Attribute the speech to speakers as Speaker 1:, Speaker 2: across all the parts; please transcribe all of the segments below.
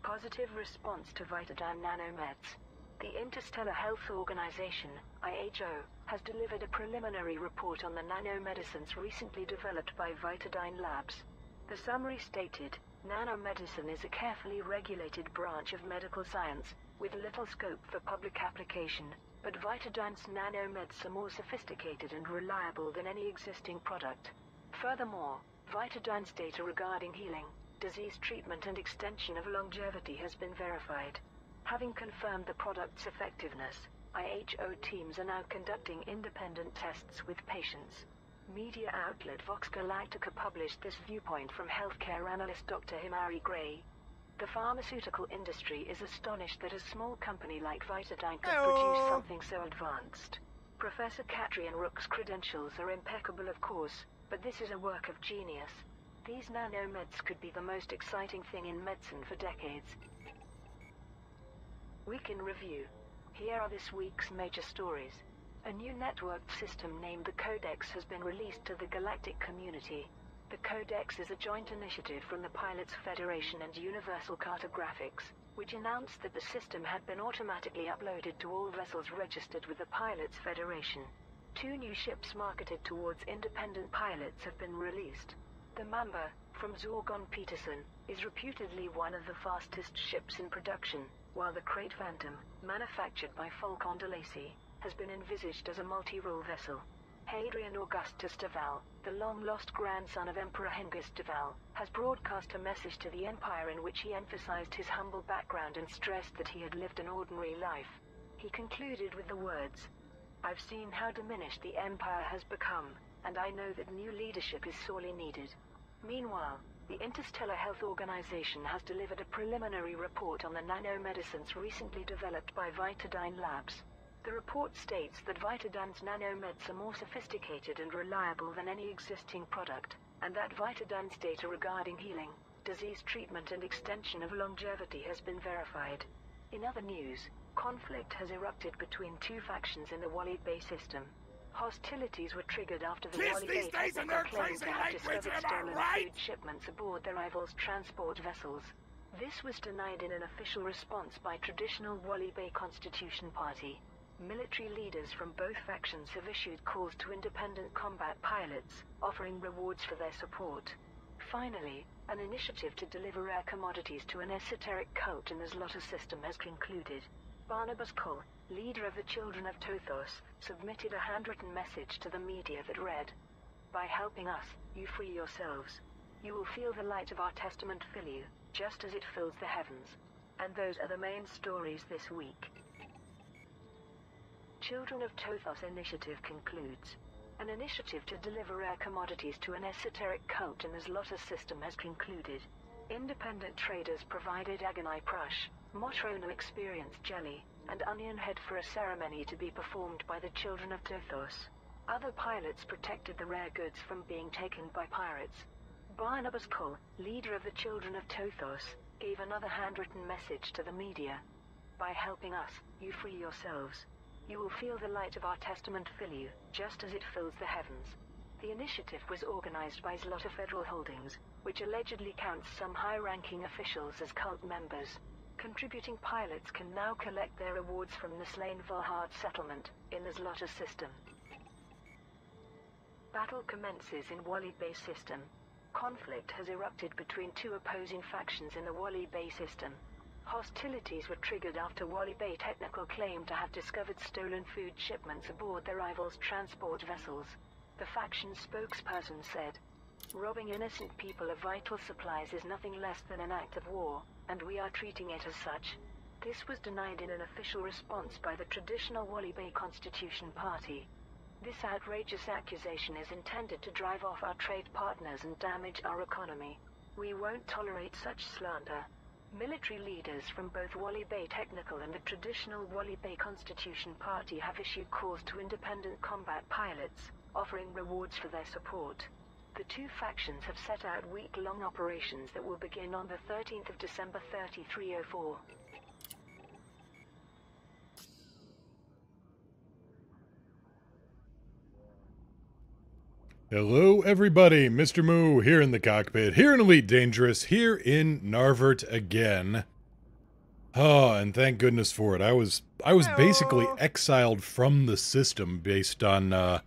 Speaker 1: positive response to Vitadyne nanomeds. The Interstellar Health Organization, IHO, has delivered a preliminary report on the nanomedicines recently developed by Vitadyne Labs. The summary stated, nanomedicine is a carefully regulated branch of medical science, with little scope for public application, but Vitadyne's nanomeds are more sophisticated and reliable than any existing product. Furthermore, Vitadyne's data regarding healing, disease treatment and extension of longevity has been verified. Having confirmed the product's effectiveness, IHO teams are now conducting independent tests with patients. Media outlet Vox Galactica published this viewpoint from healthcare analyst Dr. Himari Gray. The pharmaceutical industry is astonished that a small company like Vitadyne could produce something so advanced. Professor Catriona Rook's credentials are impeccable, of course, but this is a work of genius. These nanomeds could be the most exciting thing in medicine for decades. Week in Review. Here are this week's major stories. A new networked system named the Codex has been released to the Galactic community. The Codex is a joint initiative from the Pilots Federation and Universal Cartographics, which announced that the system had been automatically uploaded to all vessels registered with the Pilots Federation. 2 new ships marketed towards independent pilots have been released. The Mamba, from Zorgon Peterson, is reputedly one of the fastest ships in production, while the Krait Phantom, manufactured by Falcon de Lacy, has been envisaged as a multi-role vessel. Hadrian Augustus de Val, the long-lost grandson of Emperor Hengist de Val, has broadcast a message to the Empire in which he emphasized his humble background and stressed that he had lived an ordinary life. He concluded with the words, "I've seen how diminished the Empire has become, and I know that new leadership is sorely needed." Meanwhile, the Interstellar Health Organization has delivered a preliminary report on the nanomedicines recently developed by Vitadyne Labs. The report states that Vitadyne's nanomeds are more sophisticated and reliable than any existing product, and that Vitadyne's data regarding healing, disease treatment and extension of longevity has been verified. In other news, conflict has erupted between 2 factions in the Wally Bay system. Hostilities were triggered after the Wally Bay technical claimed to have discovered stolen food shipments aboard their rivals' transport vessels. This was denied in an official response by traditional Wally Bay Constitution Party. Military leaders from both factions have issued calls to independent combat pilots, offering rewards for their support. Finally, an initiative to deliver rare commodities to an esoteric cult in the Zloty system has concluded. Barnabas Cole, leader of the Children of Tothos, submitted a handwritten message to the media that read, "By helping us, you free yourselves. You will feel the light of our testament fill you, just as it fills the heavens." And those are the main stories this week. Children of Tothos initiative concludes. An initiative to deliver rare commodities to an esoteric cult in the Zloty system has concluded. Independent traders provided Agonai Prush, Motrono Experience Jelly, and Onion Head for a ceremony to be performed by the Children of Tothos. Other pilots protected the rare goods from being taken by pirates. Barnabas Cole, leader of the Children of Tothos, gave another handwritten message to the media. "By helping us, you free yourselves. You will feel the light of our testament fill you, just as it fills the heavens." The initiative was organized by Zloty Federal Holdings, which allegedly counts some high-ranking officials as cult members. Contributing pilots can now collect their rewards from the Slain Valhard settlement, in the Zloty system. Battle commences in Wally Bay system. Conflict has erupted between 2 opposing factions in the Wally Bay system. Hostilities were triggered after Wally Bay Technical claimed to have discovered stolen food shipments aboard their rivals' transport vessels. The faction spokesperson said, "Robbing innocent people of vital supplies is nothing less than an act of war, and we are treating it as such." This was denied in an official response by the traditional Wally Bay Constitution Party. This outrageous accusation is intended to drive off our trade partners and damage our economy. We won't tolerate such slander. Military leaders from both Wally Bay Technical and the traditional Wally Bay Constitution Party have issued calls to independent combat pilots, offering rewards for their support. The 2 factions have set out week-long operations that will begin on the 13th of December 3304.
Speaker 2: Hello everybody, Mr. Moo here in the cockpit, here in Elite Dangerous, here in Gnar Vert again. Oh, and thank goodness for it. I was basically exiled from the system based on a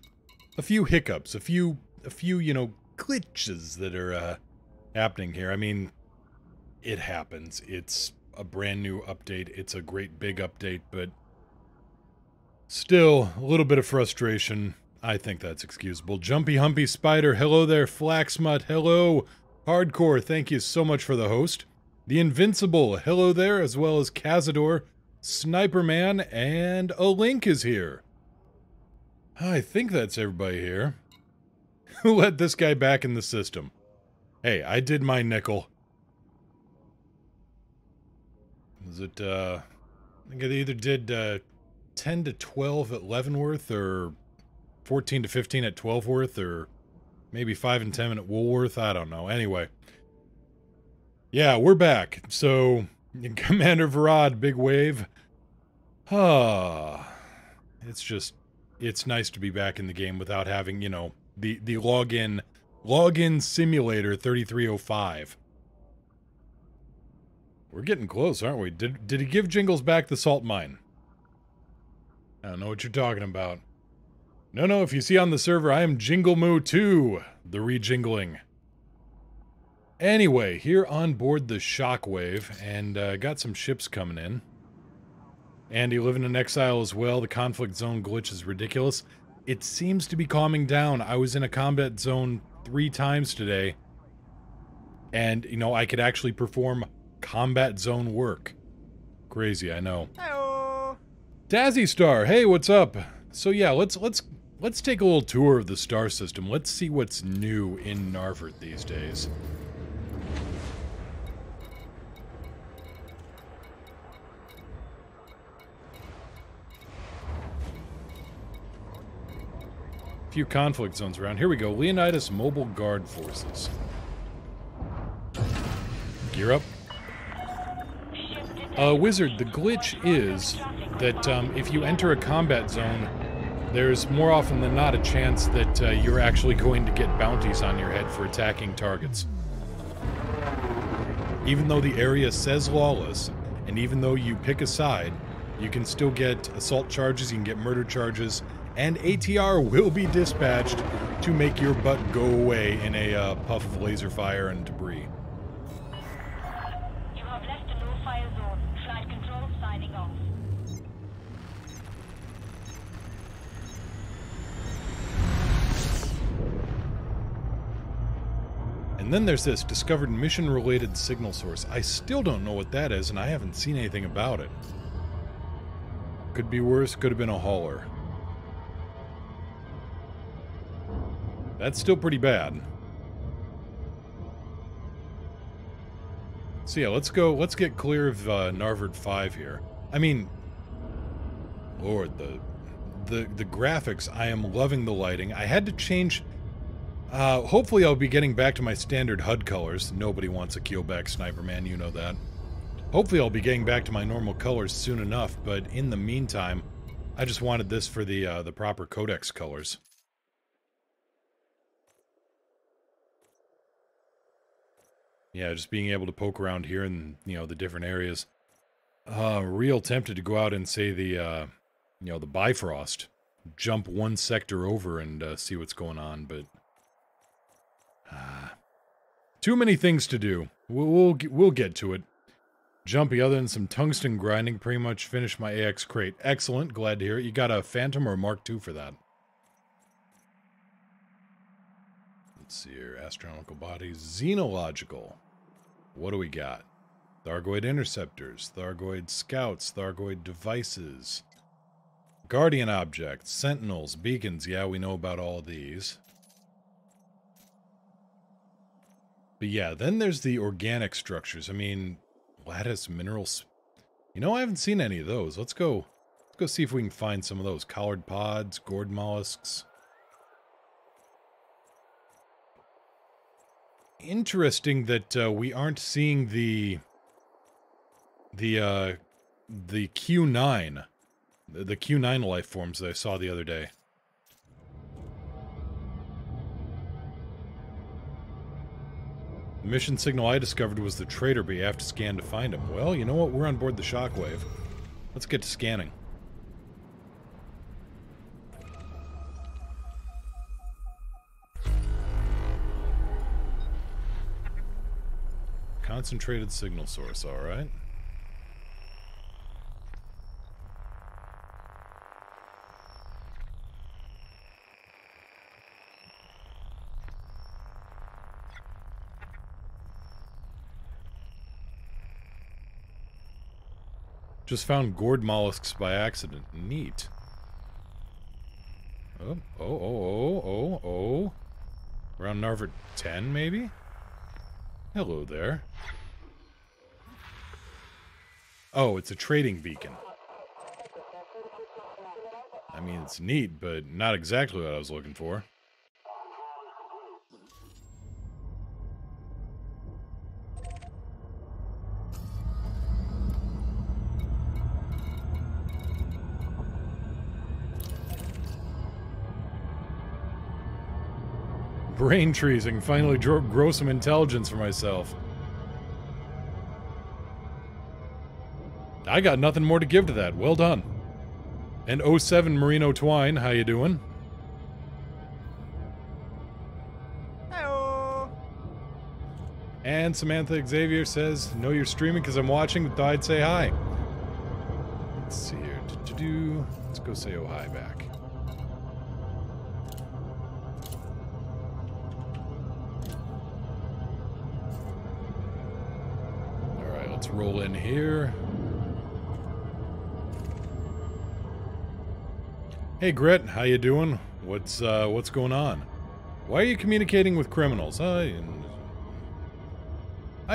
Speaker 2: few hiccups, a few glitches that are happening here. I mean, it happens. It's a brand new update. It's a great big update, but still a little bit of frustration. I think that's excusable. Jumpy Humpy Spider, hello there. Flaxmut, hello. Hardcore, thank you so much for the host. The Invincible, hello there, as well as Cazador, Sniper Man, and a Link is here. I think that's everybody here. Who let this guy back in the system? Hey, I did my nickel. Was it, I think I either did 10 to 12 at Leavenworth, or 14 to 15 at 12worth, or maybe 5 and 10 at Woolworth. I don't know. Anyway. Yeah, we're back. So, Commander Varad, Big Wave. It's nice to be back in the game without having, you know, the login simulator 3305. We're getting close, aren't we? Did he give Jingles back the salt mine? I don't know what you're talking about. No, if you see on the server, I am Jingle Moo 2, the rejingling. Anyway, here on board the Shockwave, and got some ships coming in. Andy living in exile as well. The conflict zone glitch is ridiculous. It seems to be calming down. I was in a combat zone 3 times today, and, you know, I could actually perform combat zone work. Crazy, I know.
Speaker 3: Hello.
Speaker 2: Dazzy Star, hey, what's up? So yeah, let's take a little tour of the star system. Let's see what's new in Gnar Vert these days. A few conflict zones around. Here we go. Leonidas Mobile Guard Forces. Gear up. Wizard, the glitch is that if you enter a combat zone, there's more often than not a chance that you're actually going to get bounties on your head for attacking targets. Even though the area says lawless, and even though you pick a side, you can still get assault charges, you can get murder charges, and ATR will be dispatched to make your butt go away in a puff of laser fire and debris.
Speaker 4: You have left the no-fire zone. Flight control signing off.
Speaker 2: And then there's this discovered mission-related signal source. I still don't know what that is, and I haven't seen anything about it. Could be worse, could have been a hauler. That's still pretty bad. So yeah, let's get clear of Gnar Vert 5 here. I mean, Lord, the graphics, I am loving the lighting. I had to change... hopefully I'll be getting back to my standard HUD colors. Nobody wants a keelback sniper, man, you know that. Hopefully I'll be getting back to my normal colors soon enough, but in the meantime, I just wanted this for the proper codex colors. Yeah, just being able to poke around here in, you know, the different areas. Real tempted to go out and say the, you know, the Bifrost. Jump one sector over and see what's going on, but... too many things to do. We'll get to it. Jumpy, other than some tungsten grinding, pretty much finished my AX Krait. Excellent, glad to hear it. You got a Phantom or a Mark II for that? Let's see here. Astronomical bodies. Xenological. What do we got? Thargoid interceptors. Thargoid scouts. Thargoid devices. Guardian objects. Sentinels. Beacons. Yeah, we know about all of these. But yeah, then there's the organic structures. I mean, lattice minerals. You know, I haven't seen any of those. Let's go see if we can find some of those. Collared pods, gourd mollusks. Interesting that we aren't seeing the Q9, the Q9 life forms that I saw the other day. The mission signal I discovered was the traitor, but you have to scan to find him. Well, you know what? We're on board the Shockwave. Let's get to scanning. Concentrated signal source, alright. Just found gourd mollusks by accident. Neat. Oh. Around Gnar Vert 10, maybe? Hello there. Oh, it's a trading beacon. I mean, it's neat, but not exactly what I was looking for. Brain trees, I can finally grow some intelligence for myself. I got nothing more to give to that. Well done. And 07 Merino Twine, how you doing?
Speaker 3: Hello.
Speaker 2: And Samantha Xavier says, know you're streaming because I'm watching, but thought I'd say hi. Let's see here. Let's go say oh hi back. Let's roll in here. Hey Grit, how you doing? What's going on? Why are you communicating with criminals? I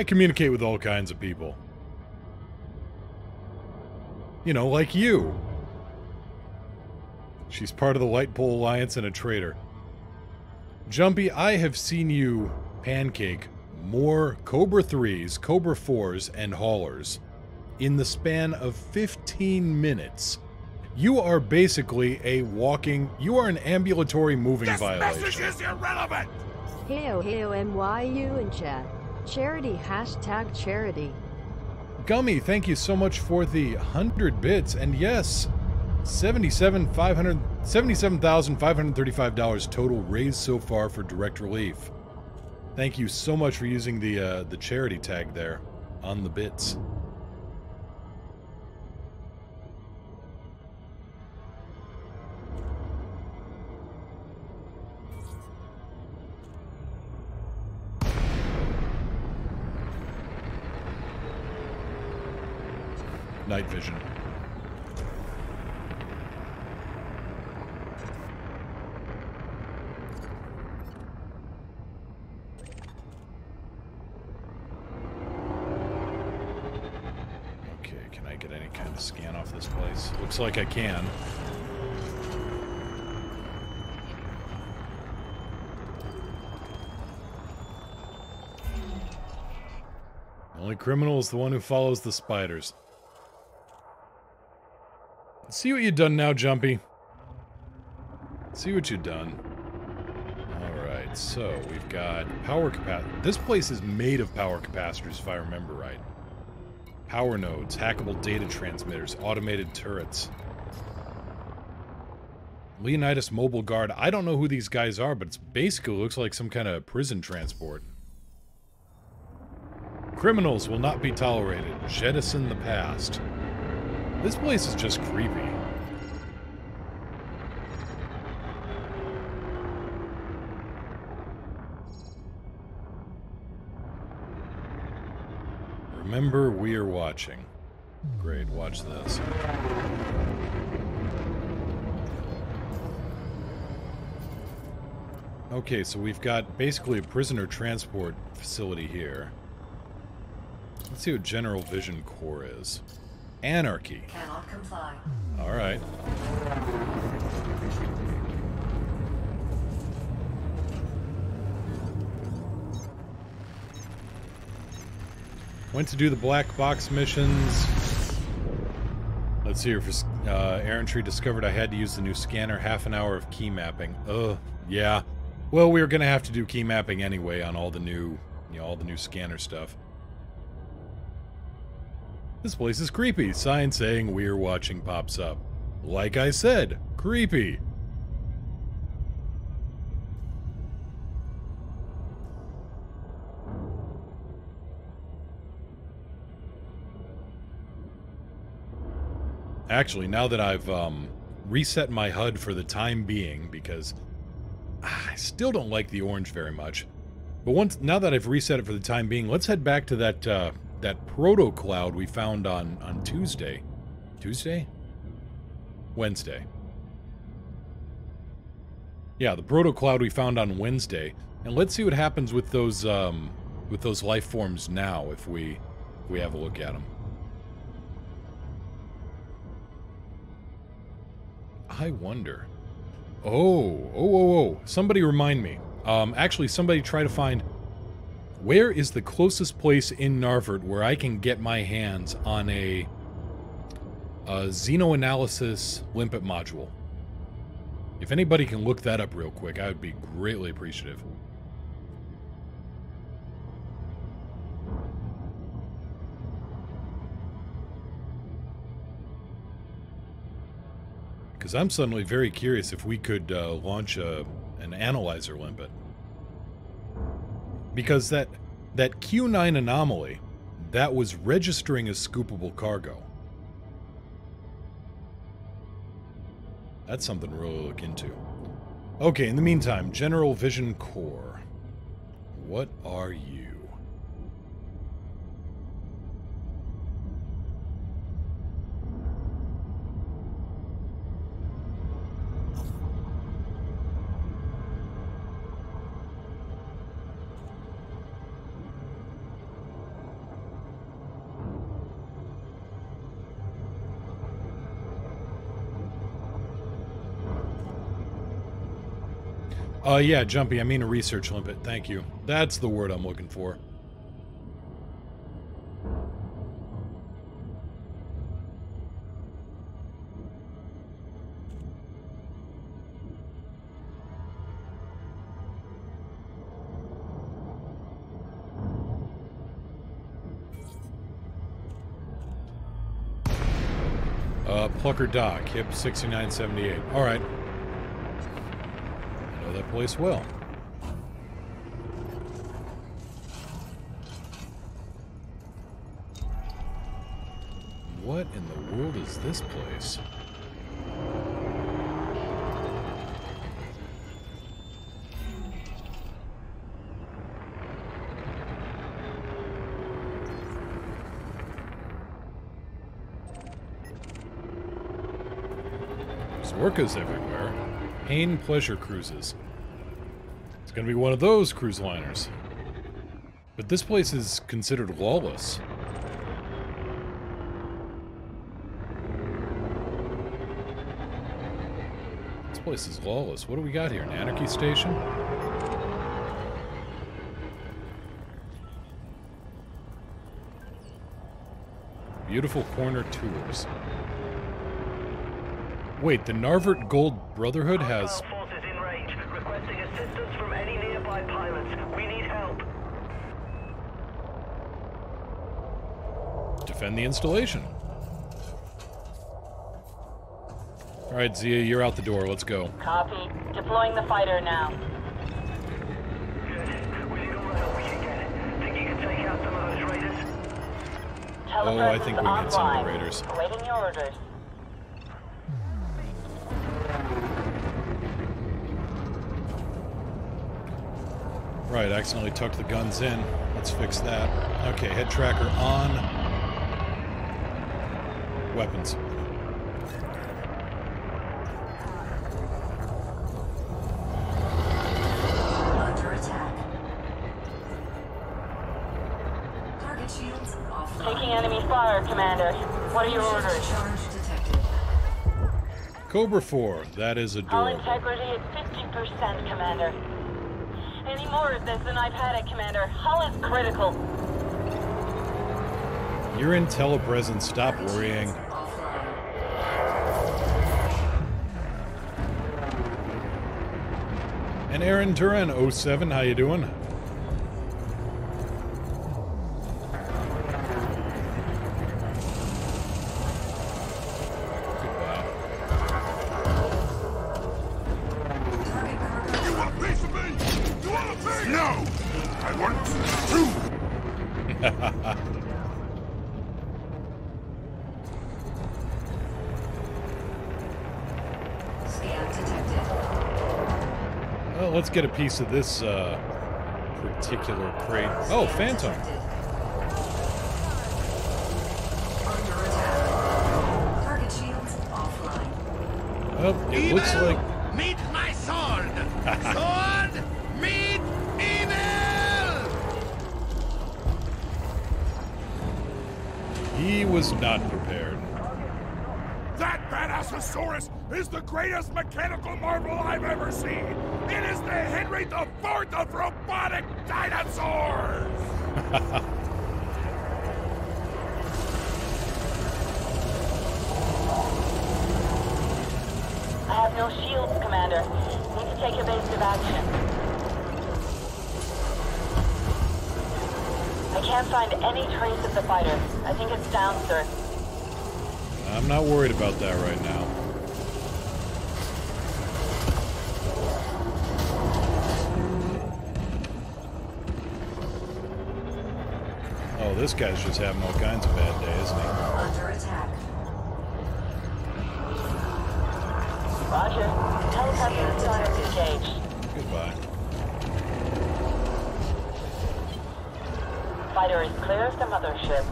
Speaker 2: communicate with all kinds of people. You know, like you. She's part of the Lightpole Alliance and a traitor. Jumpy, I have seen you pancake more Cobra 3s, Cobra 4s, and haulers in the span of 15 minutes. You are basically a walking... You are an ambulatory moving violation. This message is irrelevant!
Speaker 5: Heyo MYU in chat. Charity #charity.
Speaker 2: Gummy, thank you so much for the 100 bits, and yes, $77,535 total raised so far for direct relief. Thank you so much for using the charity tag there on the bits. Night vision. Scan off this place. Looks like I can. The only criminal is the one who follows the spiders. See what you've done now, Jumpy. See what you've done. Alright, so we've got power capacitors. This place is made of power capacitors, if I remember right. Power nodes, hackable data transmitters, automated turrets. Leonidas Mobile Guard. I don't know who these guys are, but it basically looks like some kind of prison transport. Criminals will not be tolerated. Jettison the past. This place is just creepy. Remember, we are watching. Great, watch this. Okay, so we've got basically a prisoner transport facility here. Let's see what General Vision Core is. Anarchy.
Speaker 1: Cannot comply.
Speaker 2: Alright. Went to do the black box missions. Let's see here. For errantry, discovered I had to use the new scanner. Half an hour of key mapping. Yeah. Well, we were going to have to do key mapping anyway on all the new You know, all the new scanner stuff. This place is creepy. Sign saying we're watching pops up. Like I said, creepy. Actually, now that I've reset my HUD for the time being, because I still don't like the orange very much. But now that I've reset it for the time being, let's head back to that that proto cloud we found on Tuesday. Tuesday? Wednesday. Yeah, the proto cloud we found on Wednesday, and let's see what happens with those life forms now if we have a look at them. I wonder. Oh. Somebody remind me. Actually, somebody try to find where is the closest place in Gnar Vert where I can get my hands on a xenoanalysis limpet module. If anybody can look that up real quick, I would be greatly appreciative. Because I'm suddenly very curious if we could launch an analyzer limpet. Because that Q9 anomaly, that was registering as scoopable cargo. That's something to really look into. Okay, in the meantime, General Vision Core. What are you? Yeah, Jumpy, I mean a research limpet. Thank you. That's the word I'm looking for. Plucker Dock, hip 6978. Alright. I know that place well. What in the world is this place? Orcas everywhere. Pain Pleasure Cruises. It's gonna be one of those cruise liners. But this place is considered lawless. This place is lawless. What do we got here? An anarchy station? Beautiful corner tours. Wait, the Gnar Vert Gold Brotherhood has...
Speaker 3: forces in range, requesting assistance from any nearby pilots. We need help.
Speaker 2: Defend the installation. Alright, Zia, you're out the door. Let's go.
Speaker 4: Copy. Deploying the fighter now.
Speaker 3: Good. We need all the help we can get. Think you can take out some of those raiders?
Speaker 2: Oh, I think we need some of the raiders.
Speaker 4: Awaiting your orders.
Speaker 2: Right, accidentally tucked the guns in. Let's fix that. Okay, head tracker on. Weapons.
Speaker 6: Under attack. Target shields offline.
Speaker 4: Taking enemy fire, Commander. What are your orders?
Speaker 6: Charge detected.
Speaker 2: Cobra 4, that is
Speaker 4: Hull
Speaker 2: adorable.
Speaker 4: integrity at 50%, Commander. Any more of this than I've had it, Commander. Hull is critical.
Speaker 2: You're in telepresence, stop worrying. And Aaron Turan 07, how you doing?
Speaker 6: Scan detected.
Speaker 2: Well, let's get a piece of this particular crate. Oh, Phantom.
Speaker 6: Detected. Under attack. Target shields offline.
Speaker 2: Oh, it looks like...
Speaker 7: Meet my sword! Sword! Meet evil!
Speaker 2: He was not prepared.
Speaker 7: That Badassosaurus is the greatest mechanical marvel I've ever seen! It is the Henry IV of robotic dinosaurs!
Speaker 4: I have no shields, Commander. Need to take evasive action. I can't find any trace of the fighter. I think it's down, sir.
Speaker 2: I'm not worried about that right now. Oh, this guy's just having all kinds of bad days, isn't he?
Speaker 6: Under attack.
Speaker 4: Roger. Teleporting science engaged.
Speaker 2: Goodbye.
Speaker 4: Fighter is clear of the mothership.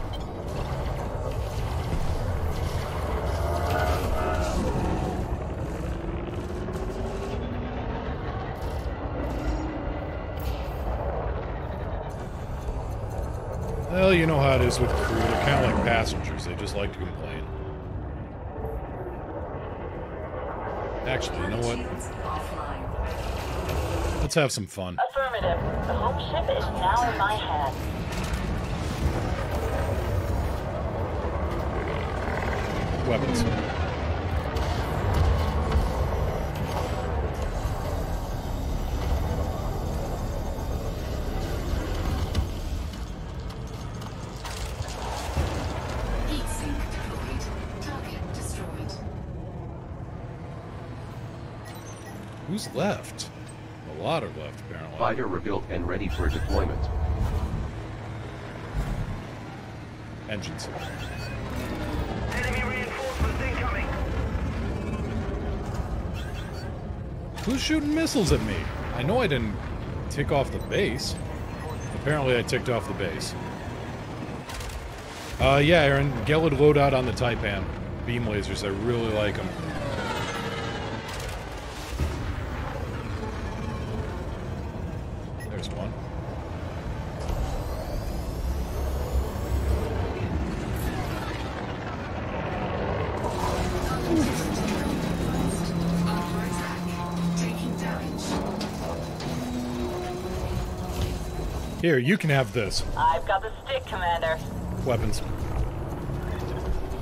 Speaker 2: Well, you know how it is with crew. They're kind of like passengers. They just like to complain. Actually, you know what?
Speaker 6: Shields offline.
Speaker 2: Let's have some fun.
Speaker 4: Affirmative. The home ship is now in my hands.
Speaker 2: Weapons.
Speaker 6: Heat sink deployed. Target destroyed.
Speaker 2: Who's left? A lot are left, apparently.
Speaker 8: Fighter rebuilt and ready for deployment.
Speaker 2: Engines.
Speaker 3: Enemy reinforcements incoming.
Speaker 2: Who's shooting missiles at me? I know I didn't tick off the base. Apparently I ticked off the base. Yeah, Aaron, Gelid loadout on the Taipan. Beam lasers, I really like them. There's one.
Speaker 6: Under attack. Taking damage.
Speaker 2: Here, you can have this.
Speaker 4: I've got the stick, Commander.
Speaker 2: Weapons.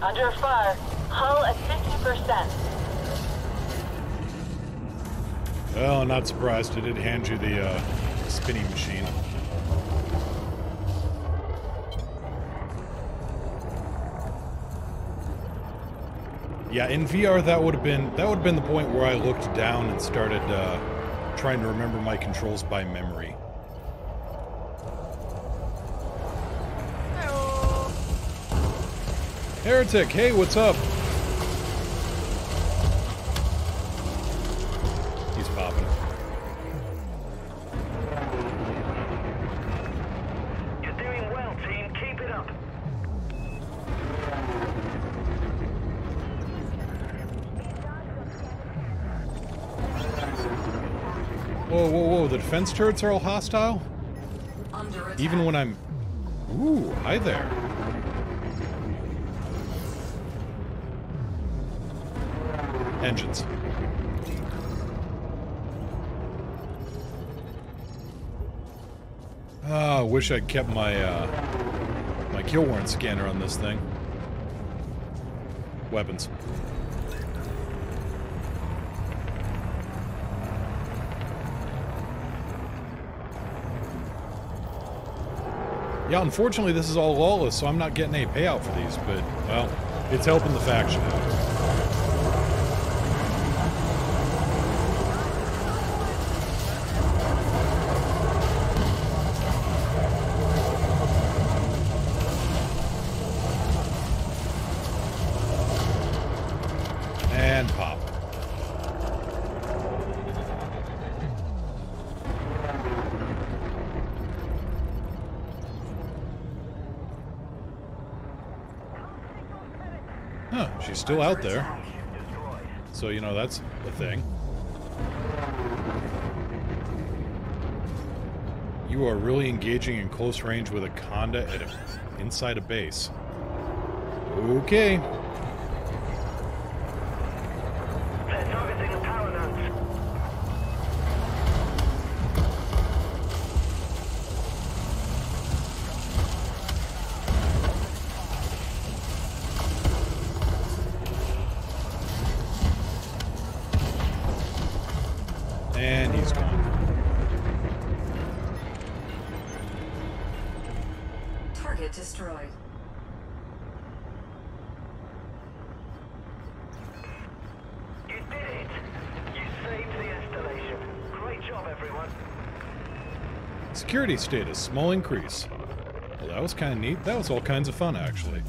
Speaker 4: Under fire. Hull at 50%.
Speaker 2: Well, I'm not surprised. I did hand you the spinning machine. Yeah, in VR that would have been the point where I looked down and started trying to remember my controls by memory. Heretic, hey, what's up? He's popping.
Speaker 3: You're doing well, team. Keep it up.
Speaker 2: Whoa, whoa, whoa, the defense turrets are all hostile?
Speaker 6: Under attack.
Speaker 2: Even when I'm... Ooh, hi there. Engines. Ah, wish I'd kept my, my kill warrant scanner on this thing. Weapons. Yeah, unfortunately this is all lawless, so I'm not getting any payout for these, but, well, it's helping the faction out. And pop. Huh, she's still out there. So, you know, that's a thing. You are really engaging in close range with a Conda inside a base. Okay.
Speaker 3: They're targeting a power node.
Speaker 2: And he's gone.
Speaker 6: Target destroyed.
Speaker 3: You did it! You saved the installation. Great job, everyone.
Speaker 2: Security status, small increase. Well, that was kind of neat. That was all kinds of fun, actually.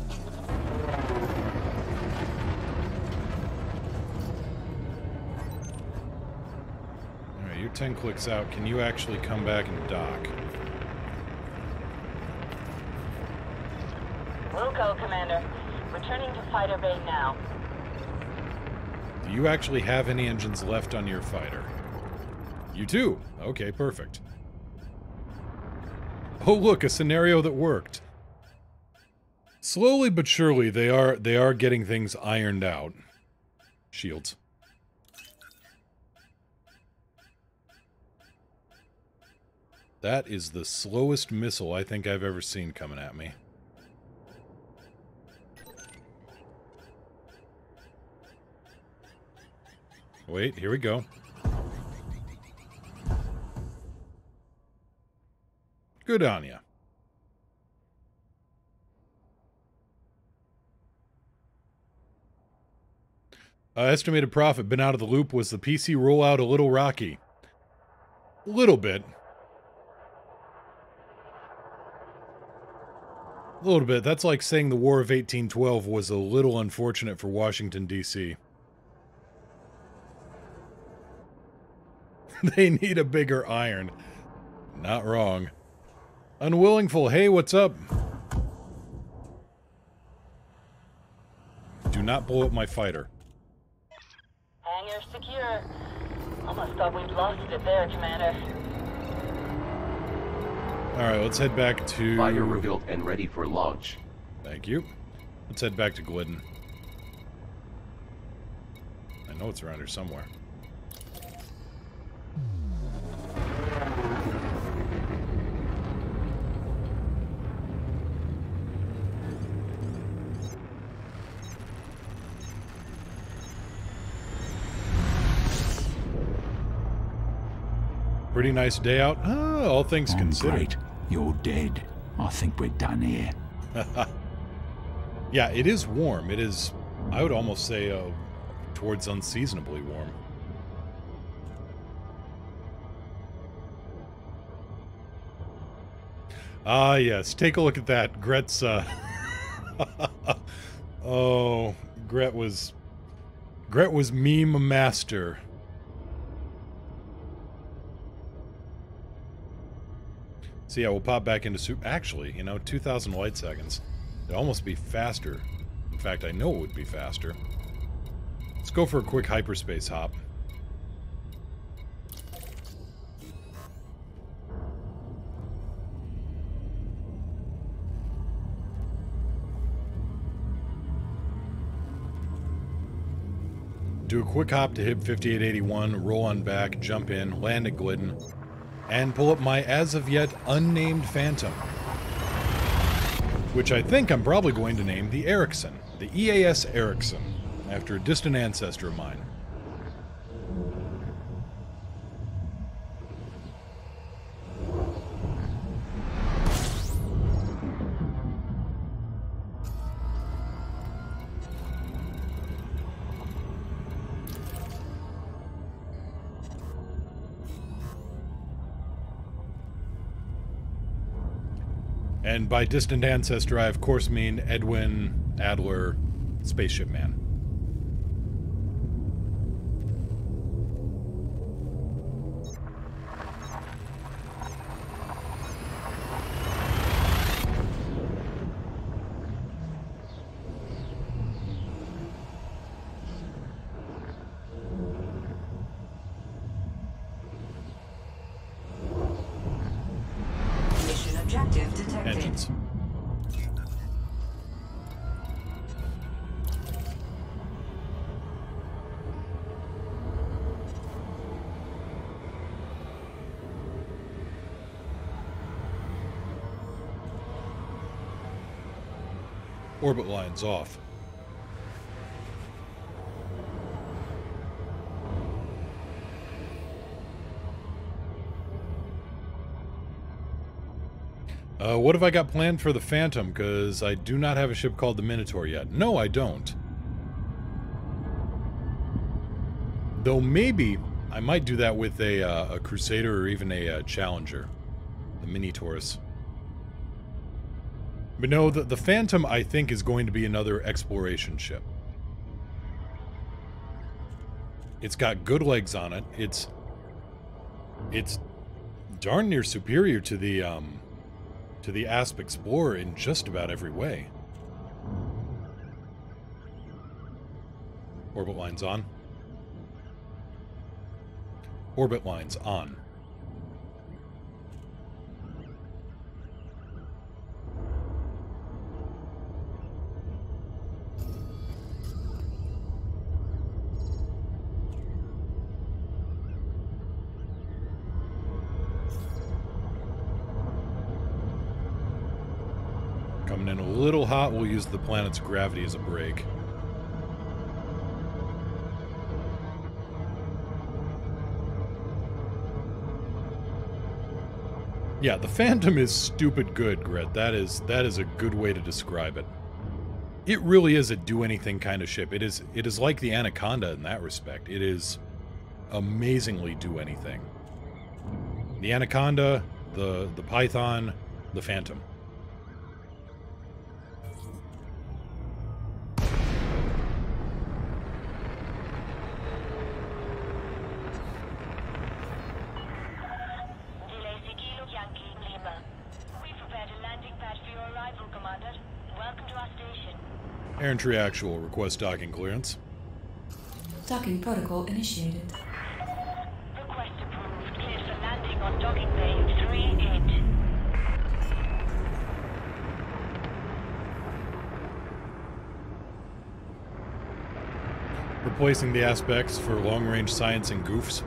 Speaker 2: Alright, you're 10 clicks out. Can you actually come back and dock?
Speaker 4: Will go, Commander. Returning to fighter bay now.
Speaker 2: Do you actually have any engines left on your fighter? You do? Okay, perfect. Oh, look, a scenario that worked. Slowly but surely, they are getting things ironed out. Shields. That is the slowest missile I think I've ever seen coming at me. Wait, here we go. Good on ya. Estimated profit been out of the loop. Was the PC rollout a little rocky? A little bit. A little bit. That's like saying the War of 1812 was a little unfortunate for Washington, D.C. They need a bigger iron. Not wrong. Unwillingful, hey, what's up? Do not blow up my fighter.
Speaker 4: Hangar secure. Almost thought we'd lost it there, Commander.
Speaker 2: Alright, let's head back to...
Speaker 8: Fighter rebuilt and ready for launch.
Speaker 2: Thank you. Let's head back to Glidden. I know it's around here somewhere. Pretty nice day out. All things considered.
Speaker 9: Great. You're dead. I think we're done here.
Speaker 2: Yeah, it is warm. It is, I would almost say, towards unseasonably warm. Ah, yes. Take a look at that. Gret's, oh, Gret was meme master. So yeah, we'll pop back into soup. Actually, you know, 2,000 light seconds. It'd almost be faster. In fact, I know it would be faster. Let's go for a quick hyperspace hop. Do a quick hop to HIB 5881, roll on back, jump in, land at Glidden, and pull up my as-of-yet unnamed Phantom, which I think I'm probably going to name the Erickson, the EAS Erickson, after a distant ancestor of mine. And by distant ancestor, I of course mean Edwin Adler, Spaceship Man. Orbit lines off. What have I got planned for the Phantom? Because I do not have a ship called the Minotaur yet. No, I don't. Though maybe I might do that with a Crusader or even a Challenger. The Mini-Taurus. But no, the Phantom, I think, is going to be another exploration ship. It's got good legs on it. It's darn near superior to the Asp Explorer in just about every way. Orbit lines on. Orbit lines on. Coming in a little hot, we'll use the planet's gravity as a brake. Yeah, the Phantom is stupid good, Gret. That is a good way to describe it. It really is a do-anything kind of ship. It is like the Anaconda in that respect. It is amazingly do-anything. The Anaconda, the Python, the Phantom. Entry actual. Request docking clearance.
Speaker 6: Docking protocol initiated.
Speaker 4: Request approved. Cleared for landing on docking bay 38.
Speaker 2: Replacing the aspects for long-range science and goofs.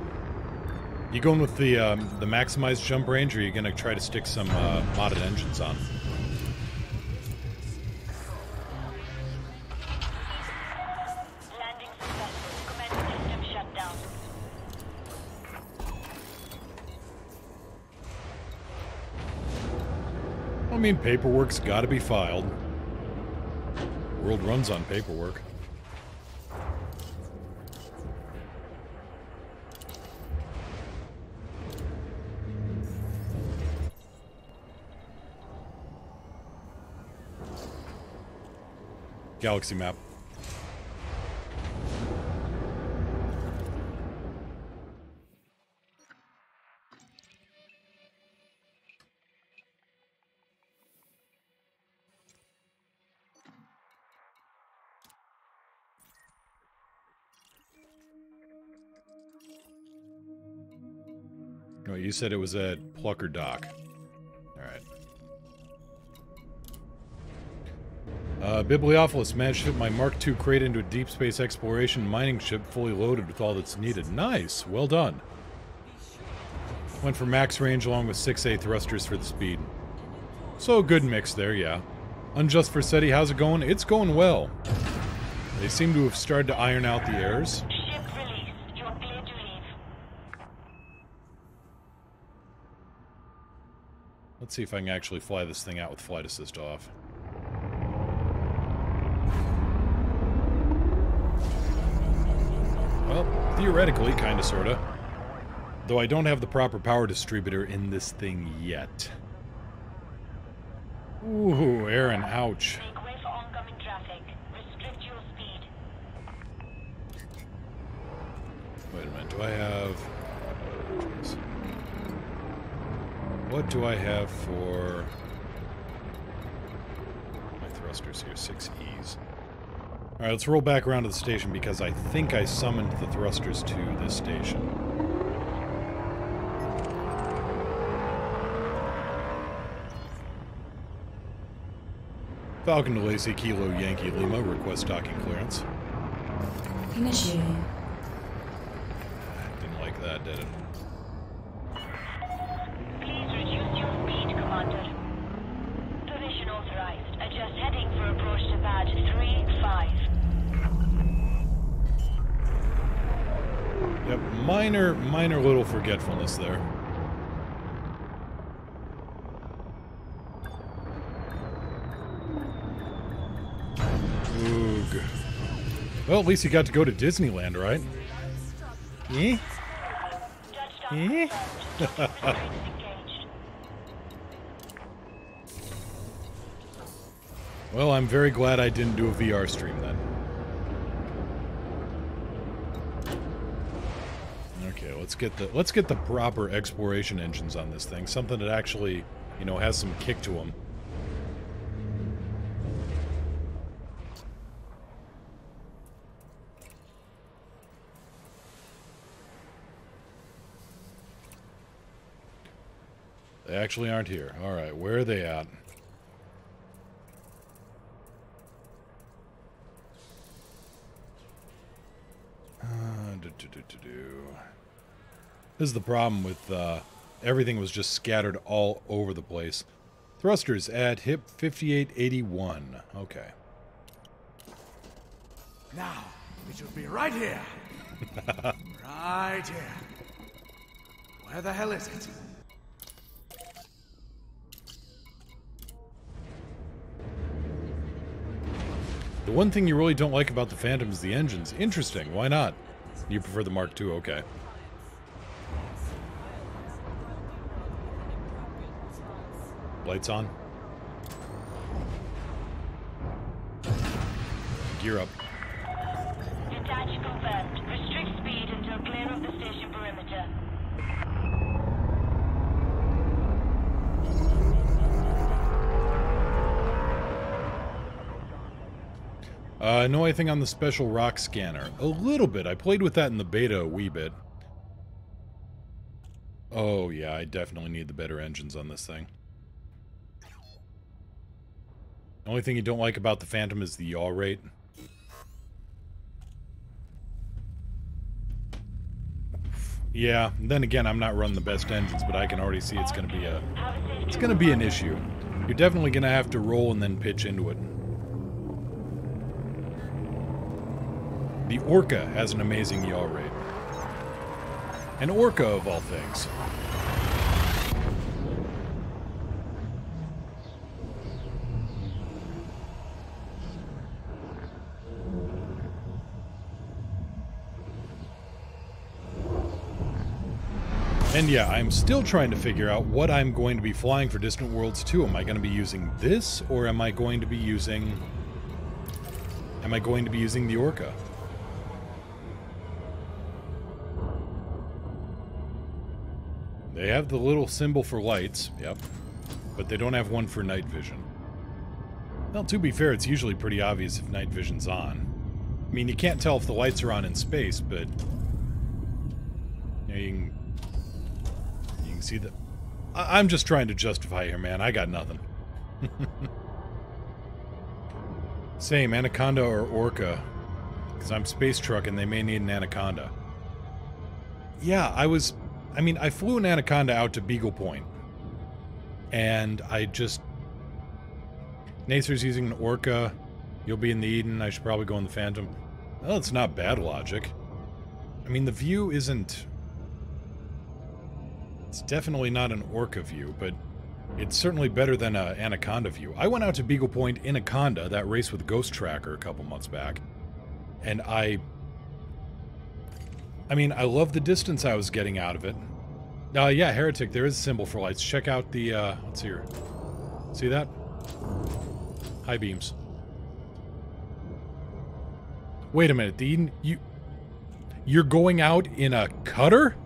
Speaker 2: You going with the maximized jump range, or are you going to try to stick some modded engines on?
Speaker 4: Landing successful. Command system shut down.
Speaker 2: I mean, paperwork's got to be filed. World runs on paperwork. Galaxy map. Oh, you said it was at Plucker Dock. Alright. Bibliophilus managed to fit my Mark II Krait into a deep space exploration mining ship fully loaded with all that's needed. Nice! Well done. Went for max range along with 6A thrusters for the speed. So, good mix there, yeah. Unjust for SETI, how's it going? It's going well. They seem to have started to iron out the errors.
Speaker 4: Ship released. You're cleared to leave.
Speaker 2: Let's see if I can actually fly this thing out with flight assist off. Well, theoretically, kinda, sorta. Though I don't have the proper power distributor in this thing yet. Ooh, Aaron, ouch.
Speaker 4: Make way for oncoming traffic. Restrict your speed.
Speaker 2: Wait a minute, do I have... What do I have for... my thrusters here, 6Es. Alright, let's roll back around to the station because I think I summoned the thrusters to this station. Falcon to Lacey, Kilo Yankee Lima, request docking clearance.
Speaker 6: Initiating.
Speaker 2: Didn't like that, did it?
Speaker 4: Please reduce your speed, Commander. Permission authorized. Adjust heading for approach to
Speaker 2: minor little forgetfulness there. Oog. Well, at least you got to go to Disneyland, right? Eh? Eh? Well, I'm very glad I didn't do a VR stream then. Okay, let's get the proper exploration engines on this thing. Something that actually, you know, has some kick to them. They actually aren't here. Alright, where are they at? This is the problem with everything was just scattered all over the place. Thrusters at hip 5881. Okay.
Speaker 7: Now, it should be right here. Right here. Where the hell is it?
Speaker 2: The one thing you really don't like about the Phantom is the engines. Interesting. Why not? You prefer the Mark II. Okay. Lights on. Gear up.
Speaker 4: Detach confirmed. Restrict speed until clear of the station perimeter.
Speaker 2: Know anything on the special rock scanner? A little bit. I played with that in the beta a wee bit. Oh, yeah, I definitely need the better engines on this thing. The only thing you don't like about the Phantom is the yaw rate. Yeah, then again, I'm not running the best engines, but I can already see it's gonna be an issue. You're definitely gonna have to roll and then pitch into it. The Orca has an amazing yaw rate. An Orca, of all things. And yeah, I'm still trying to figure out what I'm going to be flying for Distant Worlds 2. Am I going to be using this, or am I going to be using... the Orca? They have the little symbol for lights, yep, but they don't have one for night vision. Well, to be fair, it's usually pretty obvious if night vision's on. I mean, you can't tell if the lights are on in space, but you can see that. I'm just trying to justify here, man. I got nothing. Same, Anaconda or Orca, because I'm space truck and they may need an Anaconda. Yeah, I flew an Anaconda out to Beagle Point, and I just... Nacer's using an Orca, you'll be in the Eden, I should probably go in the Phantom. Well, it's not bad logic. I mean, the view isn't... It's definitely not an Orca view, but it's certainly better than an Anaconda view. I went out to Beagle Point in Anaconda, that race with Ghost Tracker a couple months back, and I love the distance I was getting out of it. Yeah, Heretic, there is a symbol for lights. Check out the, let's see here. See that? High beams. Wait a minute, the Eden, you're going out in a cutter?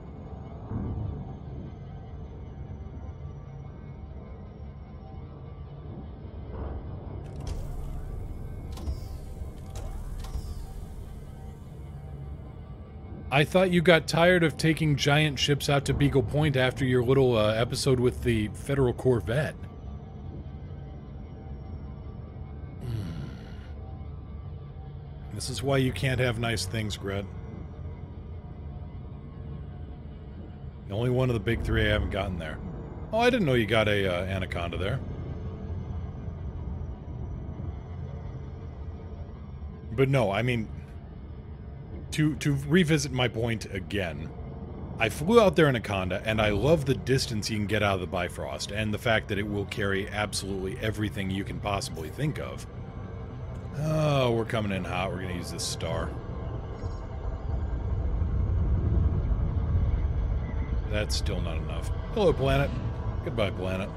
Speaker 2: I thought you got tired of taking giant ships out to Beagle Point after your little episode with the Federal Corvette. This is why you can't have nice things, Gret. The only one of the big three I haven't gotten there. Oh, I didn't know you got a Anaconda there. But no, I mean... To revisit my point again, I flew out there in a Conda, and I love the distance you can get out of the Bifrost, and the fact that it will carry absolutely everything you can possibly think of. Oh, we're coming in hot. We're going to use this star. That's still not enough. Hello, planet. Goodbye, planet.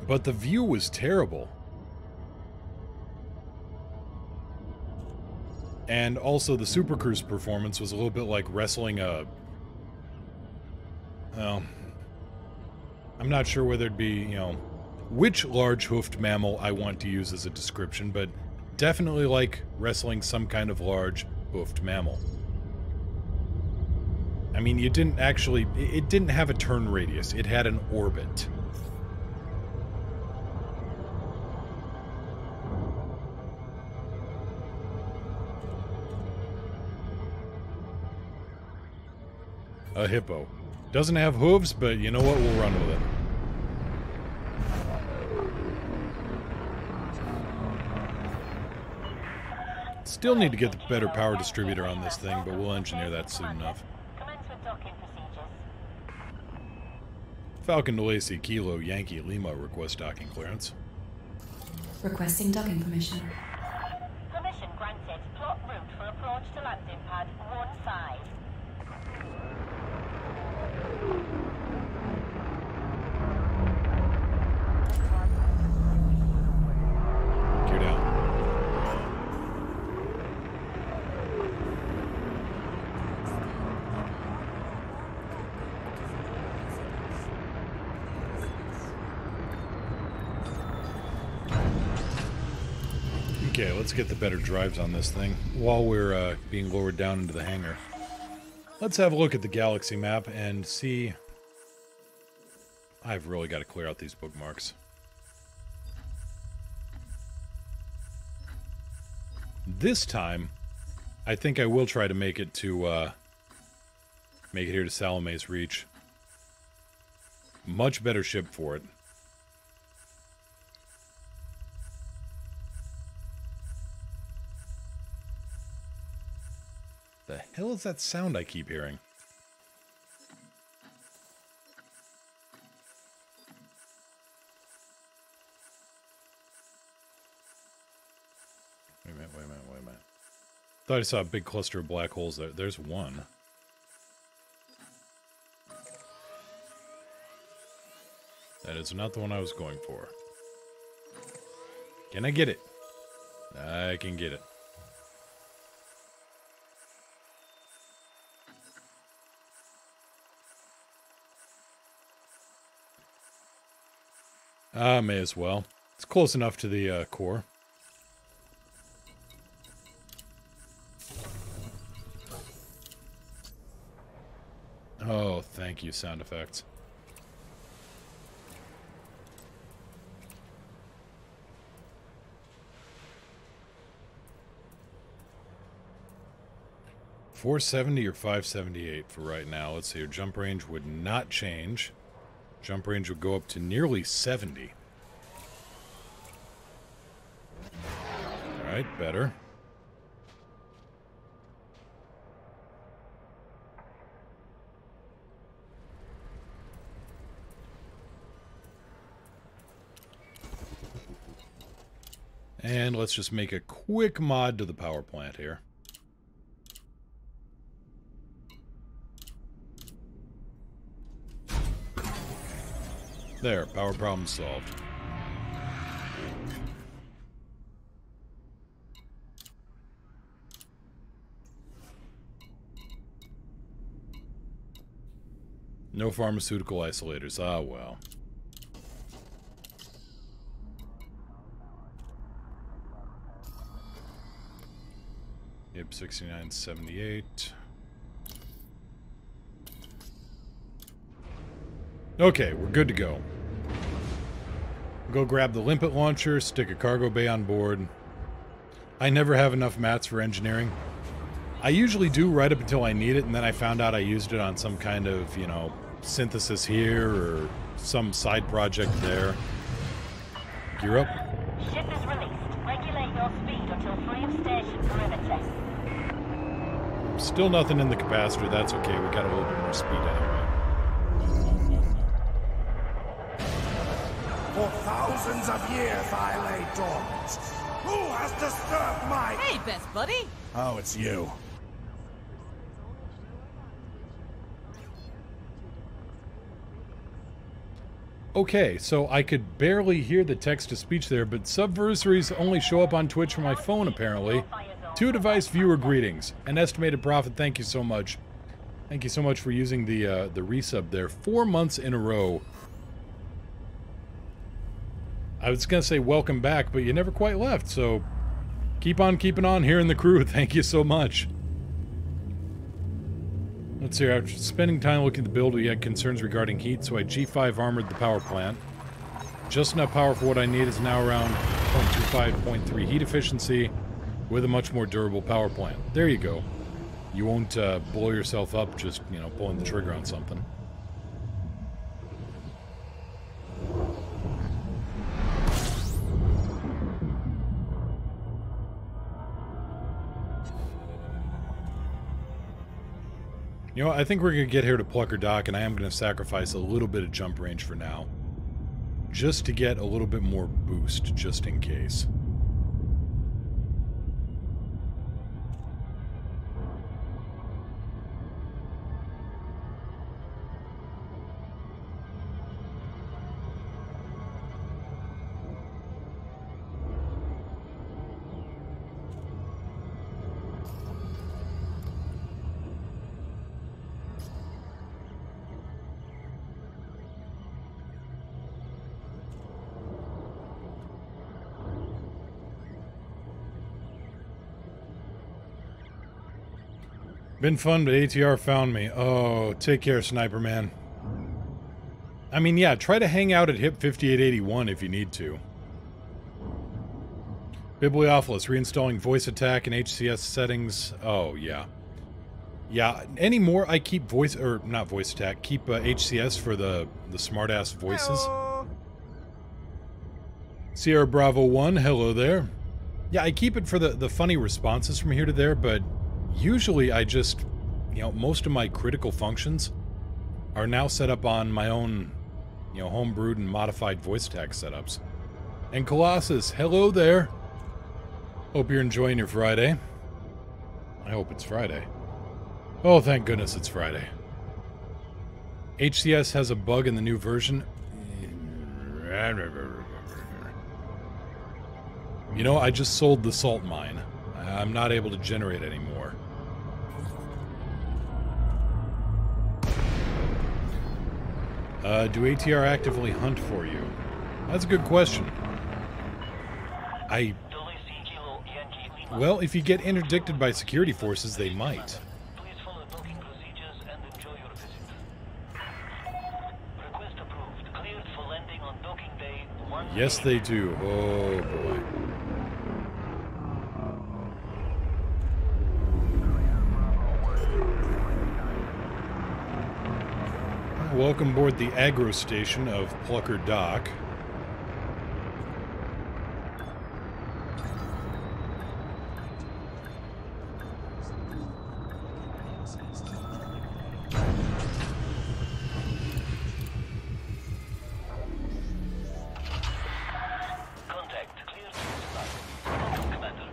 Speaker 2: But the view was terrible. And also the Super Cruise performance was a little bit like wrestling a... Well, I'm not sure whether it'd be, you know, which large hoofed mammal I want to use as a description, but definitely like wrestling some kind of large hoofed mammal. I mean, you didn't actually... It didn't have a turn radius. It had an orbit. A hippo. Doesn't have hooves, but you know what? We'll run with it. Still need to get the better power distributor on this thing, but we'll engineer that soon enough. Falcon to Lacey, Kilo, Yankee, Lima, request docking clearance.
Speaker 6: Requesting docking permission.
Speaker 4: Permission granted. Plot route for approach to landing pad 15.
Speaker 2: Gear down. Okay, let's get the better drives on this thing while we're being lowered down into the hangar. Let's have a look at the galaxy map and see... I've really got to clear out these bookmarks. This time, I think I will try to make it to, make it here to Salome's Reach. Much better ship for it. The hell is that sound I keep hearing? Wait a minute. Thought I saw a big cluster of black holes there. There's one. That is not the one I was going for. Can I get it? I can get it. May as well. It's close enough to the core. Oh, thank you, sound effects. $470 or $578 for right now. Let's see, your jump range would not change. Jump range would go up to nearly 70. Alright, better. And let's just make a quick mod to the power plant here. There, power problem solved. No pharmaceutical isolators. Ah, well. Yep, 6978. Okay, we're good to go. Go grab the limpet launcher, stick a cargo bay on board. I never have enough mats for engineering. I usually do right up until I need it, and then I found out I used it on some kind of, you know, synthesis here or some side project there. Gear up.
Speaker 4: Ship is released. Regulate your speed until free of station perimeter.
Speaker 2: Still nothing in the capacitor. That's okay. We got a little bit more speed anyway.
Speaker 7: For thousands of years I lay dormant. Who has disturbed my...
Speaker 10: Hey, best buddy!
Speaker 7: Oh, it's you.
Speaker 2: Okay, so I could barely hear the text-to-speech there, but subversaries only show up on Twitch from my phone, apparently. 2-device viewer greetings. An estimated profit, thank you so much. Thank you so much for using the resub there. 4 months in a row. I was going to say welcome back, but you never quite left, so keep on keeping on here in the crew. Thank you so much. Let's see, after spending time looking at the build, we had concerns regarding heat, so I G5 armored the power plant. Just enough power for what I need is now around 0.25, 0.3 heat efficiency with a much more durable power plant. There you go. You won't blow yourself up just, you know, pulling the trigger on something. You know, I think we're going to get here to Plucker Dock, and I am going to sacrifice a little bit of jump range for now. Just to get a little bit more boost, just in case. Been fun, but ATR found me. Oh, take care, Sniper Man. I mean, yeah, try to hang out at HIP 5881 if you need to. Bibliophilus, reinstalling voice attack and HCS settings. Oh, yeah. Yeah, anymore I keep voice, or not voice attack, keep HCS for the smart-ass voices.
Speaker 10: Hello.
Speaker 2: Sierra Bravo 1, hello there. Yeah, I keep it for the funny responses from here to there, but usually I just, you know, most of my critical functions are now set up on my own, you know, homebrewed and modified voice attack setups. And Colossus, hello there. Hope you're enjoying your Friday. I hope it's Friday. Oh, thank goodness it's Friday. HCS has a bug in the new version. You know, I just sold the salt mine. I'm not able to generate anymore. Do ATR actively hunt for you? That's a good question. Well, if you get interdicted by security forces, they might.
Speaker 3: Please follow docking procedures and enjoy your visit. Request approved. Cleared for landing on docking bay 1.
Speaker 2: Yes, they do. Oh, boy. Welcome aboard the agro station of Plucker Dock.
Speaker 3: Contact cleared to start. Welcome, Commander.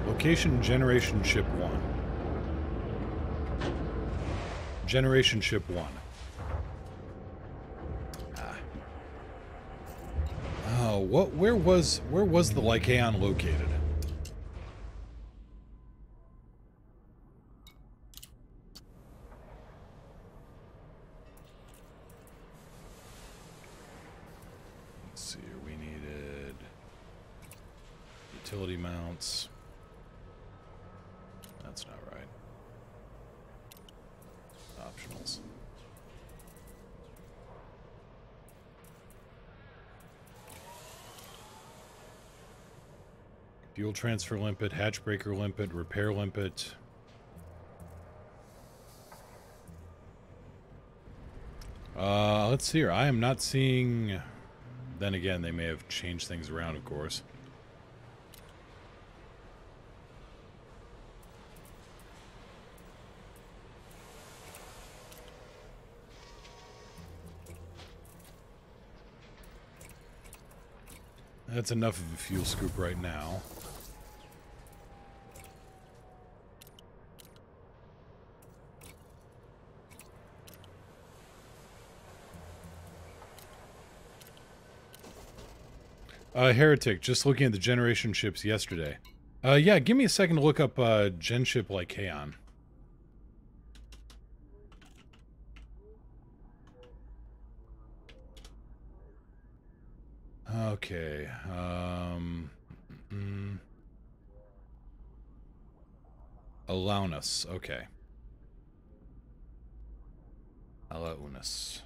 Speaker 2: Location Generation Ship 1. Generation Ship 1. Oh, where was the Lycaon located? Let's see, we needed utility mounts. That's not right. Optionals. Fuel transfer limpet, hatch breaker limpet, repair limpet. Let's see here. I am not seeing Then again, they may have changed things around, of course. That's enough of a fuel scoop right now. Heretic, just looking at the generation ships yesterday. Yeah, give me a second to look up gen ship Lycaon. Okay, Alaunus, okay. Alaunus.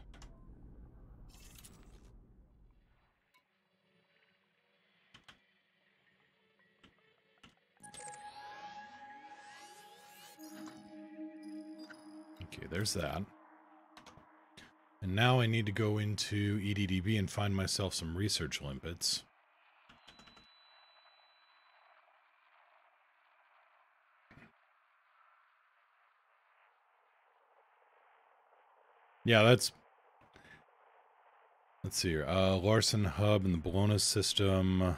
Speaker 2: Okay, there's that. And now I need to go into EDDB and find myself some research limpets. Yeah, that's... Let's see here. Larson Hub and the Bologna system.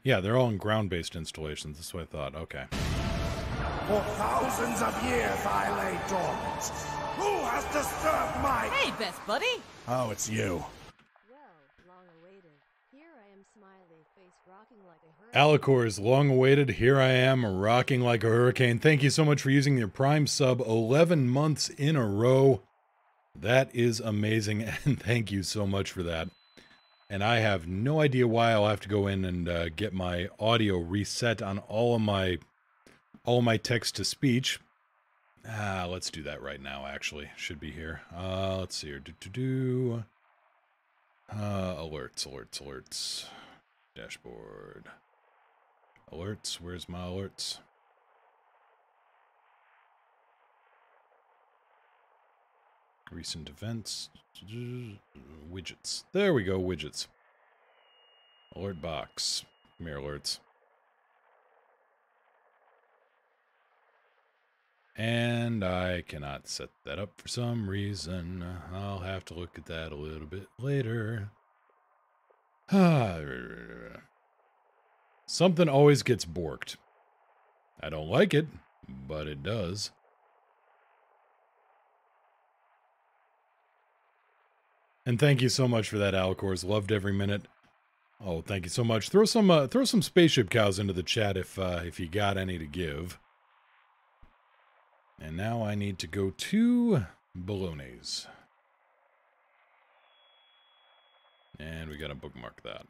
Speaker 2: Yeah, they're all in ground-based installations. That's what I thought. Okay.
Speaker 7: For thousands of years I lay dormant. Who has disturbed my...
Speaker 10: Hey, best buddy!
Speaker 7: Oh, it's you.
Speaker 5: Well, long awaited. Here I am, smiley face rocking like a hurricane.
Speaker 2: Alicors, long awaited. Here I am, rocking like a hurricane. Thank you so much for using your Prime sub 11 months in a row. That is amazing, and thank you so much for that. And I have no idea why I'll have to go in and get my audio reset on all of my text-to-speech. Let's do that right now, actually. Should be here. Let's see here. Alerts. Dashboard. Alerts. Where's my alerts? Recent events. Widgets. There we go, widgets. Alert box. Come here, alerts. And I cannot set that up for some reason. I'll have to look at that a little bit later. Something always gets borked. I don't like it, but it does. And thank you so much for that, Alicors. Loved every minute. Oh, thank you so much. Throw some spaceship cows into the chat if you got any to give. And now I need to go to Bologna's. And we gotta bookmark that.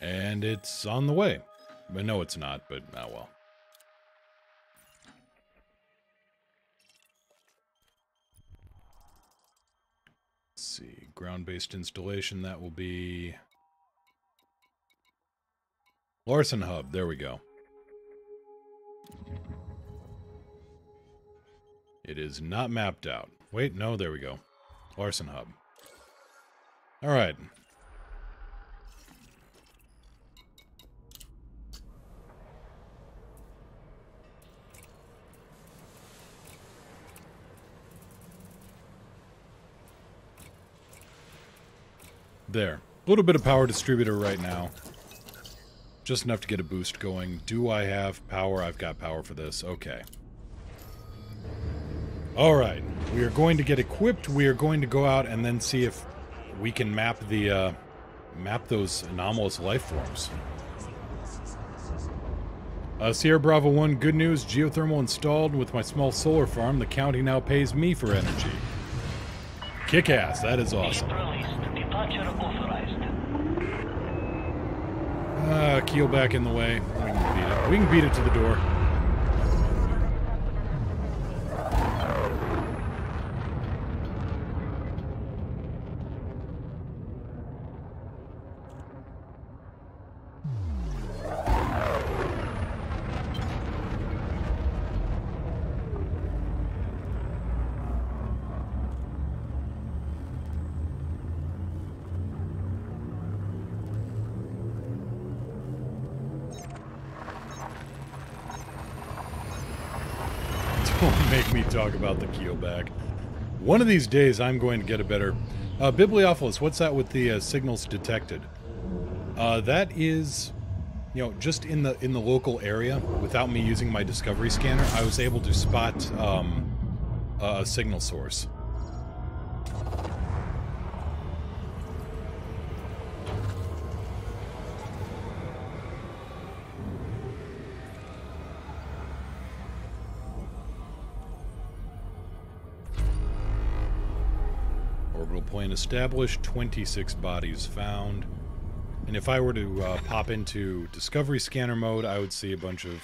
Speaker 2: And it's on the way. But no, it's not, but oh well. Let's see, ground-based installation, that will be Larson Hub, there we go. It is not mapped out. Wait, no, there we go. Larson Hub. Alright. There. A little bit of power distributor right now. Just enough to get a boost going. Do I have power? I've got power for this. Okay. Alright. We are going to get equipped. We are going to go out and then see if we can map the, map those anomalous life forms. Sierra Bravo 1, good news. Geothermal installed with my small solar farm. The county now pays me for energy. Kick-ass. That is awesome. Keel back in the way. We can beat it. We can beat it to the door. Don't make me talk about the keelback. One of these days, I'm going to get a better... Bibliophilus, what's that with the signals detected? That is... You know, just in the local area, without me using my discovery scanner, I was able to spot a signal source. Orbital plane established, 26 bodies found. And if I were to pop into discovery scanner mode, I would see a bunch of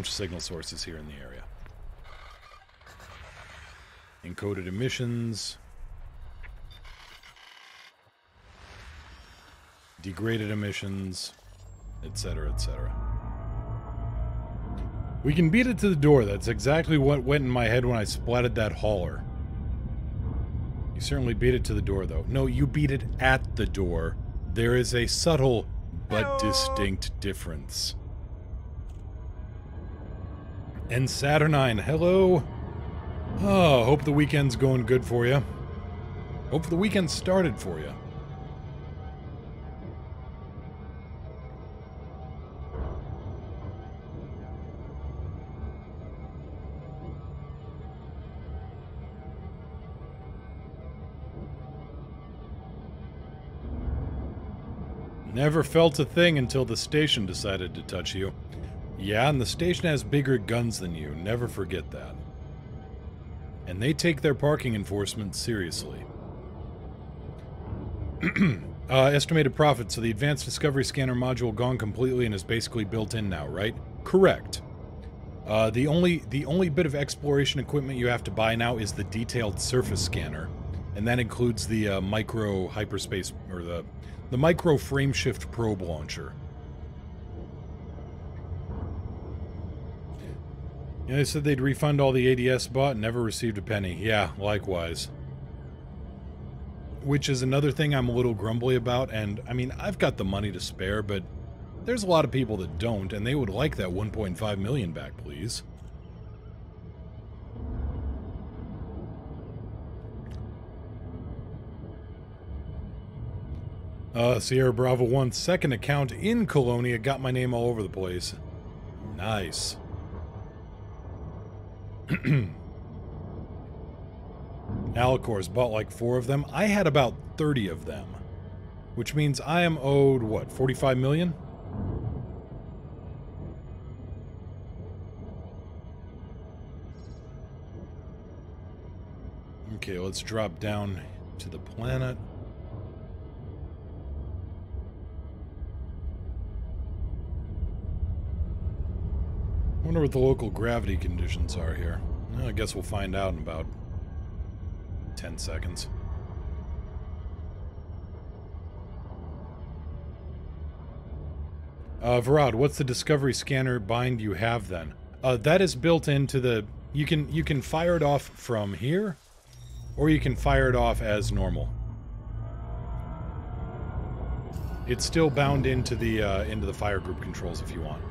Speaker 2: signal sources here in the area. Encoded emissions. Degraded emissions. Etc., etc. We can beat it to the door. That's exactly what went in my head when I splatted that hauler. You certainly beat it to the door, though. No, you beat it at the door. There is a subtle but distinct difference. And Saturnine, hello. Oh, hope the weekend's going good for you. Hope the weekend started for you. Never felt a thing until the station decided to touch you. Yeah, and the station has bigger guns than you. Never forget that. And they take their parking enforcement seriously. Estimated profit. So the advanced discovery scanner module gone completely and is basically built in now, right? Correct. The only bit of exploration equipment you have to buy now is the detailed surface scanner, and that includes the micro hyperspace or the micro frameshift probe launcher. Yeah, they said they'd refund all the ADS bought, never received a penny. Yeah, likewise. Which is another thing I'm a little grumbly about, and, I mean, I've got the money to spare, but there's a lot of people that don't, and they would like that 1.5 million back, please. Sierra Bravo 1 second account in Colonia got my name all over the place. Nice. Alicors bought like 4 of them. I had about 30 of them. Which means I am owed, what, 45 million? Okay, let's drop down to the planet. I wonder what the local gravity conditions are here. Well, I guess we'll find out in about 10 seconds. Varad, what's the discovery scanner bind you have then? That is built into the... You can fire it off from here, or you can fire it off as normal. It's still bound into the fire group controls if you want.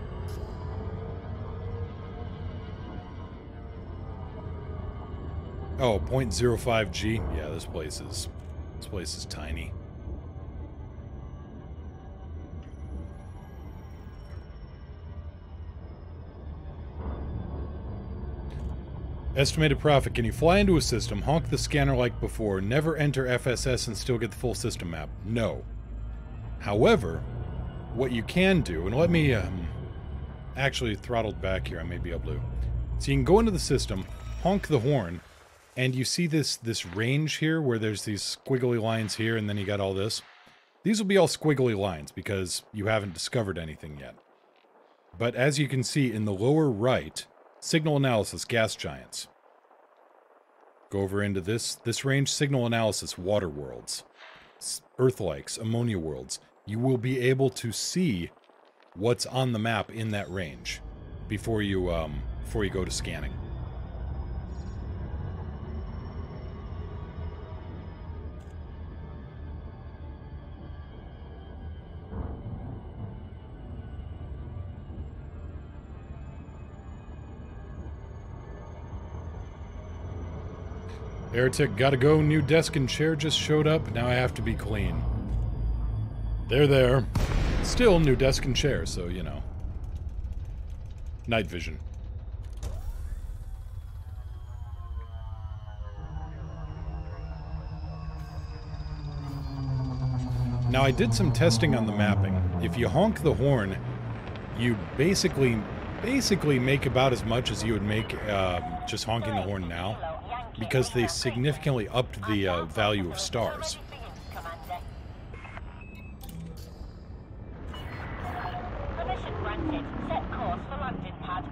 Speaker 2: Oh, 0.05 G? Yeah, this place is tiny. Estimated profit. Can you fly into a system, honk the scanner like before, never enter FSS and still get the full system map? No. However, what you can do, and let me actually throttled back here, I may be able to. So you can go into the system, honk the horn, and you see this range here where there's these squiggly lines here, and then you got all this. These will be all squiggly lines because you haven't discovered anything yet. But as you can see in the lower right, signal analysis, gas giants. Go over into this range, signal analysis, water worlds, earth-likes, ammonia worlds. You will be able to see what's on the map in that range before you go to scanning. Airtick, gotta go. New desk and chair just showed up. Now I have to be clean. They're there. Still new desk and chair, so, you know. Night vision. Now, I did some testing on the mapping. If you honk the horn, you basically make about as much as you would make just honking the horn now, because they significantly upped the value of stars.
Speaker 4: Permission granted. Set course for landing pad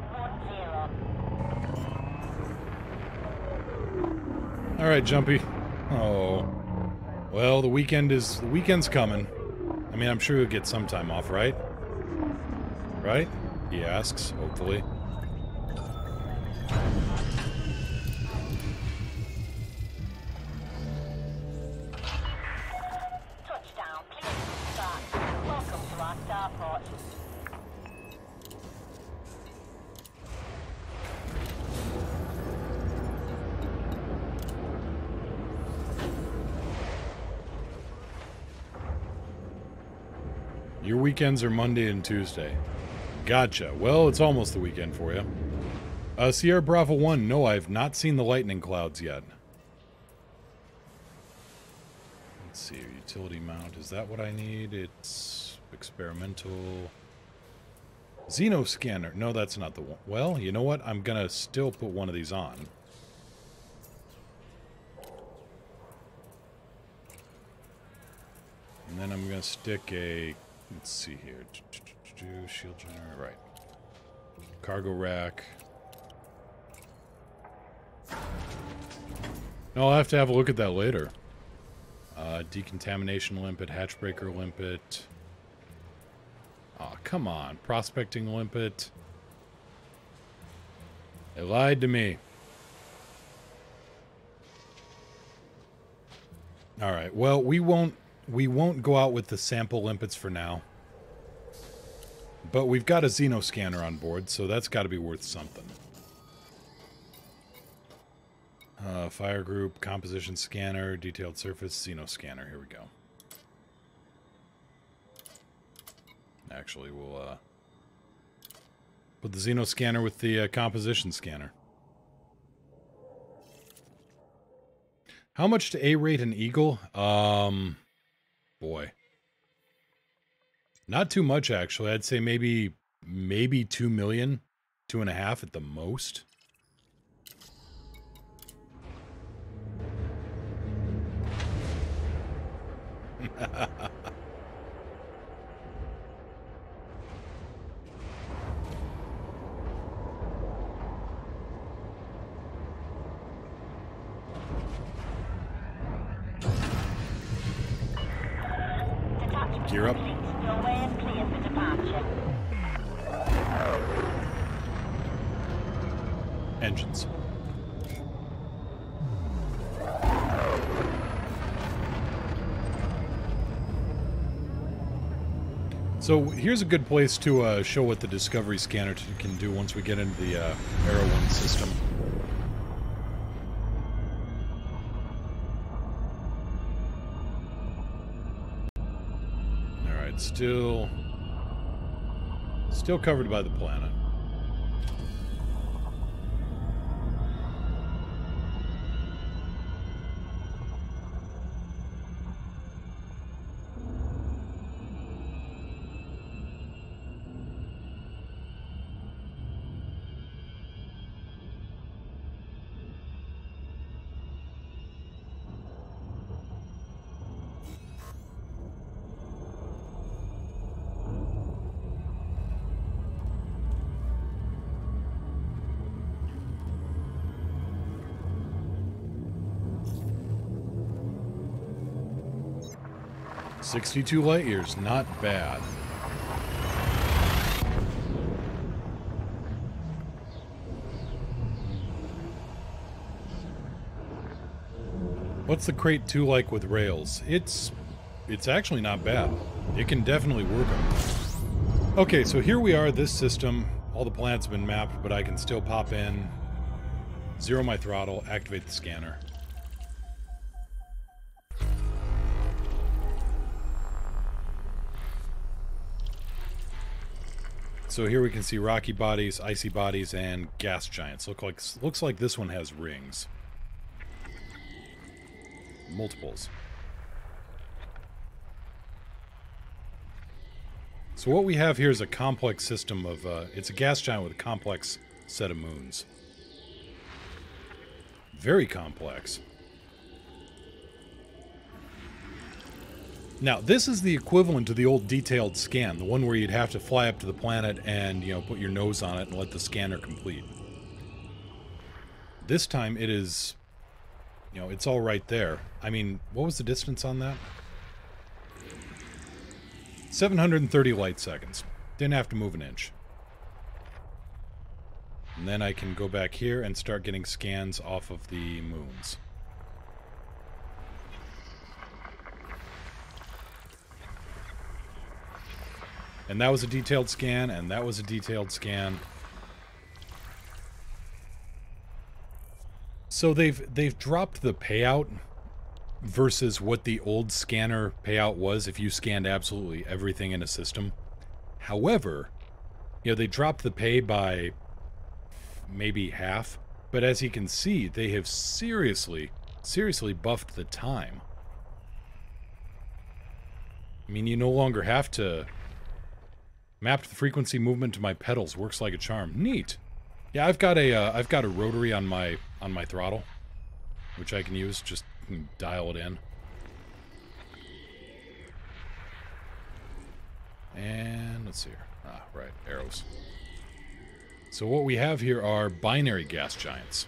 Speaker 4: 10.
Speaker 2: All right, Jumpy. Oh. Well, the weekend's coming. I mean, I'm sure you'll get some time off, right? Right? He asks, hopefully.
Speaker 4: Touchdown. Please start. Welcome to our starport.
Speaker 2: Your weekends are Monday and Tuesday. Gotcha. Well, it's almost the weekend for you. Sierra Bravo 1, no, I've not seen the lightning clouds yet. Let's see, utility mount, is that what I need? It's experimental. Xenoscanner. No, that's not the one. Well, you know what? I'm gonna still put one of these on. And then I'm gonna stick a... Let's see here. Shield generator, right. Cargo rack. No, I'll have to have a look at that later. Decontamination limpet, hatchbreaker limpet. Aw, come on. Prospecting limpet. They lied to me. Alright, well, we won't go out with the sample limpets for now. But we've got a Xenoscanner on board, so that's got to be worth something. Fire group, composition scanner, detailed surface, Xenoscanner. Here we go. Actually, we'll put the Xenoscanner with the composition scanner. How much to A-rate an Eagle? Boy. Not too much, actually. I'd say maybe 2 million, 2.5 at the most. Gear up.
Speaker 4: Your way is clear for departure.
Speaker 2: Engines. So here's a good place to show what the Discovery Scanner can do once we get into the Arrow 1 system. Alright, still covered by the planet. "62 light years, not bad." What's the Krait 2 like with rails? It's actually not bad. It can definitely work on. Okay, so here we are, this system. All the planets have been mapped, but I can still pop in, zero my throttle, activate the scanner. So here we can see rocky bodies, icy bodies, and gas giants. Looks like this one has rings. Multiples. So what we have here is a complex system of, it's a gas giant with a complex set of moons. Very complex. Now, this is the equivalent to the old detailed scan, the one where you'd have to fly up to the planet and, you know, put your nose on it and let the scanner complete. This time it is, you know, it's all right there. I mean, what was the distance on that? 730 light seconds. Didn't have to move an inch. And then I can go back here and start getting scans off of the moons. And that was a detailed scan, and that was a detailed scan. So they've dropped the payout versus what the old scanner payout was if you scanned absolutely everything in a system. However, you know, they dropped the pay by maybe half, but as you can see, they have seriously buffed the time. I mean, you no longer have to map the frequency movement to my pedals. Works like a charm. Neat. Yeah, I've got a rotary on my throttle, which I can use. Just dial it in. And let's see here. Ah, right, arrows. So what we have here are binary gas giants.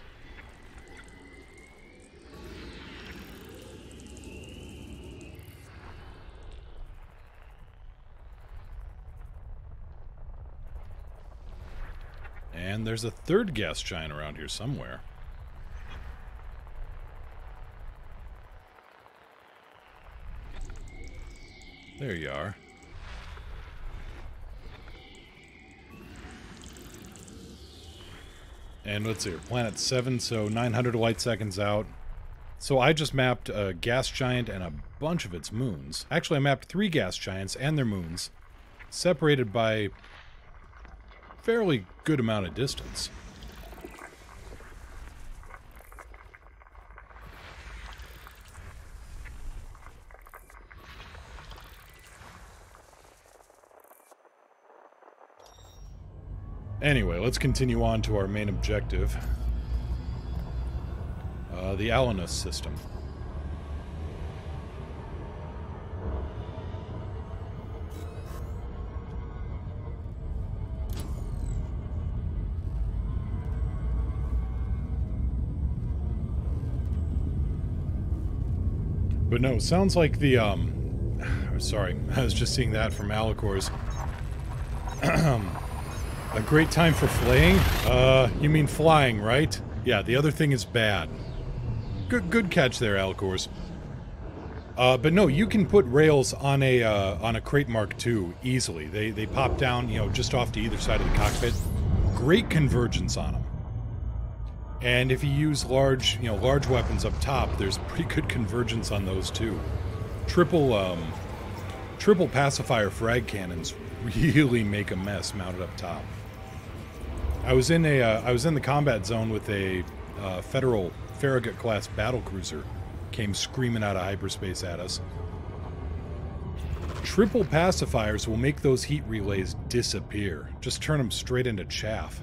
Speaker 2: And there's a third gas giant around here somewhere. There you are. And let's see here, planet 7, so 900 light seconds out. So I just mapped a gas giant and a bunch of its moons. Actually, I mapped 3 gas giants and their moons, separated by fairly good amount of distance. Anyway, let's continue on to our main objective. The Anomaly system. But no, sounds like the, sorry, I was just seeing that from Alicor's. A great time for flaying? You mean flying, right? Yeah, the other thing is bad. Good catch there, Alicors. But no, you can put rails on a Krait Mark II easily. They pop down, you know, just off to either side of the cockpit. Great convergence on them. And if you use large weapons up top, there's pretty good convergence on those too. Triple pacifier frag cannons really make a mess mounted up top. I was in the combat zone with a Federal Farragut class battlecruiser, came screaming out of hyperspace at us. Triple pacifiers will make those heat relays disappear. Just turn them straight into chaff.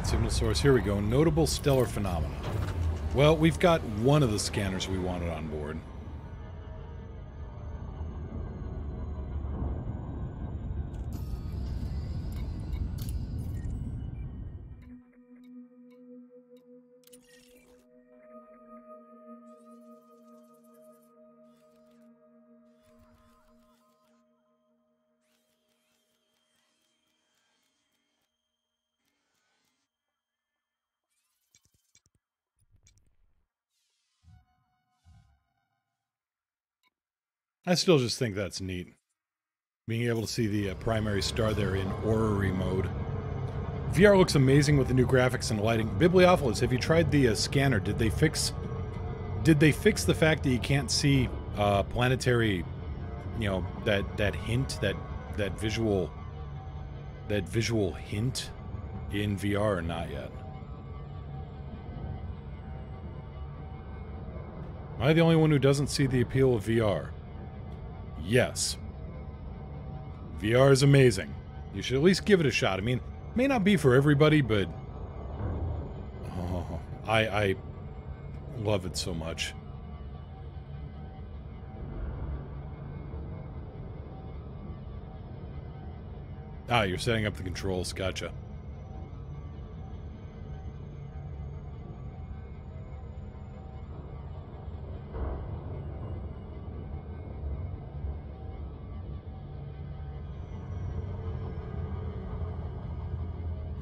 Speaker 2: Signal source. Here we go. Notable stellar phenomena. Well, we've got one of the scanners we wanted on board. I still just think that's neat. Being able to see the primary star there in orrery mode. VR looks amazing with the new graphics and lighting. Bibliophilus, have you tried the scanner? Did they fix the fact that you can't see planetary, you know, that hint, that visual hint in VR or not yet? Am I the only one who doesn't see the appeal of VR? Yes. VR is amazing. You should at least give it a shot. I mean, it may not be for everybody, but oh, I love it so much. Ah, you're setting up the controls. Gotcha.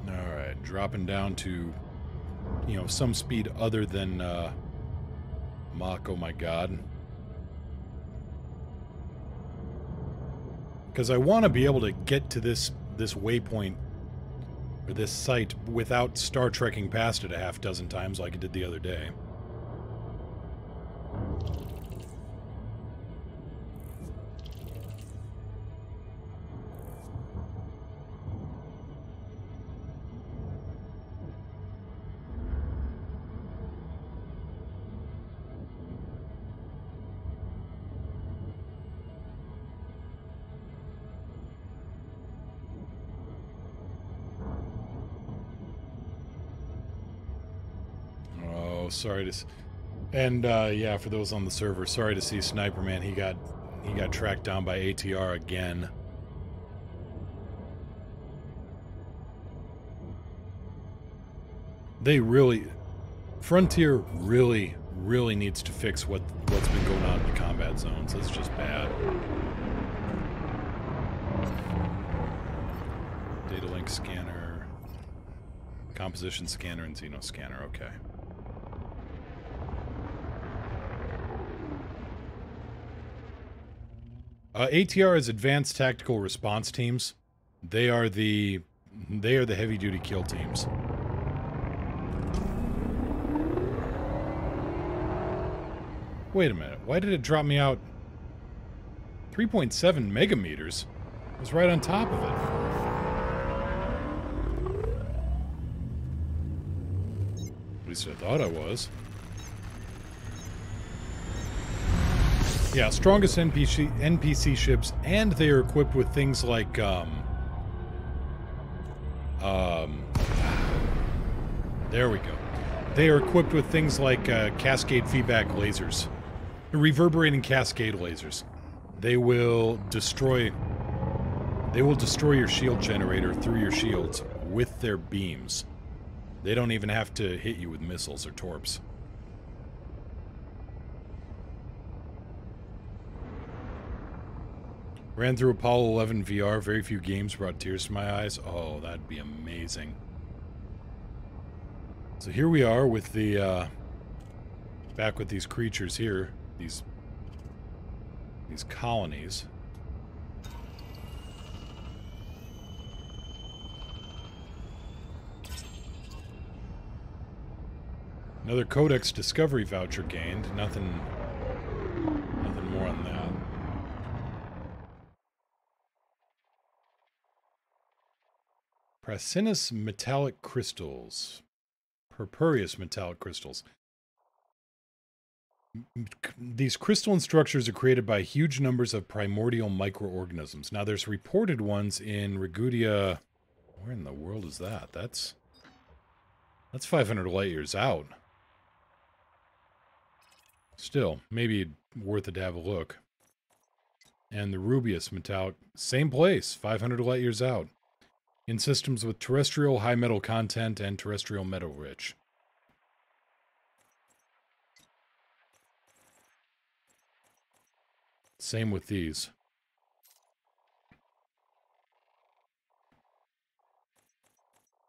Speaker 2: Alright, dropping down to, you know, some speed other than Mach, oh my god. Because I want to be able to get to this waypoint, or this site, without Star Trekking past it a half dozen times like I did the other day. Sorry to, and yeah, for those on the server, sorry to see Sniper Man. He got tracked down by ATR again. They really, Frontier really needs to fix what's been going on in the combat zones. It's just bad. Data link scanner, composition scanner, and Xeno scanner. Okay. ATR is Advanced Tactical Response Teams. They are the heavy-duty kill teams. Wait a minute. Why did it drop me out 3.7 megameters? It was right on top of it. At least I thought I was. Yeah, strongest NPC ships, and they are equipped with things like, there we go. They are equipped with things like cascade feedback lasers. Reverberating cascade lasers. They will destroy your shield generator through your shields with their beams. They don't even have to hit you with missiles or torps. Ran through Apollo 11 VR. Very few games brought tears to my eyes. Oh, that'd be amazing. So here we are with the, back with these creatures here. These colonies. Another Codex Discovery voucher gained. Nothing more on that. Prasinus metallic crystals. Purpureous metallic crystals. These crystalline structures are created by huge numbers of primordial microorganisms. Now, there's reported ones in Rigudia. Where in the world is that? That's 500 light years out. Still, maybe worth it to have a look. And the Rubius metallic, same place, 500 light years out. In systems with terrestrial high metal content and terrestrial metal rich. Same with these.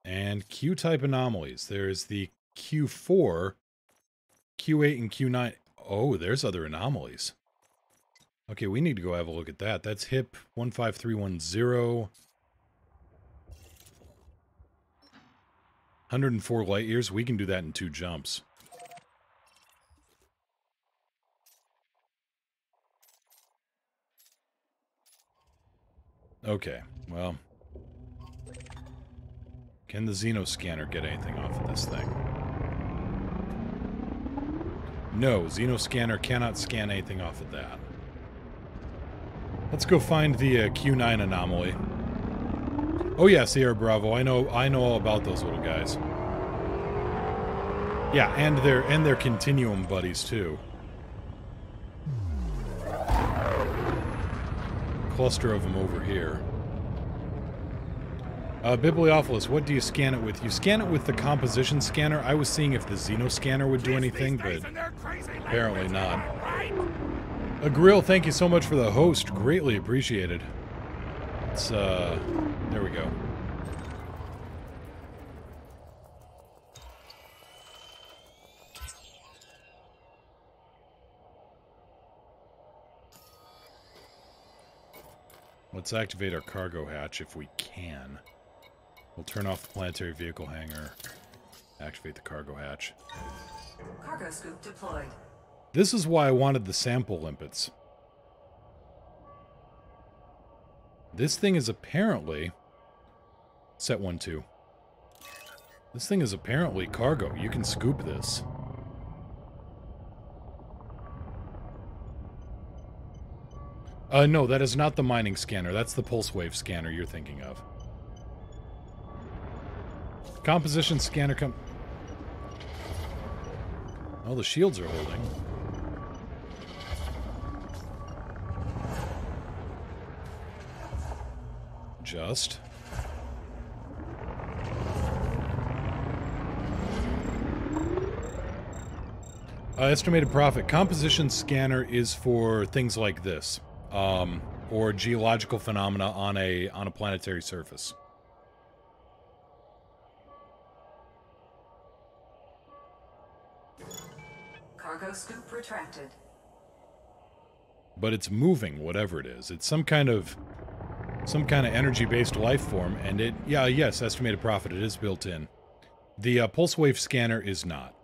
Speaker 2: And Q-type anomalies. There's the Q4, Q8, and Q9. Oh, there's other anomalies. Okay, we need to go have a look at that. That's HIP 15310. 104 light years. We can do that in 2 jumps. Okay, well. Can the Xenoscanner get anything off of this thing? No, Xenoscanner cannot scan anything off of that. Let's go find the Q9 anomaly. Oh yeah, Sierra Bravo. I know all about those little guys. Yeah, and their continuum buddies too. Cluster of them over here. Bibliophilus, what do you scan it with? You scan it with the composition scanner. I was seeing if the Xenoscanner would do anything, but apparently not. A Grill, thank you so much for the host. Greatly appreciated. It's, there we go. Let's activate our cargo hatch if we can. We'll turn off the planetary vehicle hangar. Activate the cargo hatch.
Speaker 10: Cargo scoop deployed.
Speaker 2: This is why I wanted the sample limpets. This thing is apparently... Set 1-2. This thing is apparently cargo. You can scoop this. No, that is not the mining scanner. That's the pulse wave scanner you're thinking of. Composition scanner Oh, the shields are holding. Just. Estimated profit. Composition scanner is for things like this. Or geological phenomena on a planetary surface.
Speaker 10: Cargo scoop retracted.
Speaker 2: But it's moving, whatever it is. It's some kind of energy-based life form, and it... Yeah, yes, estimated profit. It is built in. The pulse wave scanner is not.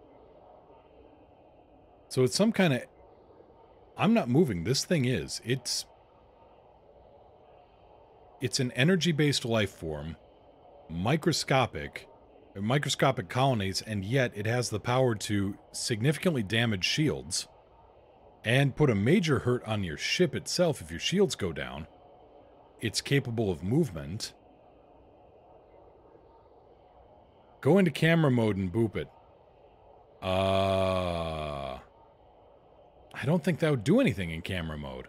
Speaker 2: So it's some kind of... I'm not moving. This thing is. It's an energy-based life form, microscopic colonies, and yet it has the power to significantly damage shields and put a major hurt on your ship itself if your shields go down. It's capable of movement. Go into camera mode and boop it. I don't think that would do anything in camera mode.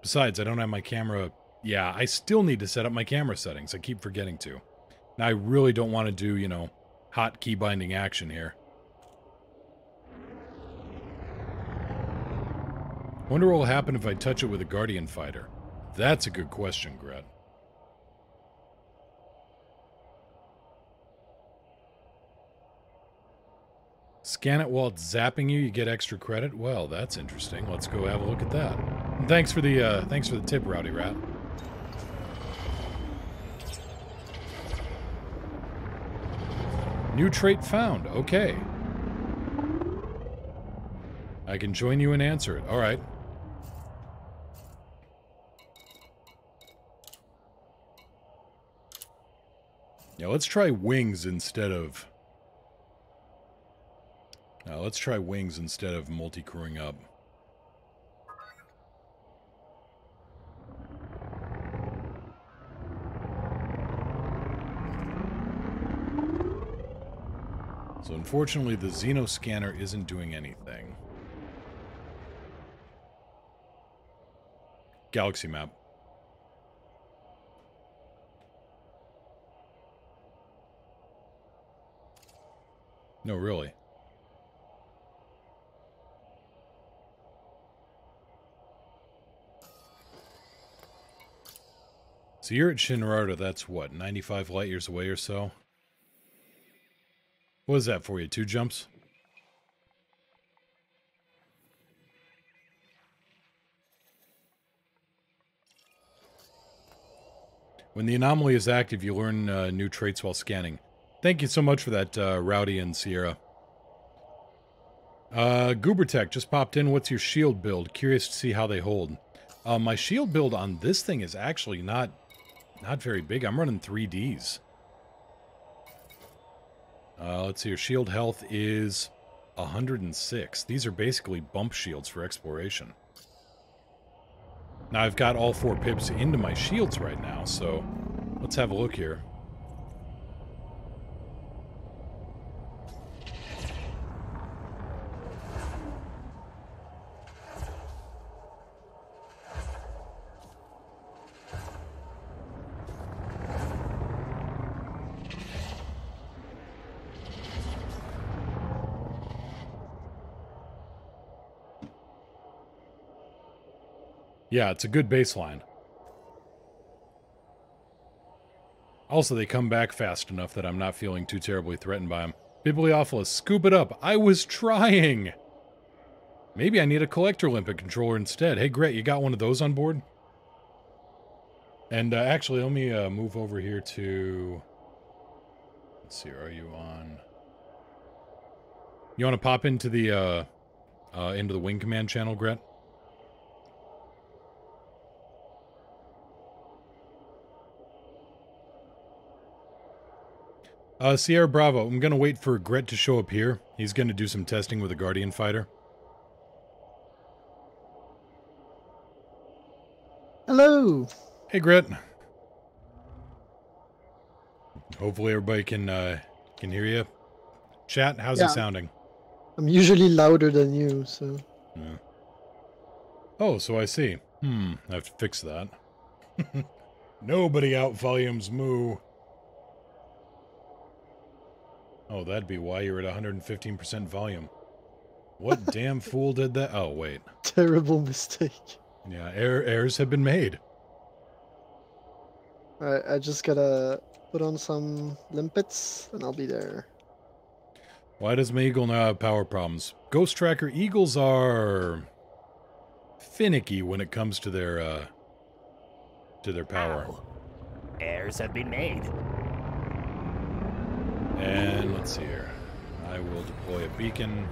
Speaker 2: Besides, I don't have my camera... Yeah, I still need to set up my camera settings. I keep forgetting to. Now, I really don't want to do, you know, hot key binding action here. Wonder what will happen if I touch it with a Guardian fighter. That's a good question, Gret. Scan it while it's zapping you, you get extra credit? Well, that's interesting. Let's go have a look at that. And thanks for the tip, Rowdy Rat. New trait found. Okay. I can join you and answer it. All right. Now let's try wings instead of... Now let's try wings instead of multi-crewing up. So unfortunately the Xenoscanner isn't doing anything. Galaxy map. No, really. So you're at Shinrarta, that's what, 95 light years away or so? What is that for you, 2 jumps? When the anomaly is active, you learn new traits while scanning. Thank you so much for that, Rowdy and Sierra. Goobertech just popped in. What's your shield build? Curious to see how they hold. My shield build on this thing is actually not very big. I'm running 3Ds. Let's see. Your shield health is 106. These are basically bump shields for exploration. Now, I've got all 4 pips into my shields right now, so let's have a look here. Yeah, it's a good baseline. Also, they come back fast enough that I'm not feeling too terribly threatened by them. Bibliophilus, scoop it up. I was trying. Maybe I need a Collector Limpet controller instead. Hey, Gret, you got one of those on board? And actually, let me move over here to... Let's see, are you on... You want to pop into the Wing Command channel, Gret? Sierra Bravo, I'm going to wait for Gret to show up here. He's going to do some testing with a Guardian fighter.
Speaker 11: Hello!
Speaker 2: Hey, Gret. Hopefully everybody can hear you. Chat, how's it sounding?
Speaker 11: I'm usually louder than you, so...
Speaker 2: Yeah. Oh, so I see. I have to fix that. Nobody out volumes moo. Oh, that'd be why you're at 115% volume. What damn fool did that? Oh, wait.
Speaker 11: Terrible mistake.
Speaker 2: Yeah, errors have been made.
Speaker 11: Alright, I just gotta put on some limpets, and I'll be there.
Speaker 2: Why does my eagle now have power problems? Ghost Tracker eagles are... finicky when it comes to their power.
Speaker 12: Ow. Errors have been made.
Speaker 2: And let's see here. I will deploy a beacon.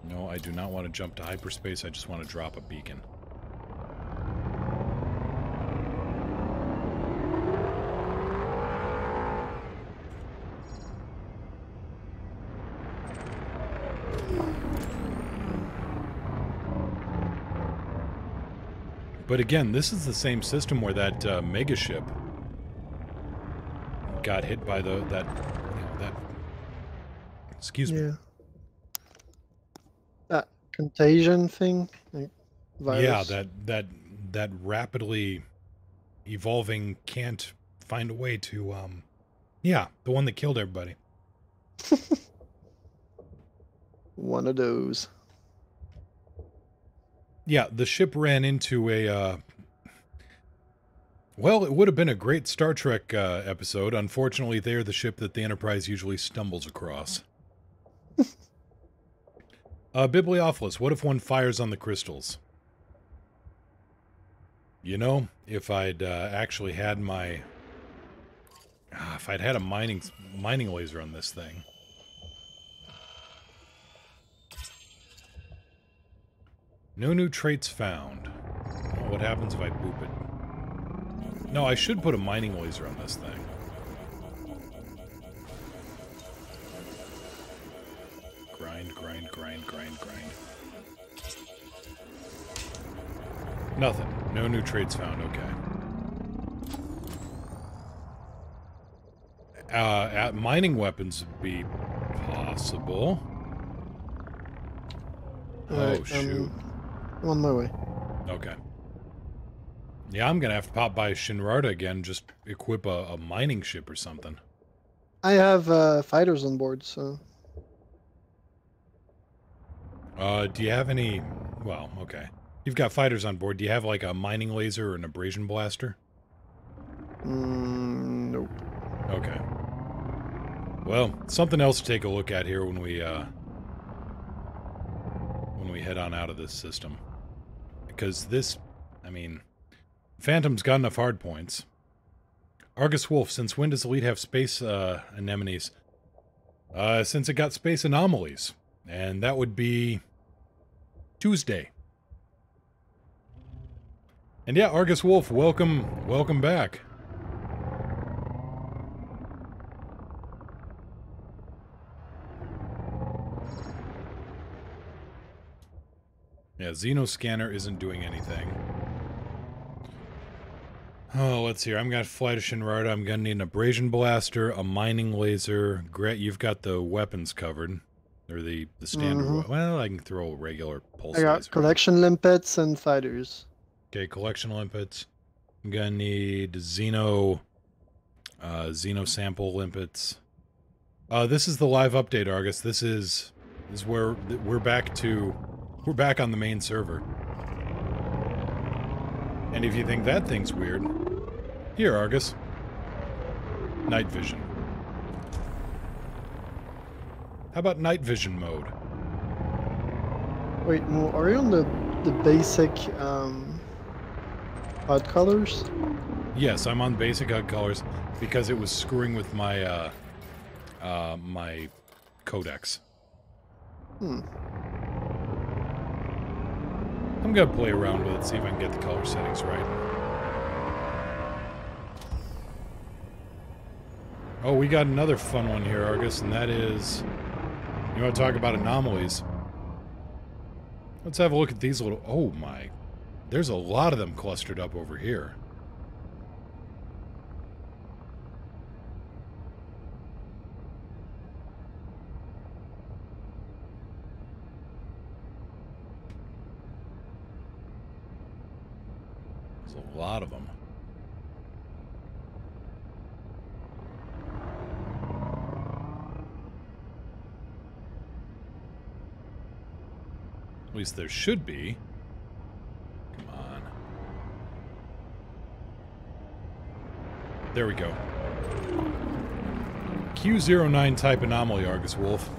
Speaker 2: No, I do not want to jump to hyperspace. I just want to drop a beacon. But again, this is the same system where that mega ship got hit by that excuse me.
Speaker 11: Yeah. That contagion thing? Like virus.
Speaker 2: Yeah, that rapidly evolving can't find a way to yeah, the one that killed everybody.
Speaker 11: One of those.
Speaker 2: Yeah, the ship ran into a well, it would have been a great Star Trek episode. Unfortunately, they're the ship that the Enterprise usually stumbles across. Bibliophilus, what if one fires on the crystals? You know, if I'd actually had my... if I'd had a mining laser on this thing. No new traits found. Well, what happens if I boop it? No, I should put a mining laser on this thing. Grind, grind, grind, grind, grind. Nothing. No new traits found. Okay. Mining weapons would be possible. Oh, shoot.
Speaker 11: I'm on my way.
Speaker 2: Okay. Yeah, I'm gonna have to pop by Shinrarta again, just equip a mining ship or something.
Speaker 11: I have fighters on board, so...
Speaker 2: Do you have any... Well, okay. You've got fighters on board. Do you have, like, a mining laser or an abrasion blaster?
Speaker 11: Nope.
Speaker 2: Okay. Well, something else to take a look at here when we head on out of this system. Because this... I mean... Phantom's got enough hard points. Argus Wolf, since when does Elite have space anemones? Since it got space anomalies. And that would be Tuesday. And yeah, Argus Wolf, welcome back. Yeah, Xenoscanner isn't doing anything. Oh, let's see. I'm got Flight of Shinrarta. I'm gonna need an abrasion blaster, a mining laser. Gret, you've got the weapons covered. Or the standard well, I can throw a regular pulse laser.
Speaker 11: I got collection limpets and fighters.
Speaker 2: Okay, collection limpets. I'm gonna need Xeno sample limpets. This is the live update, Argus. This is where we're back on the main server. And if you think that thing's weird, here, Argus. Night vision. How about night vision mode?
Speaker 11: Wait, Mo, are you on the basic HUD colors?
Speaker 2: Yes, I'm on basic HUD colors because it was screwing with my my codecs. I'm gonna play around with it, see if I can get the color settings right. Oh, we got another fun one here, Argus, and that is... You want to talk about anomalies? Let's have a look at these little... Oh my... There's a lot of them clustered up over here. There's a lot of them. At least there should be. Come on. There we go. Q09 type anomaly, Argus Wolf.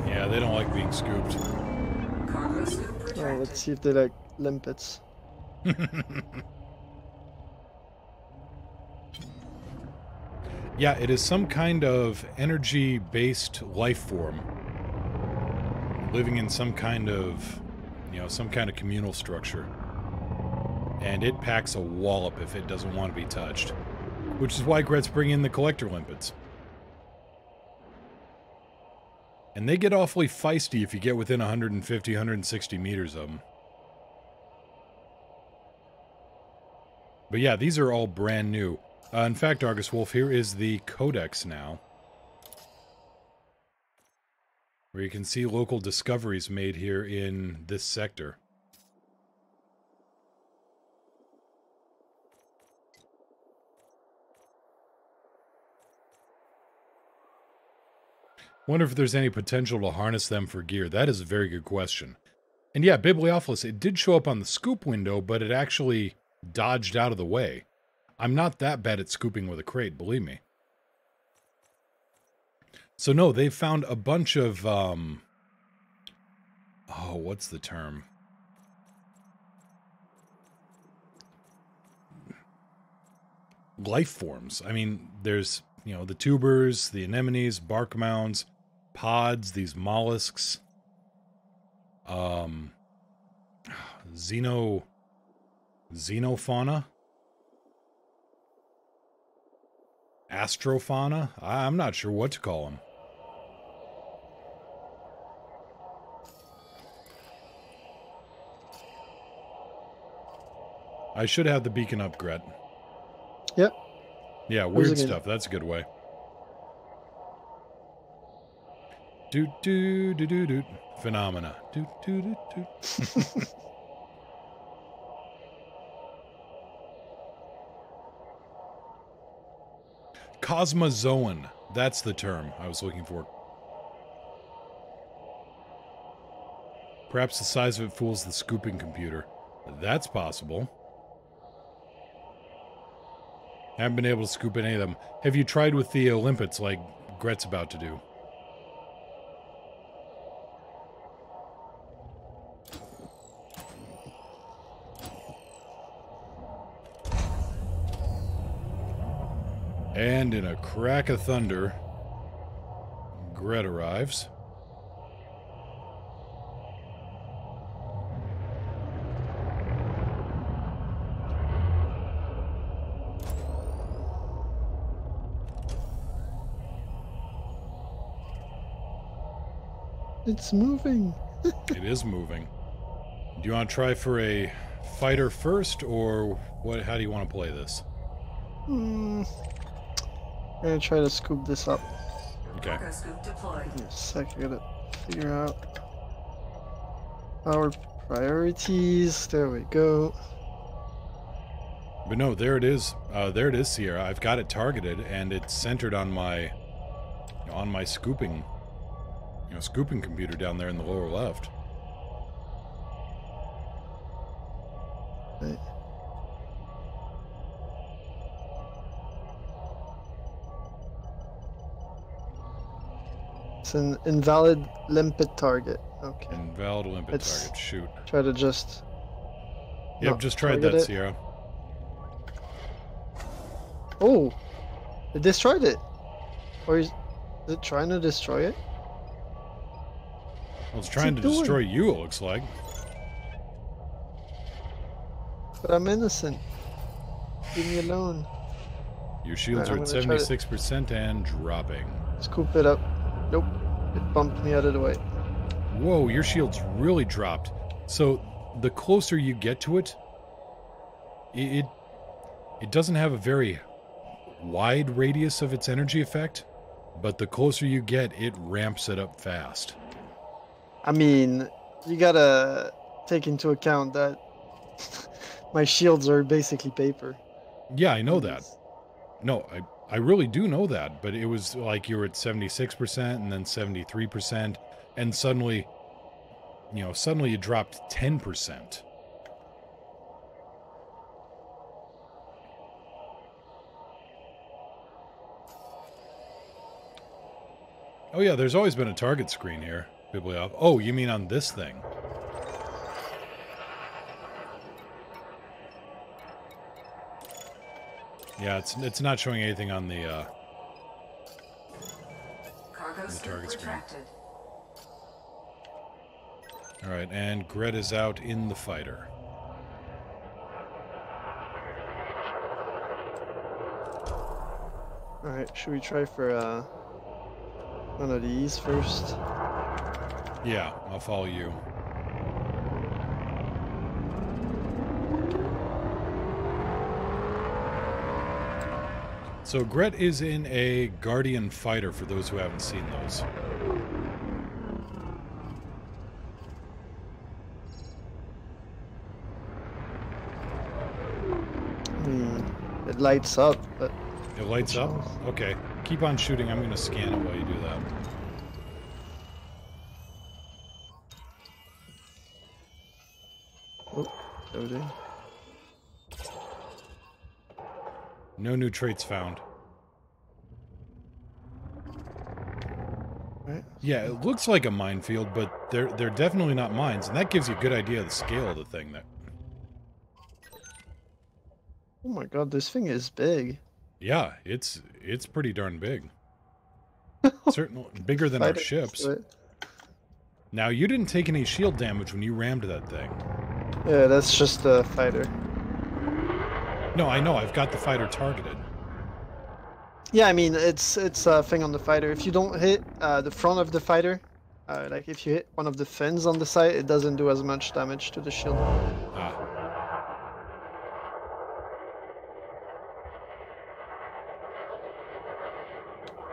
Speaker 2: Yeah, they don't like being scooped.
Speaker 11: Oh, let's see if they like limpets.
Speaker 2: Yeah, it is some kind of energy-based life form. Living in some kind of, some kind of communal structure. And it packs a wallop if it doesn't want to be touched. Which is why Gret's bringing in the collector limpets. And they get awfully feisty if you get within 150, 160 meters of them. But yeah, these are all brand new. In fact, Argus Wolf, here is the codex now. Where you can see local discoveries made here in this sector. Wonder if there's any potential to harness them for gear. That is a very good question. And yeah, Bibliophilus, it did show up on the scoop window, but it actually dodged out of the way. I'm not that bad at scooping with a crate, believe me. So no, they've found a bunch of, oh, what's the term? Life forms. I mean, there's, the tubers, the anemones, bark mounds, pods, these mollusks, xenofauna, astrofauna. I'm not sure what to call them. I should have the beacon up, Gret.
Speaker 11: Yep.
Speaker 2: Yeah, weird stuff. That's a good way. Doot doot doot doot doot. Phenomena. Doot doot doot doot. Cosmozoan. That's the term I was looking for. Perhaps the size of it fools the scooping computer. That's possible. Haven't been able to scoop any of them. Have you tried with the limpets like Gret's about to do. And in a crack of thunder, Gret arrives.
Speaker 11: It's moving.
Speaker 2: It is moving. Do you want to try for a fighter first, or what? How do you want to play this?
Speaker 11: I'm gonna try to scoop this up.
Speaker 2: Okay.
Speaker 10: Cargo scoop deployed.
Speaker 11: In a sec, I gotta figure out our priorities. There we go.
Speaker 2: But no, there it is. There it is, Sierra. I've got it targeted, and it's centered on my, scooping, scooping computer down there in the lower left.
Speaker 11: Right. It's an invalid limpet target. Okay.
Speaker 2: Invalid limpet target. Shoot.
Speaker 11: Try to just.
Speaker 2: Yep, just tried that, Sierra.
Speaker 11: Oh, it destroyed it. Or is it trying to destroy it?
Speaker 2: Well, it's trying to destroy you, it looks like.
Speaker 11: But I'm innocent. Leave me alone.
Speaker 2: Your shields are at 76% and dropping.
Speaker 11: Scoop it up. Nope. It bumped me out of the way.
Speaker 2: Whoa, your shield's really dropped. So the closer you get to it, it doesn't have a very wide radius of its energy effect, but the closer you get, it ramps it up fast.
Speaker 11: I mean, you gotta take into account that my shields are basically paper.
Speaker 2: Yeah, I know that. No, I really do know that, but it was like you were at 76% and then 73%, and suddenly you dropped 10%. Oh yeah, there's always been a target screen here, Biblioth. Oh, you mean on this thing? Yeah, it's not showing anything on the target screen. All right, and Gret is out in the fighter.
Speaker 11: All right, should we try for one of these first?
Speaker 2: Yeah, I'll follow you. So Gret is in a Guardian fighter, for those who haven't seen those.
Speaker 11: It lights up, but...
Speaker 2: It lights up? Okay. Keep on shooting. I'm going to scan it while you do that.
Speaker 11: Oh, loading.
Speaker 2: No new traits found.
Speaker 11: Right.
Speaker 2: Yeah, it looks like a minefield, but they're definitely not mines, and that gives you a good idea of the scale of the thing.
Speaker 11: Oh my god, this thing is big.
Speaker 2: Yeah, it's pretty darn big. Certainly bigger than our ships. Now, you didn't take any shield damage when you rammed that thing.
Speaker 11: Yeah, that's just a fighter.
Speaker 2: No, I know. I've got the fighter targeted.
Speaker 11: Yeah, I mean, it's a thing on the fighter. If you don't hit the front of the fighter, like if you hit one of the fins on the side, it doesn't do as much damage to the shield.
Speaker 2: Ah.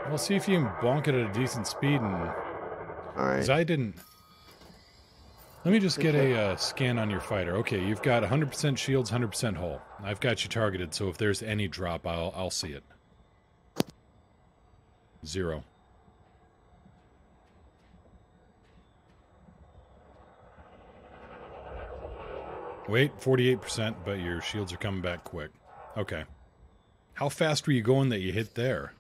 Speaker 2: We'll see if you can bonk it at a decent speed and...
Speaker 11: Alright.
Speaker 2: Because I didn't... Let me just get a scan on your fighter. Okay, you've got 100% shields, 100% hull. I've got you targeted, so if there's any drop, I'll see it. 0. Wait, 48%, but your shields are coming back quick. Okay. How fast were you going that you hit there?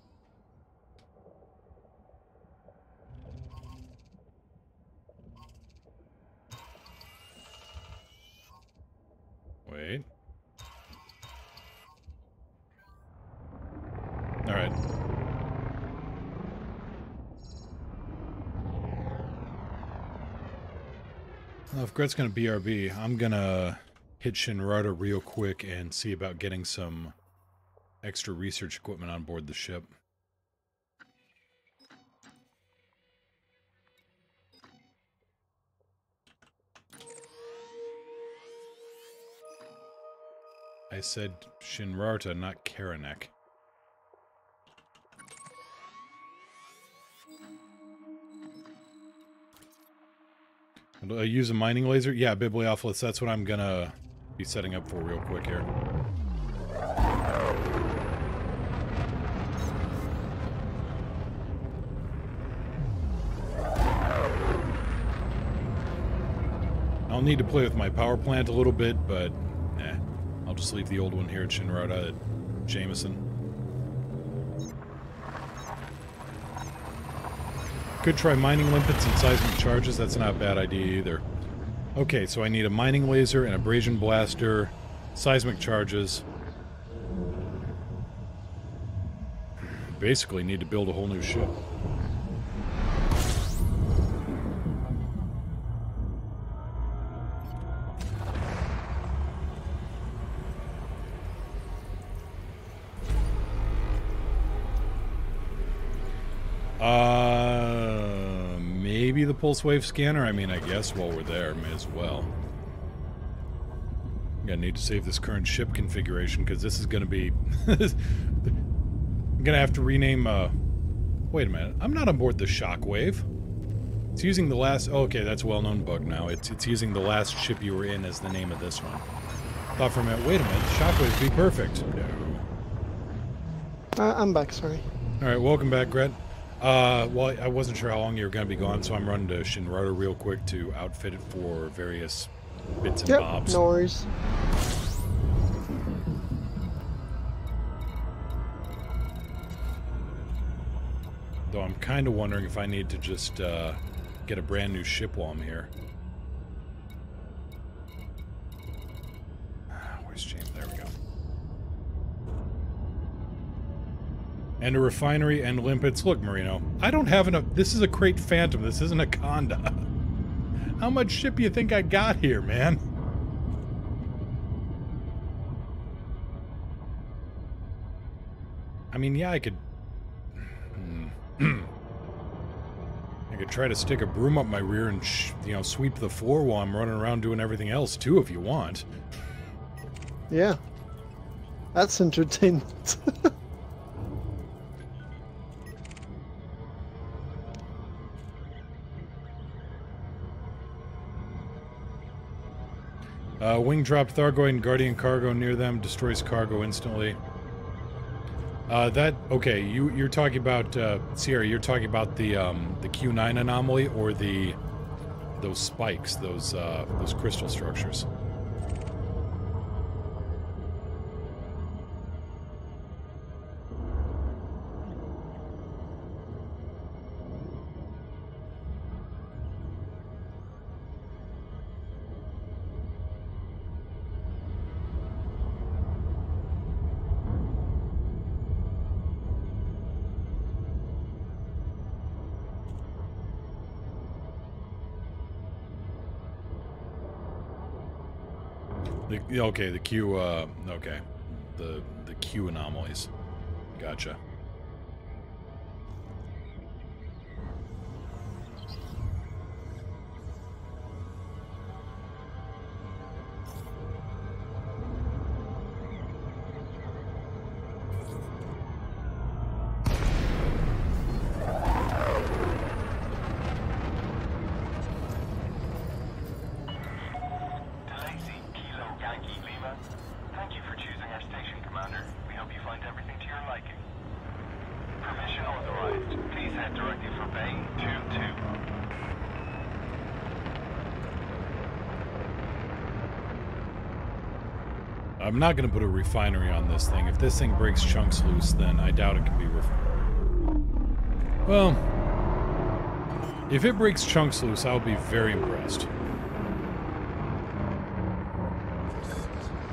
Speaker 2: Wait. Alright. Well, if Gret's gonna BRB, I'm gonna hit Shinrarta real quick and see about getting some extra research equipment on board the ship. I said Shinrarta, not Karanek. Use a mining laser? Yeah, Bibliophilus, that's what I'm gonna be setting up for real quick here. I'll need to play with my power plant a little bit, but I'll just leave the old one here at Shinrarta at Jameson. Could try mining limpets and seismic charges. That's not a bad idea either. Okay, so I need a mining laser, an abrasion blaster, seismic charges. Basically need to build a whole new ship. Maybe the pulse wave scanner? I mean, I guess while we're there, may as well. I'm gonna need to save this current ship configuration, because this is gonna be... I'm gonna have to rename, Wait a minute, I'm not on board the Shockwave. It's using the last... Oh, okay, that's a well-known bug now. It's using the last ship you were in as the name of this one. Thought for a minute, wait a minute, Shockwave be perfect. No.
Speaker 11: I'm back, sorry.
Speaker 2: Alright, welcome back, Gret. Well, I wasn't sure how long you were going to be gone, so I'm running to Shinrarta real quick to outfit it for various bits and bobs.
Speaker 11: No worries.
Speaker 2: Though I'm kind of wondering if I need to just get a brand new ship while I'm here. Where's James? There we go. And a refinery and limpets. Look, Marino, I don't have enough. This is a Krait Phantom. This isn't a Conda. How much ship you think I got here, man? I mean, yeah, I could... I could try to stick a broom up my rear and, you know, sweep the floor while I'm running around doing everything else, too, if you want.
Speaker 11: Yeah. That's entertainment.
Speaker 2: Wing drop Thargoid and Guardian cargo near them, destroys cargo instantly. Okay, you're talking about, Sierra, you're talking about the Q9 anomaly, or those spikes, those crystal structures. Okay, the Q, okay. The Q anomalies. Gotcha. I'm not going to put a refinery on this thing. If this thing breaks chunks loose, then I doubt it can be Well, if it breaks chunks loose, I'll be very impressed.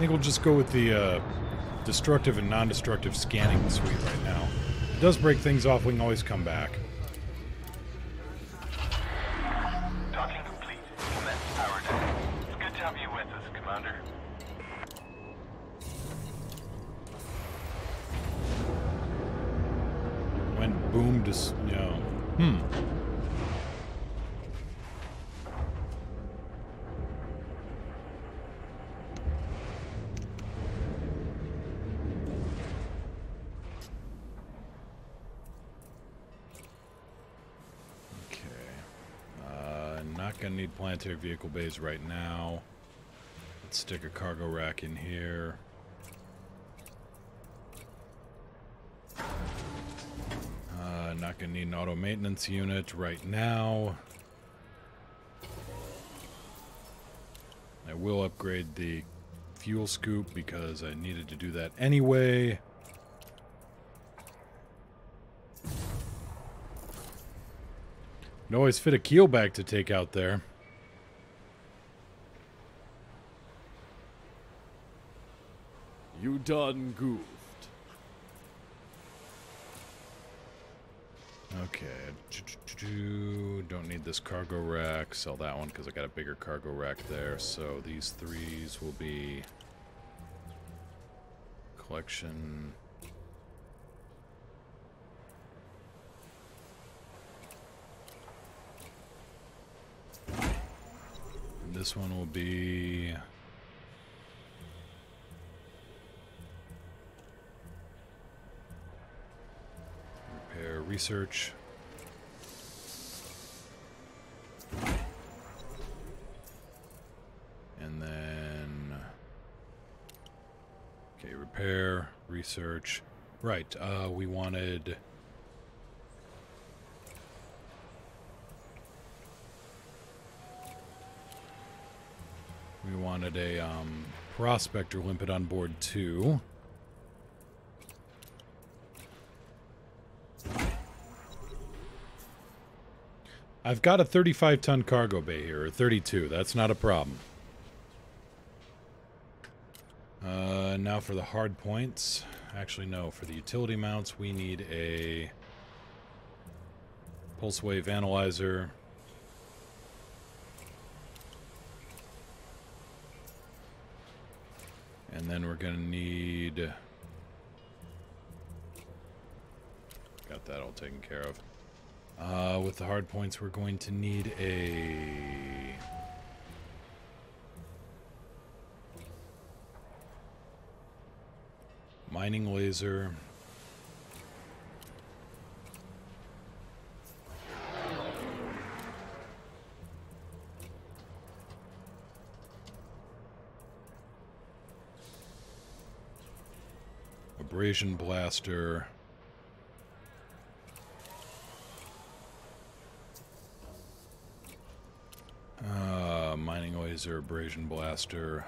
Speaker 2: think we'll just go with the destructive and non-destructive scanning suite right now. It does break things off, we can always come back.
Speaker 3: Docking complete. Commence power down. It's good to have you with us, Commander.
Speaker 2: Went boom to... no. Gonna need planetary vehicle bays right now. Let's stick a cargo rack in here. Not gonna need an auto maintenance unit right now. I will upgrade the fuel scoop because I needed to do that anyway. Can always fit a keelback to take out there.
Speaker 13: You done goofed.
Speaker 2: Okay. Don't need this cargo rack. Sell that one because I got a bigger cargo rack there. So these threes will be collection. This one will be repair, research. And then okay, repair, research. Right, we wanted a prospector limpet on board too. I've got a 35-ton cargo bay here, or 32. That's not a problem. Now for the hard points. Actually, no. For the utility mounts, we need a pulse wave analyzer. And then we're going to need... Got that all taken care of. With the hard points, we're going to need a... mining laser. Abrasion blaster. Mining laser, abrasion blaster.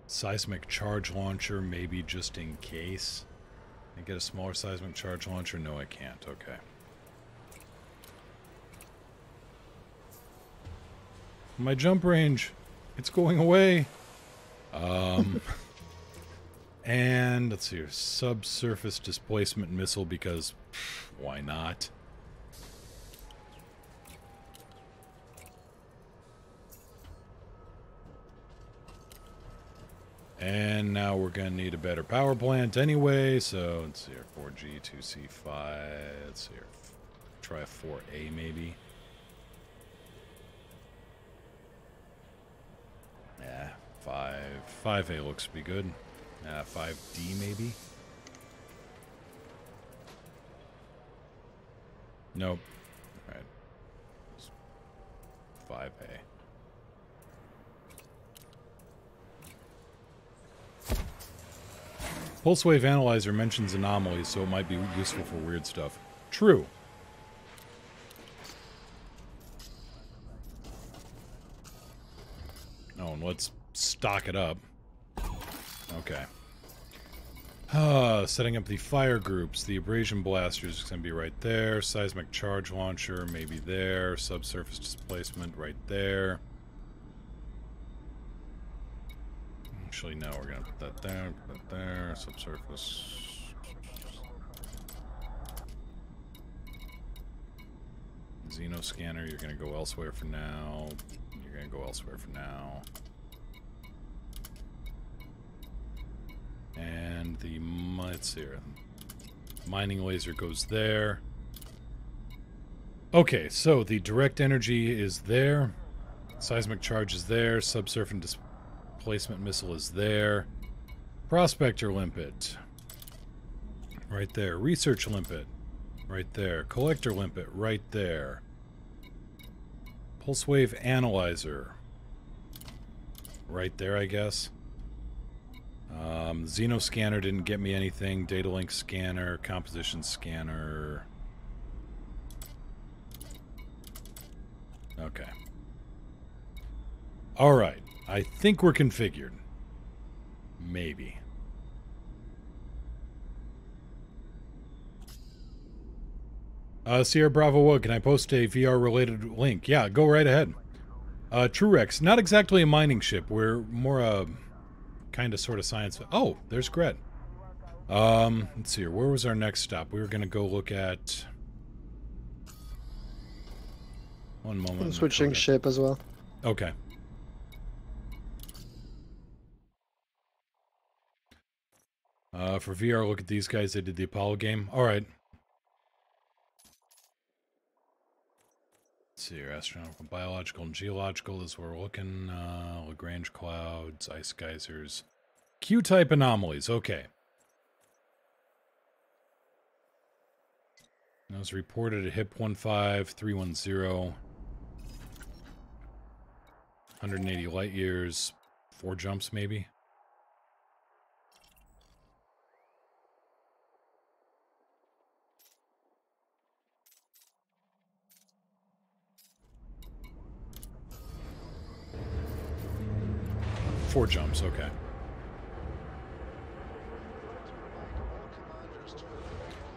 Speaker 2: Seismic charge launcher, maybe just in case. Can I get a smaller seismic charge launcher? No, I can't. Okay. My jump range, it's going away. And let's see here, subsurface displacement missile because why not? And now we're gonna need a better power plant anyway, so let's see here, 4G, 2C5, let's see here, try a 4A maybe. Yeah, 5A looks to be good. 5D maybe? Nope. Alright. 5A. Pulse Wave Analyzer mentions anomalies, so it might be useful for weird stuff. True. Oh, and let's stock it up. Okay. Setting up the fire groups. The abrasion blasters is going to be right there. Seismic charge launcher, maybe there. Subsurface displacement, right there. Actually, no, we're gonna put that there, subsurface. Xenoscanner, you're gonna go elsewhere for now. You're gonna go elsewhere for now. And the, let's see here. Mining laser goes there. Okay, so the direct energy is there. Seismic charge is there. Subsurface displacement missile is there. Prospector limpet. Right there. Research limpet. Right there. Collector limpet. Right there. Pulse wave analyzer. Right there, I guess. Xenoscanner didn't get me anything. Data link scanner. Composition scanner. Okay. Alright. I think we're configured. Maybe. Sierra Bravo Wood, can I post a VR-related link? Yeah, go right ahead. Truex, not exactly a mining ship. We're more a kind of sort of science... Oh, there's Gret. Let's see here. Where was our next stop? We were going to go look at... One moment.
Speaker 11: I'm switching ship as well.
Speaker 2: Okay. For VR, look at these guys. They did the Apollo game. All right. Let's see here. Astronomical, biological, and geological is where we're looking. Lagrange clouds, ice geysers. Q-type anomalies. Okay. That was reported at HIP 15310. 180 light years. 4 jumps, maybe. Four jumps, okay.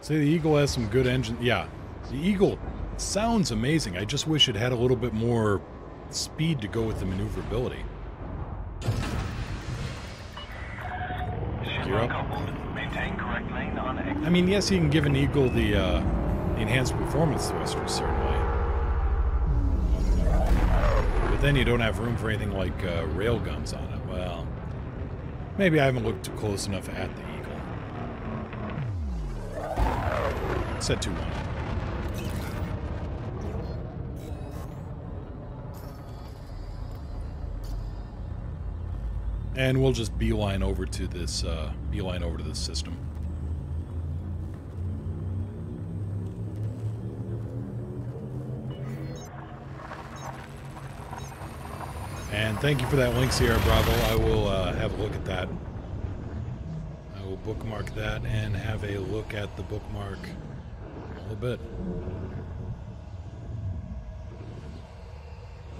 Speaker 2: Say the Eagle has some good engine. Yeah, the Eagle sounds amazing. I just wish it had a little bit more speed to go with the maneuverability. Gear up. I mean, yes, you can give an Eagle the enhanced performance thrusters, certainly. But then you don't have room for anything like rail guns on it. Well, maybe I haven't looked close enough at the Eagle. Set 2-1. And we'll just beeline over to this system. And thank you for that link, Sierra Bravo. I will have a look at that. I will bookmark that and have a look at the bookmark in a little bit.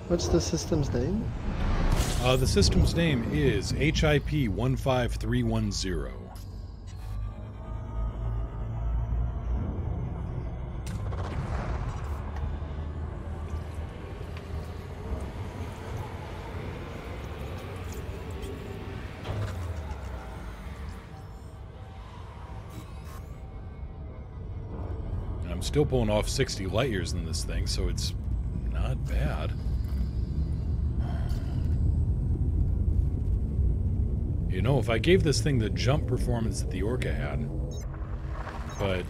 Speaker 11: What's the system's name?
Speaker 2: The system's name is HIP 15310. I'm still pulling off 60 light years in this thing, so it's not bad. You know, if I gave this thing the jump performance that the Orca had, but,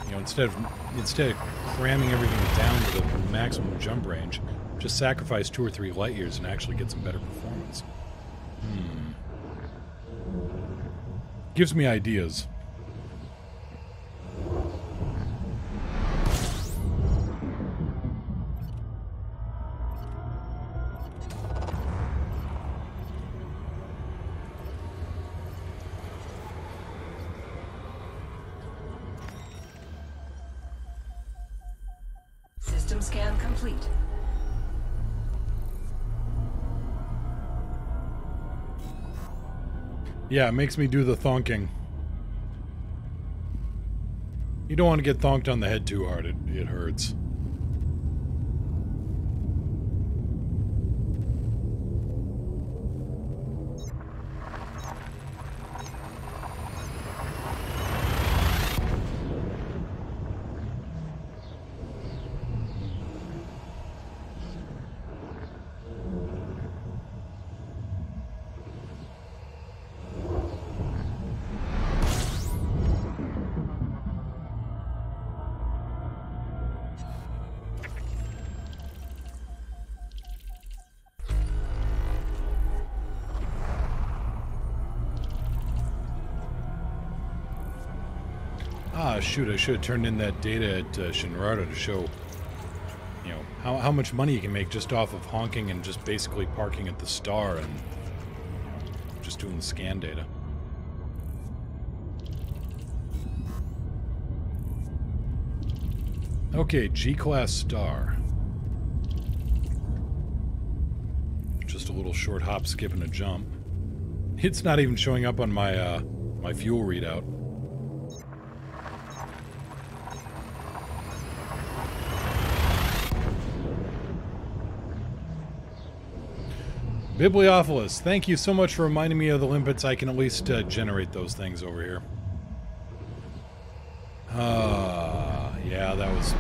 Speaker 2: you know, instead of cramming everything down to the maximum jump range, just sacrifice 2 or 3 light years and actually get some better performance. Gives me ideas.
Speaker 10: System scan complete.
Speaker 2: Yeah, it makes me do the thonking. You don't want to get thonked on the head too hard, it hurts. Ah, shoot, I should have turned in that data at Shinrardo to show, you know, how much money you can make just off of honking and just basically parking at the star and, you know, just doing the scan data. Okay, G-class star. Just a little short hop, skip, and a jump. It's not even showing up on my my fuel readout. Bibliophilus, thank you so much for reminding me of the limpets. I can at least generate those things over here. Yeah, that was...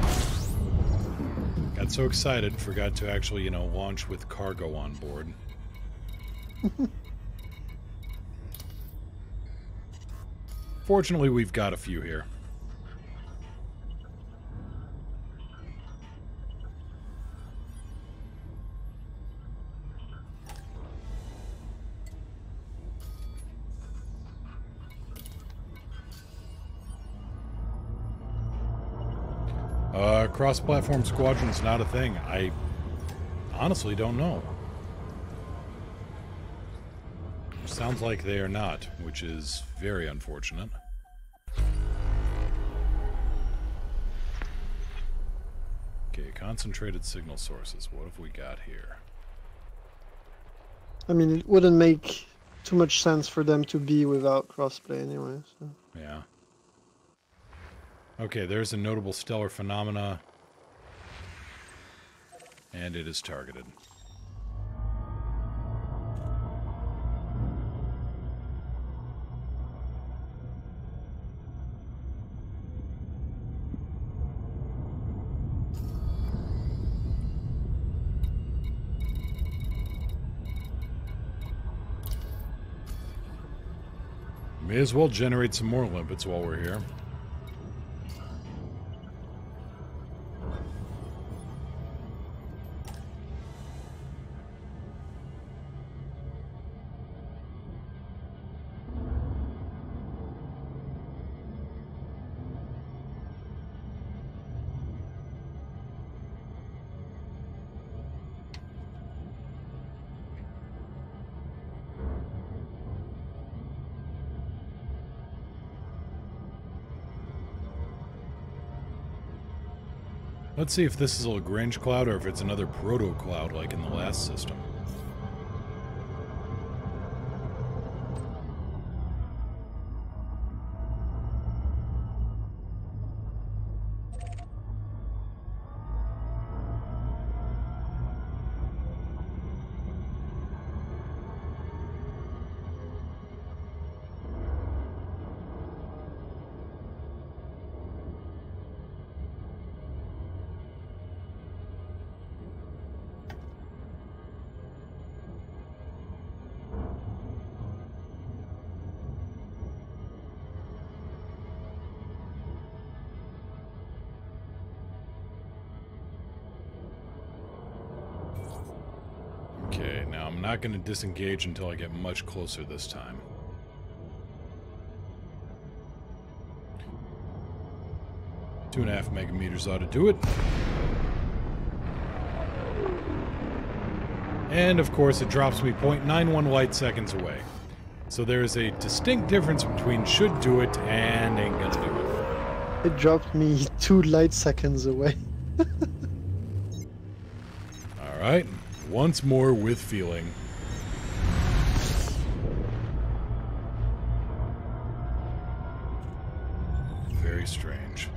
Speaker 2: Got so excited, forgot to actually, you know, launch with cargo on board. Fortunately, we've got a few here. Cross-platform squadron's not a thing. I honestly don't know. Sounds like they are not, which is very unfortunate. Okay, concentrated signal sources. What have we got here?
Speaker 11: I mean, it wouldn't make too much sense for them to be without crossplay anyway. So.
Speaker 2: Yeah. Okay, there's a notable stellar phenomena. And it is targeted. May as well generate some more limpets while we're here. Let's see if this is a Lagrange cloud or if it's another proto-cloud like in the last system. Okay, now I'm not going to disengage until I get much closer this time. – 2.5 megameters ought to do it. And of course it drops me 0.91 light seconds away. So there is a distinct difference between should do it and ain't gonna do it.
Speaker 11: It dropped me 2 light seconds away.
Speaker 2: Alright, once more with feeling. Very strange.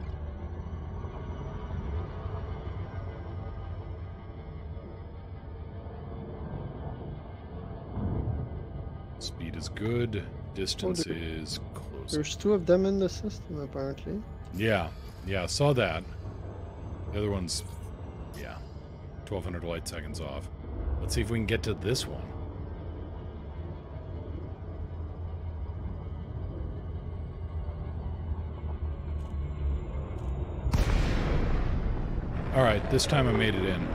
Speaker 2: Speed is good, distance is close.
Speaker 11: There's 2 of them in the system, apparently.
Speaker 2: Yeah, I saw that. The other one's, yeah, 1200 light seconds off. Let's see if we can get to this one. Alright, this time I made it in.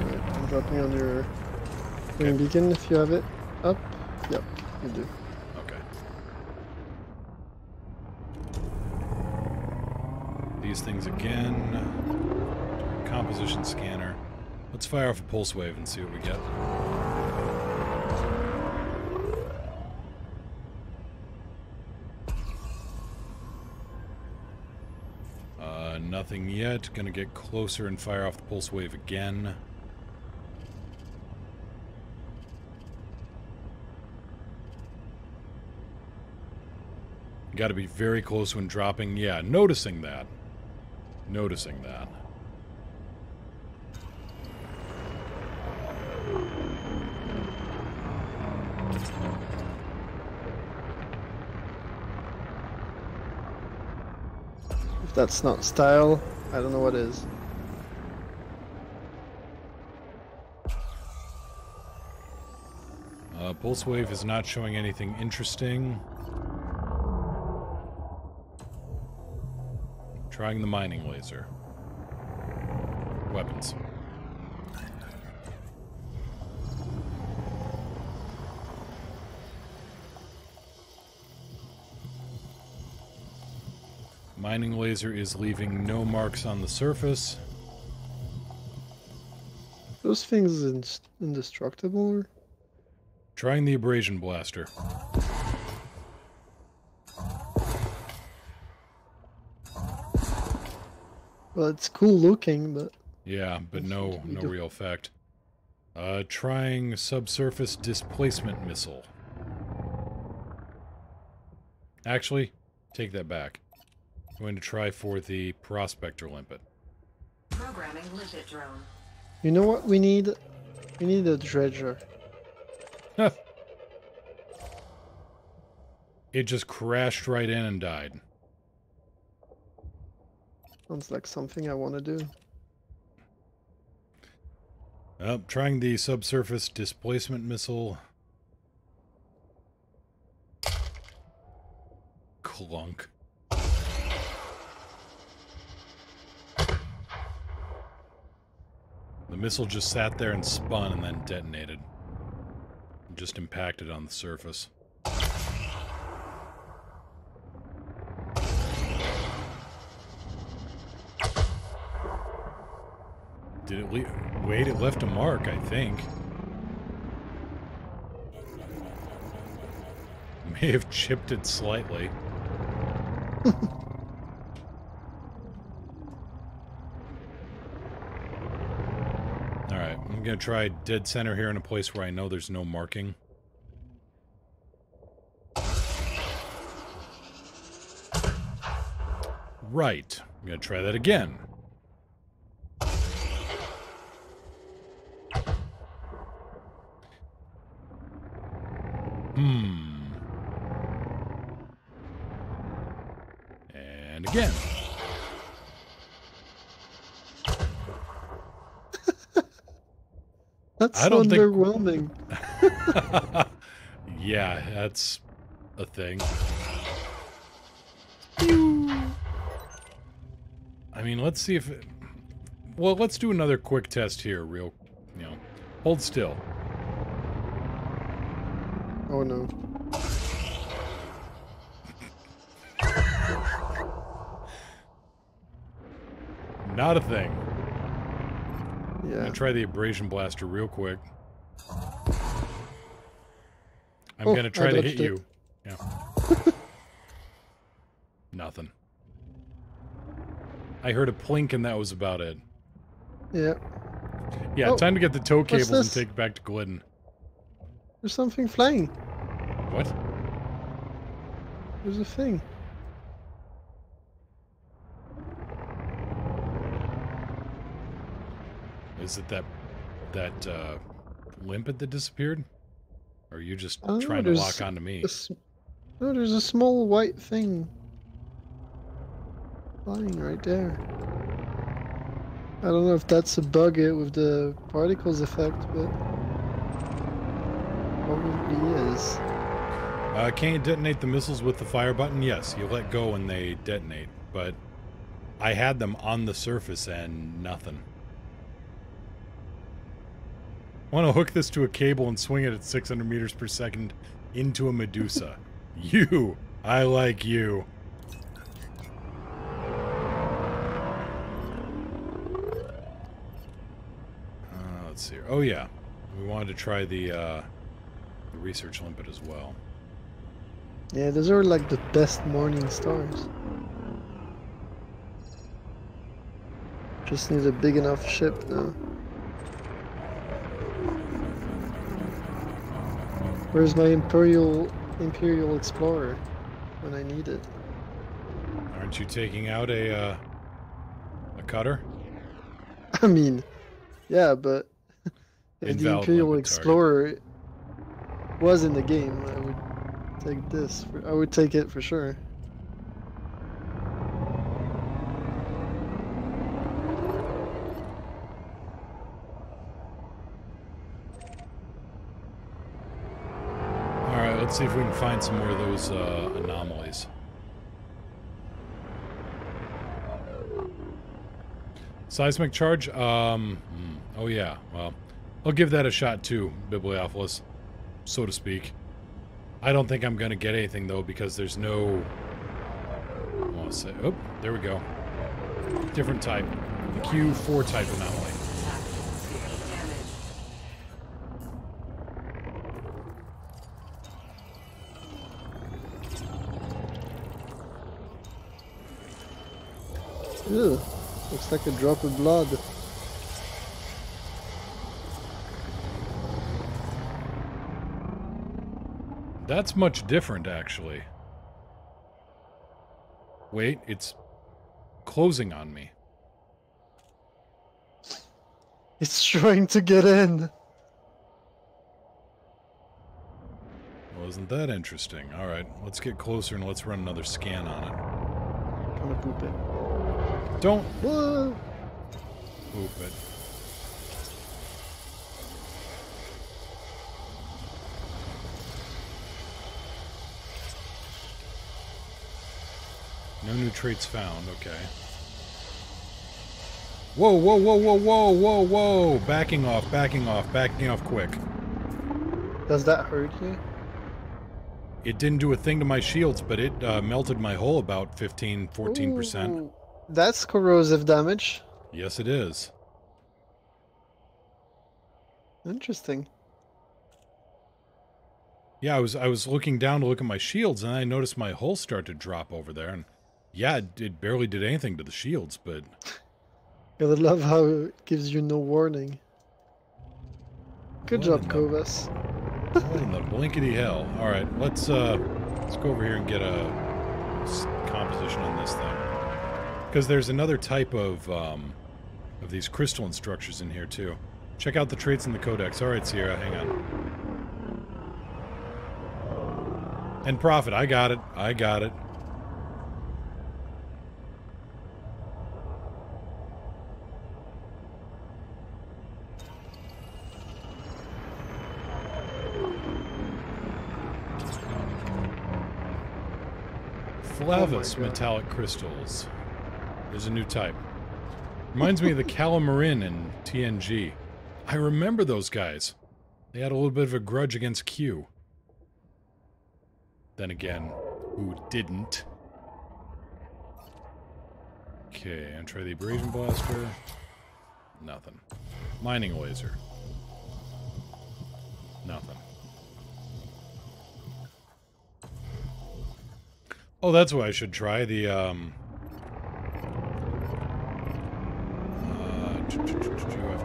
Speaker 11: Right, I'm dropping on your green beacon if you have it up. Yep, you do.
Speaker 2: Okay. these things again. Composition scanner. Let's fire off a pulse wave and see what we get. Nothing yet. Gonna get closer and fire off the pulse wave again. Gotta be very close when dropping. Yeah, noticing that. Noticing that.
Speaker 11: If that's not style, I don't know what is.
Speaker 2: Pulse wave is not showing anything interesting. Trying the mining laser. Weapons. Mining laser is leaving no marks on the surface.
Speaker 11: Those things indestructible? Or?
Speaker 2: Trying the abrasion blaster.
Speaker 11: Well, it's cool looking, but...
Speaker 2: Yeah, but no real effect. Trying subsurface displacement missile. Actually, take that back. I'm going to try for the prospector limpet.
Speaker 10: Programming limpet drone.
Speaker 11: You know what we need? We need a dredger.
Speaker 2: It just crashed right in and died.
Speaker 11: Sounds like something I want to do.
Speaker 2: Trying the subsurface displacement missile. Clunk. The missile just sat there and spun and then detonated. Just impacted on the surface. Did it leave? Wait, it left a mark, I think. May have chipped it slightly. Alright, I'm gonna try dead center here in a place where I know there's no marking. Right. I'm gonna try that again. And again.
Speaker 11: That's so underwhelming.
Speaker 2: Yeah, that's a thing. I mean, let's see if it... Well, let's do another quick test here, Hold still.
Speaker 11: Oh no.
Speaker 2: Not a thing.
Speaker 11: Yeah.
Speaker 2: I'm gonna try the abrasion blaster real quick. I'm gonna try to hit you. Yeah. Nothing. I heard a plink and that was about it.
Speaker 11: Yeah.
Speaker 2: Yeah, time to get the tow cables and take it back to Glidden.
Speaker 11: There's something flying.
Speaker 2: What?
Speaker 11: There's a thing.
Speaker 2: Is it that limpet that disappeared? Or are you just trying to lock onto me?
Speaker 11: No, there's a small white thing flying right there. I don't know if that's a bug with the particles effect, but probably is.
Speaker 2: Can you detonate the missiles with the fire button? Yes, you let go and they detonate, but I had them on the surface and nothing. I want to hook this to a cable and swing it at 600 meters per second into a Medusa. You! I like you. Oh yeah, we wanted to try the research limpet as well.
Speaker 11: Yeah, those are like the best morning stars. Just need a big enough ship now. Where's my Imperial Explorer when I need it?
Speaker 2: Aren't you taking out a cutter?
Speaker 11: I mean, yeah, but if the
Speaker 2: Invalid
Speaker 11: Imperial
Speaker 2: limpet
Speaker 11: Explorer was in the game, I would take this. I would take it for sure.
Speaker 2: Alright, let's see if we can find some more of those anomalies. Seismic charge? Oh yeah, well, I'll give that a shot too, Bibliophilus, so to speak. I don't think I'm gonna get anything though, because there's no... I want to say... Oh, there we go. Different type. The Q4 type anomaly.
Speaker 11: Ew, looks like a drop of blood.
Speaker 2: That's much different, actually. Wait, it's closing on me.
Speaker 11: It's trying to get in.
Speaker 2: Well, isn't that interesting? Alright, let's get closer and let's run another scan on it.
Speaker 11: Gonna poop it.
Speaker 2: Don't
Speaker 11: Whoa.
Speaker 2: poop it. No new traits found, okay. Whoa, whoa, whoa, whoa, whoa, whoa, whoa! Backing off quick.
Speaker 11: Does that hurt you?
Speaker 2: It didn't do a thing to my shields, but it melted my hull about 14%.
Speaker 11: Ooh, that's corrosive damage.
Speaker 2: Yes, it is.
Speaker 11: Interesting.
Speaker 2: Yeah, I was looking down to look at my shields, and I noticed my hull start to drop over there, and yeah, it barely did anything to the shields, but...
Speaker 11: Gotta love how it gives you no warning. Good job, Kovas.
Speaker 2: What in the blinkety hell? Alright, let's go over here and get a composition on this thing. Because there's another type of these crystalline structures in here, too. Check out the traits in the codex. Alright, Sierra, hang on. And Prophet, I got it. I got it. Flavus metallic crystals. There's a new type. Reminds me of the Calamarin in TNG. I remember those guys. They had a little bit of a grudge against Q. Then again, who didn't? Okay, and try the abrasion blaster. Nothing. Mining laser. Nothing. Oh, that's what I should try. The, I've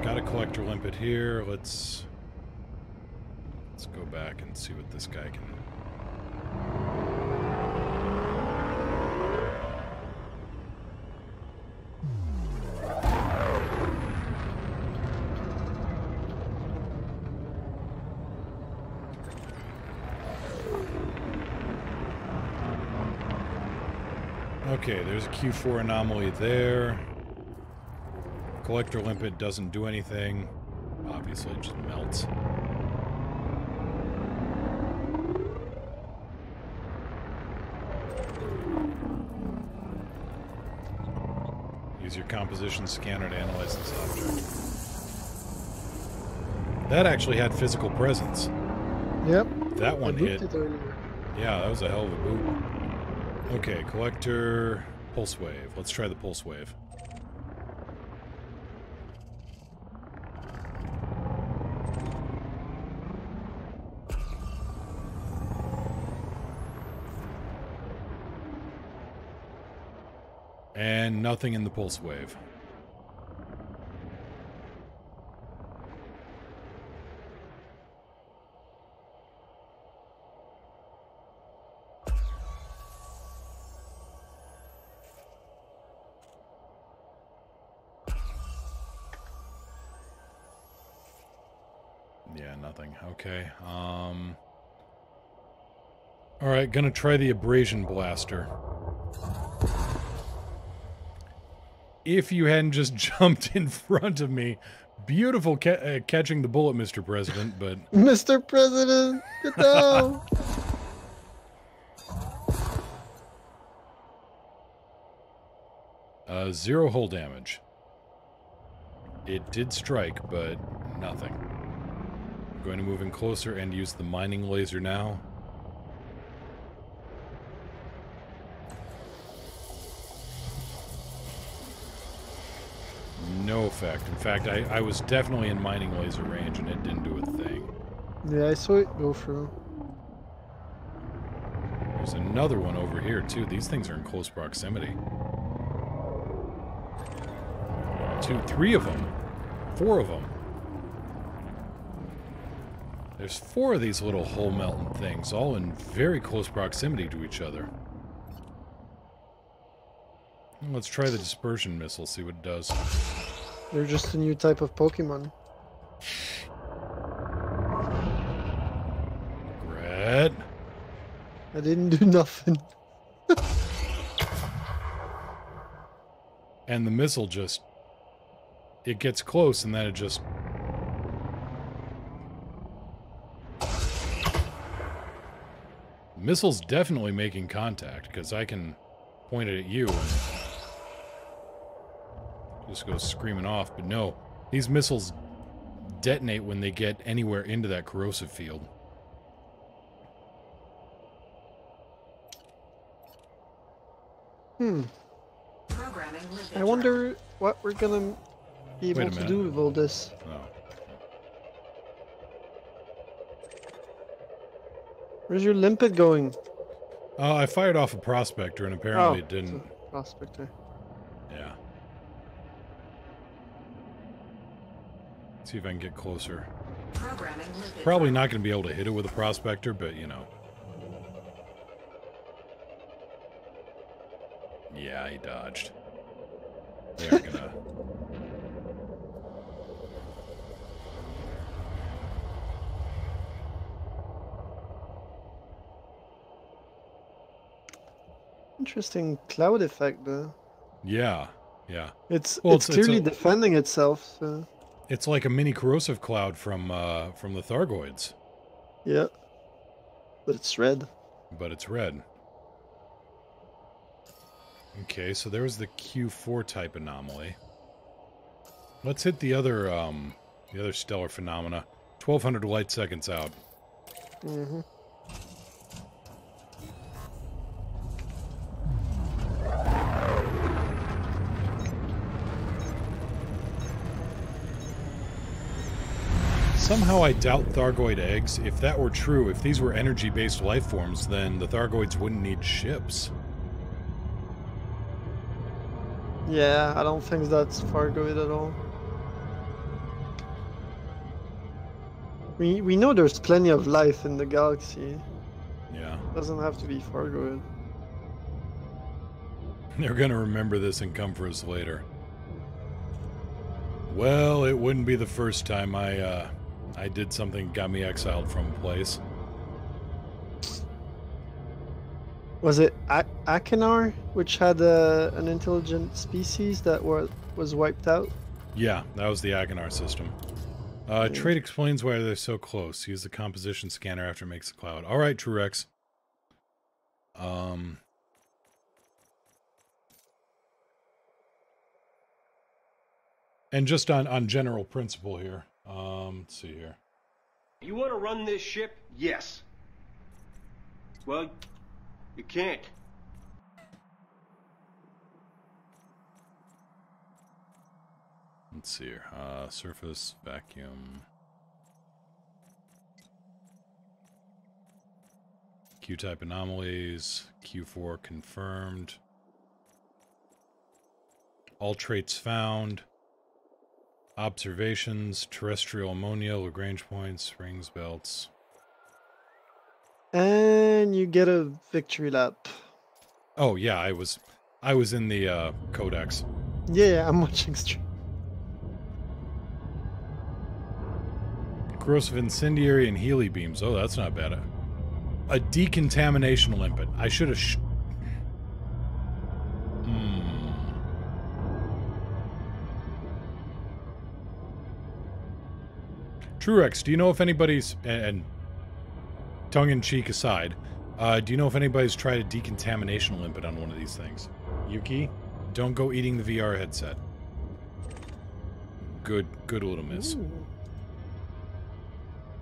Speaker 2: got a collector limpet here. Let's go back and see what this guy can... Okay, there's a Q4 anomaly there. Collector limpet doesn't do anything. Obviously, it just melts. Use your composition scanner to analyze this object. That actually had physical presence.
Speaker 11: Yep.
Speaker 2: That one hit.
Speaker 11: Earlier.
Speaker 2: Yeah, that was a hell of a boot. Okay, collector, pulse wave. Let's try the pulse wave. And nothing in the pulse wave. Yeah, nothing. Okay. Alright, gonna try the abrasion blaster. If you hadn't just jumped in front of me. Beautiful catching the bullet, Mr. President, but...
Speaker 11: Mr. President, get down!
Speaker 2: Zero hull damage. It did strike, but nothing. I'm going to move in closer and use the mining laser now. No effect. In fact, I was definitely in mining laser range and it didn't do a thing.
Speaker 11: Yeah, I saw it go through.
Speaker 2: There's another one over here, too. These things are in close proximity. 2, 3 of them. 4 of them. There's 4 of these little hole-melting things, all in very close proximity to each other. Let's try the dispersion missile, see what it does.
Speaker 11: They're just a new type of Pokemon.
Speaker 2: Regret.
Speaker 11: I didn't do nothing.
Speaker 2: And the missile just... It gets close and then it just... The missile's definitely making contact, because I can point it at you and... just goes screaming off, but no. These missiles detonate when they get anywhere into that corrosive field.
Speaker 11: I wonder what we're gonna be able to do with all this.
Speaker 2: Oh.
Speaker 11: Where's your limpet going?
Speaker 2: I fired off a prospector and apparently it didn't.
Speaker 11: Prospector.
Speaker 2: Yeah. See if I can get closer. Probably not going to be able to hit it with a prospector, but you know. Yeah, he dodged. They aren't gonna...
Speaker 11: Interesting cloud effect, though.
Speaker 2: Yeah, yeah.
Speaker 11: It's clearly defending itself. So.
Speaker 2: It's like a mini corrosive cloud from the Thargoids.
Speaker 11: Yeah, but it's red.
Speaker 2: But it's red. Okay, so there's the Q4 type anomaly. Let's hit the other stellar phenomena. 1200 light seconds out.
Speaker 11: Mm-hmm.
Speaker 2: Somehow I doubt Thargoid eggs. If that were true, if these were energy-based life forms, then the Thargoids wouldn't need ships.
Speaker 11: Yeah, I don't think that's Thargoid at all. We know there's plenty of life in the galaxy.
Speaker 2: Yeah.
Speaker 11: It doesn't have to be Thargoid.
Speaker 2: They're gonna remember this and come for us later. Well, it wouldn't be the first time I did something that got me exiled from a place.
Speaker 11: Was it Gnar, which had an intelligent species that was wiped out?
Speaker 2: Yeah, that was the Gnar system. Trait explains why they're so close. Use the composition scanner after it makes the cloud. Alright, Truex. And just on general principle here. Let's see here.
Speaker 14: You want to run this ship? Yes. Well, you can't.
Speaker 2: Let's see here. Surface, vacuum. Q-type anomalies. Q4 confirmed. All traits found. Observations, terrestrial ammonia, Lagrange points, rings, belts.
Speaker 11: And you get a victory lap.
Speaker 2: Oh yeah, I was in the codex.
Speaker 11: Yeah, I'm watching stream.
Speaker 2: Corrosive incendiary and Healy beams. Oh, that's not bad. A decontamination limpet. I should have. Truex, do you know if anybody's, and tongue-in-cheek aside, do you know if anybody's tried a decontamination limpet on one of these things? Yuki, don't go eating the VR headset. Good little miss.
Speaker 11: Ooh.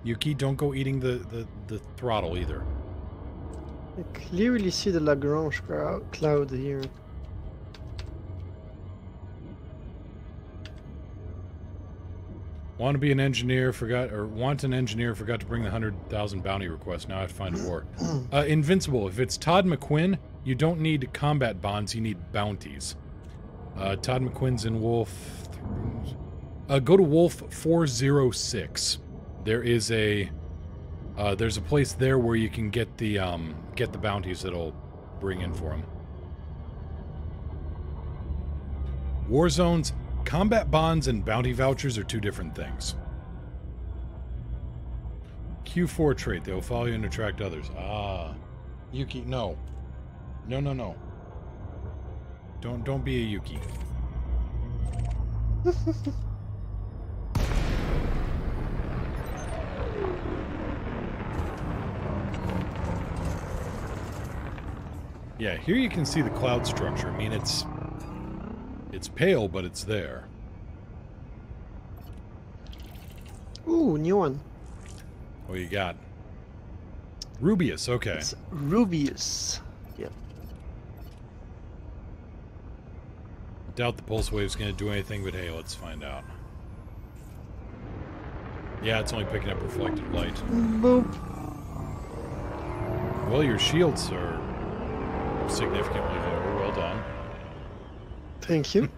Speaker 2: Yuki, don't go eating the throttle either.
Speaker 11: I clearly see the Lagrange cloud here.
Speaker 2: Want an engineer, forgot to bring the 100,000 bounty request. Now I have to find a war. Invincible. If it's Todd McQuinn, you don't need combat bonds, you need bounties. Todd McQuinn's in Wolf. Go to Wolf 406. There is there's a place there where you can get the bounties that'll bring in for him. War zones. Combat bonds and bounty vouchers are two different things. Q4 trait. They will follow you and attract others. Ah. Yuki, no. No. Don't be a Yuki. Yeah, here you can see the cloud structure. I mean, it's pale, but it's there.
Speaker 11: Ooh, new one.
Speaker 2: What you got? Rubius, okay.
Speaker 11: It's Rubius. Yep.
Speaker 2: Doubt the pulse wave's gonna do anything, but hey, let's find out. Yeah, it's only picking up reflected light.
Speaker 11: Boop.
Speaker 2: Well, your shields are significantly lower. Well done.
Speaker 11: Thank you.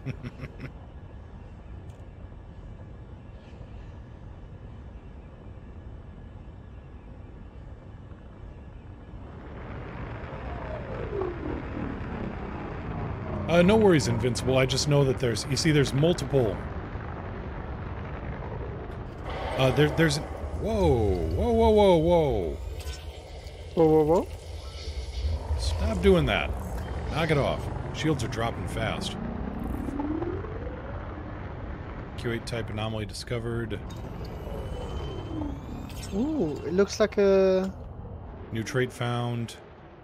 Speaker 2: No worries, Invincible. I just know that there's multiple. There's. Whoa.
Speaker 11: Whoa.
Speaker 2: Stop doing that. Knock it off. Shields are dropping fast. Q8 type anomaly discovered.
Speaker 11: Ooh, it looks like a
Speaker 2: new trait found.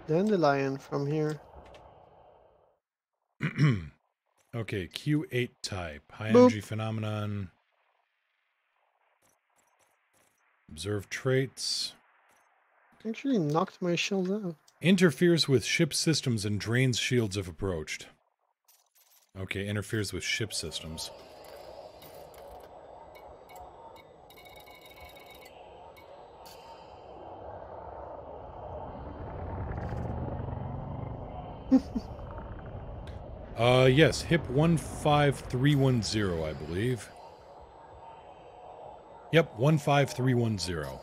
Speaker 11: Dandelion from here.
Speaker 2: Okay, Q8 type. High energy phenomenon. Observe traits.
Speaker 11: Actually knocked my shield out.
Speaker 2: Interferes with ship systems and drains shields if approached. Okay, interferes with ship systems. Yes, HIP 15310, I believe. Yep, 15310.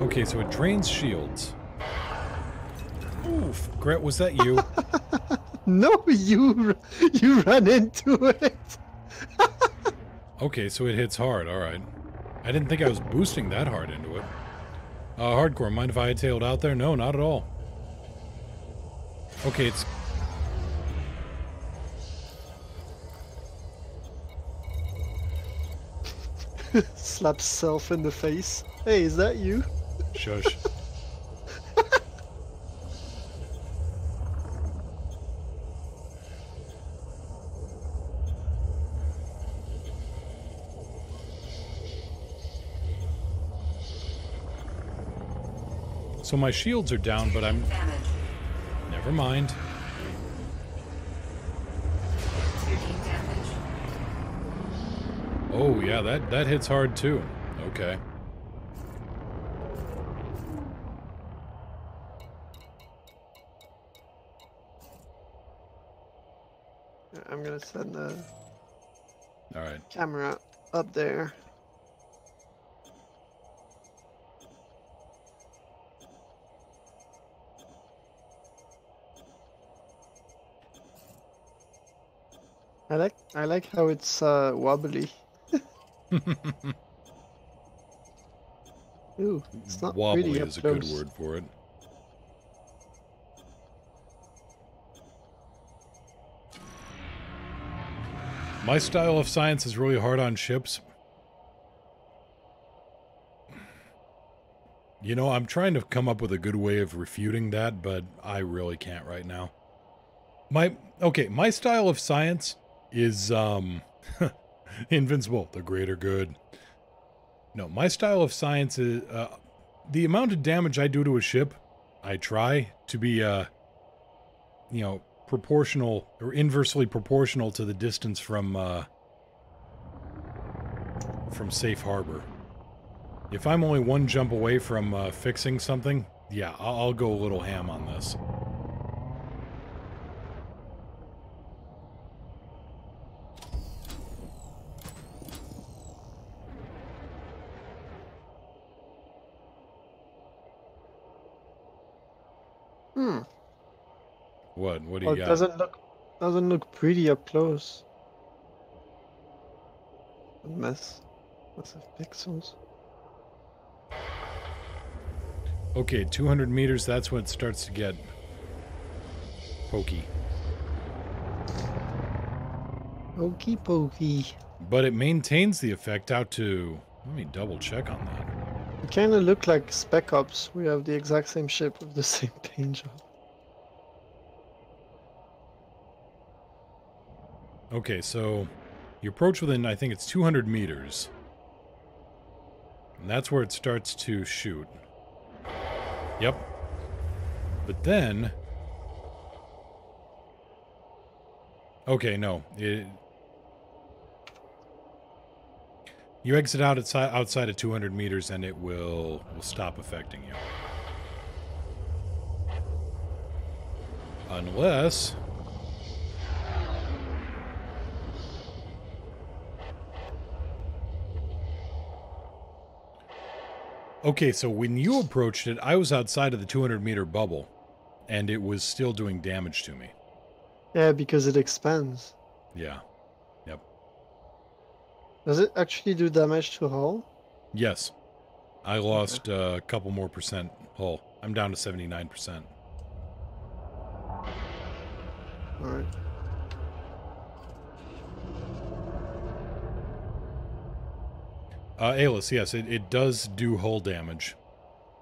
Speaker 2: Okay, so it drains shields. Oof, Gret, was that you?
Speaker 11: No, you ran into it.
Speaker 2: Okay, so it hits hard, alright. I didn't think I was boosting that hard into it. Hardcore, mind if I hightailed out there? No, not at all. Okay, it's...
Speaker 11: Slaps self in the face. Hey, is that you?
Speaker 2: Shush. So my shields are down, but I'm... Never mind. Oh, yeah, that hits hard, too. Okay.
Speaker 11: gotta send the
Speaker 2: Alright.
Speaker 11: camera up there. I like how it's wobbly. Ooh, it's not
Speaker 2: Wobbly
Speaker 11: pretty
Speaker 2: is
Speaker 11: up
Speaker 2: a good
Speaker 11: close.
Speaker 2: word for it. My style of science is really hard on ships. You know, I'm trying to come up with a good way of refuting that, but I really can't right now. My style of science is, invincible, the greater good. No, my style of science is, the amount of damage I do to a ship, I try to be, you know, proportional, or inversely proportional to the distance from safe harbor. If I'm only one jump away from, fixing something, yeah, I'll go a little ham on this. What? What do you
Speaker 11: It
Speaker 2: got?
Speaker 11: doesn't look pretty up close. A mess. Massive pixels.
Speaker 2: Okay, 200 meters, that's when it starts to get pokey.
Speaker 11: Pokey pokey.
Speaker 2: But it maintains the effect out to... Let me double check on that.
Speaker 11: We kind of look like Spec Ops. We have the exact same ship with the same paint job.
Speaker 2: Okay, so you approach within, I think it's 200 meters. And that's where it starts to shoot. Yep. But then... Okay, no. You exit out outside of 200 meters and it will stop affecting you. Unless... Okay, so when you approached it, I was outside of the 200-meter bubble, and it was still doing damage to me.
Speaker 11: Yeah, because it expands.
Speaker 2: Yeah. Yep.
Speaker 11: Does it actually do damage to hull?
Speaker 2: Yes. I lost a couple more percent hull. I'm down to 79%.
Speaker 11: Alright.
Speaker 2: Alis, yes, it does do hull damage.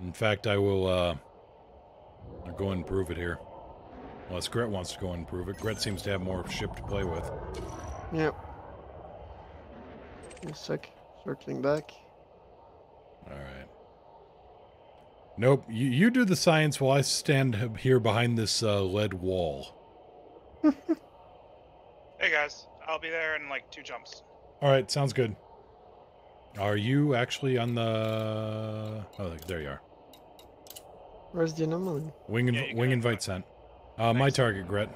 Speaker 2: In fact, I will, I'll go and prove it here. Unless Gret wants to go and prove it. Gret seems to have more ship to play with.
Speaker 11: Yep. Give me a sec. Circling back.
Speaker 2: Alright. Nope, you do the science while I stand here behind this lead wall.
Speaker 15: Hey guys, I'll be there in like 2 jumps.
Speaker 2: Alright, sounds good. Are you actually on the... Oh, there you are.
Speaker 11: Where's the anomaly?
Speaker 2: Wing invite sent. My target, Gret.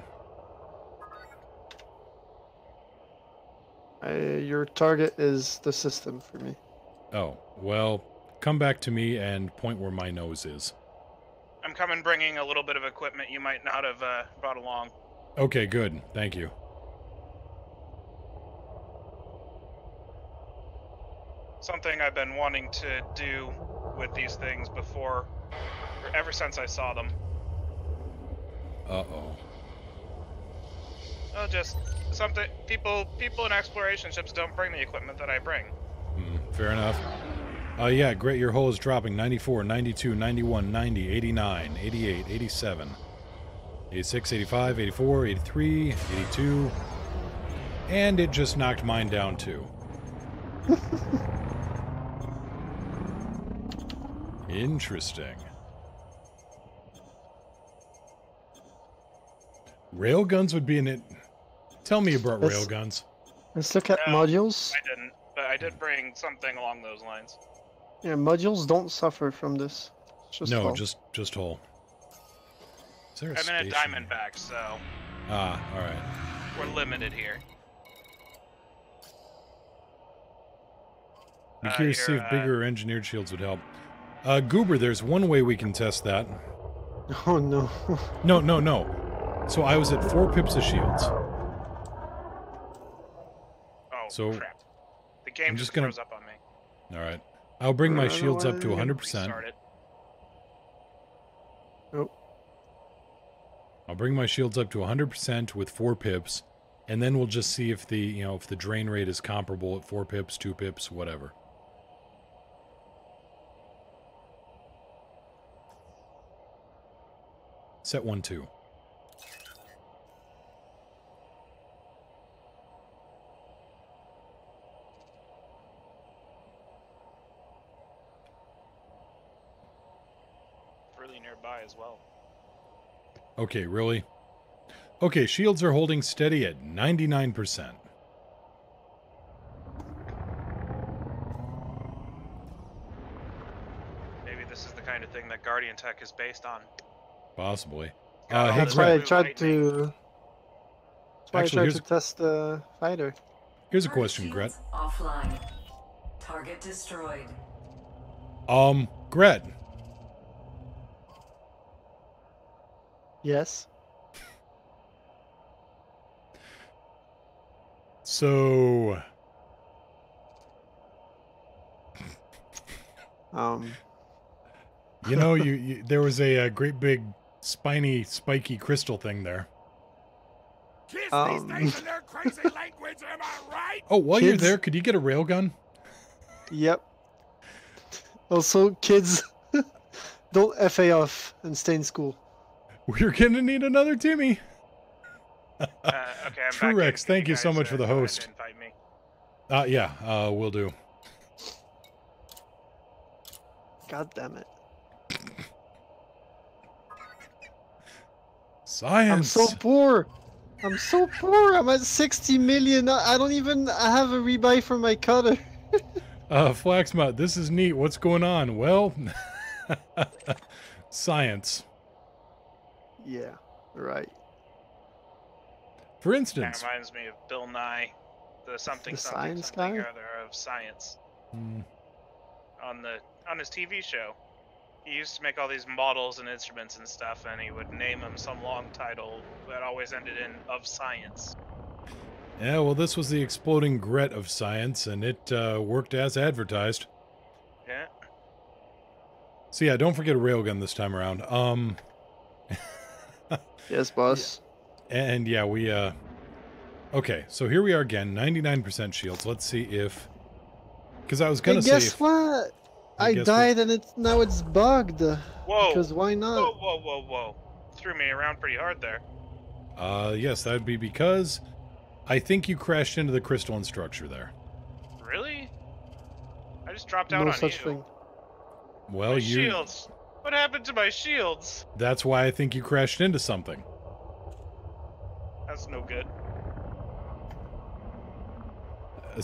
Speaker 11: Your target is the system for me.
Speaker 2: Oh, well, come back to me and point where my nose is.
Speaker 15: I'm coming bringing a little bit of equipment you might not have brought along.
Speaker 2: Okay, good. Thank you.
Speaker 15: Something I've been wanting to do with these things before, or ever since I saw them.
Speaker 2: Uh-oh.
Speaker 15: Well, just something, people in exploration ships don't bring the equipment that I bring.
Speaker 2: Fair enough. Yeah, great, your hull is dropping. 94, 92, 91, 90, 89, 88, 87, 86, 85, 84, 83, 82. And it just knocked mine down too. Interesting. Railguns would be in it. Tell me about railguns.
Speaker 11: Let's look at modules.
Speaker 15: I didn't, but I did bring something along those lines.
Speaker 11: Yeah, modules don't suffer from this. It's just
Speaker 2: no,
Speaker 11: hull.
Speaker 2: just hull. Is there a
Speaker 15: I'm in a
Speaker 2: station?
Speaker 15: Diamondback, so...
Speaker 2: Ah, alright.
Speaker 15: We're limited here.
Speaker 2: Be curious to see if bigger engineered shields would help. Goober, there's one way we can test that.
Speaker 11: Oh no.
Speaker 2: No. So I was at 4 pips of shields.
Speaker 15: Oh,
Speaker 2: so
Speaker 15: crap. The game just froze up on me.
Speaker 2: Alright. I'll bring my shields up to 100%.
Speaker 11: Oh.
Speaker 2: I'll bring my shields up to 100% with 4 pips, and then we'll just see if the, if the drain rate is comparable at 4 pips, 2 pips, whatever. Set 1-2.
Speaker 15: Really nearby as well.
Speaker 2: Okay, really? Okay, shields are holding steady at 99%.
Speaker 15: Maybe this is the kind of thing that Guardian Tech is based on.
Speaker 2: Possibly.
Speaker 11: That's why I tried to... That's why I tried to test the fighter.
Speaker 2: Here's a question, Gret.
Speaker 10: Offline. Target destroyed.
Speaker 2: Gret.
Speaker 11: Yes.
Speaker 2: So... You know, there was a great big spiny, spiky crystal thing there.
Speaker 7: Kids these days and their crazy language, am I right?
Speaker 2: Oh, while you're there, could you get a railgun?
Speaker 11: Yep. Also, kids, don't FA off and stay in school.
Speaker 2: We're gonna need another Timmy.
Speaker 15: Okay, I'm
Speaker 2: True
Speaker 15: back
Speaker 2: Rex,
Speaker 15: in.
Speaker 2: thank you so much for the host.
Speaker 15: Invite me.
Speaker 2: Yeah, will do.
Speaker 11: God damn it.
Speaker 2: Science.
Speaker 11: I'm so poor. I'm so poor. I'm at 60 million. I don't even have a rebuy for my cutter.
Speaker 2: Flaxmut, this is neat. What's going on? Well, science.
Speaker 11: Yeah, right.
Speaker 2: For instance,
Speaker 15: That reminds me of Bill Nye, the something
Speaker 11: science
Speaker 15: something
Speaker 11: guy?
Speaker 15: or other of science. On his TV show, he used to make all these models and instruments and stuff, and he would name them some long title that always ended in "of science."
Speaker 2: Yeah, well, this was the exploding Gret of science, and it worked as advertised.
Speaker 15: Yeah.
Speaker 2: So yeah, don't forget a railgun this time around.
Speaker 11: Yes, boss.
Speaker 2: And yeah, we okay, so here we are again, 99% shields. Let's see if, because I was gonna say,
Speaker 11: guess what? I died and now it's bugged.
Speaker 15: Whoa!
Speaker 11: Because why not?
Speaker 15: Whoa! Threw me around pretty hard there.
Speaker 2: Yes, that would be because I think you crashed into the crystalline structure there.
Speaker 15: Really? I just dropped out
Speaker 11: No
Speaker 15: on
Speaker 11: such
Speaker 15: you.
Speaker 11: thing.
Speaker 2: Well,
Speaker 15: My shields. What happened to my shields?
Speaker 2: That's why I think you crashed into something.
Speaker 15: That's no good.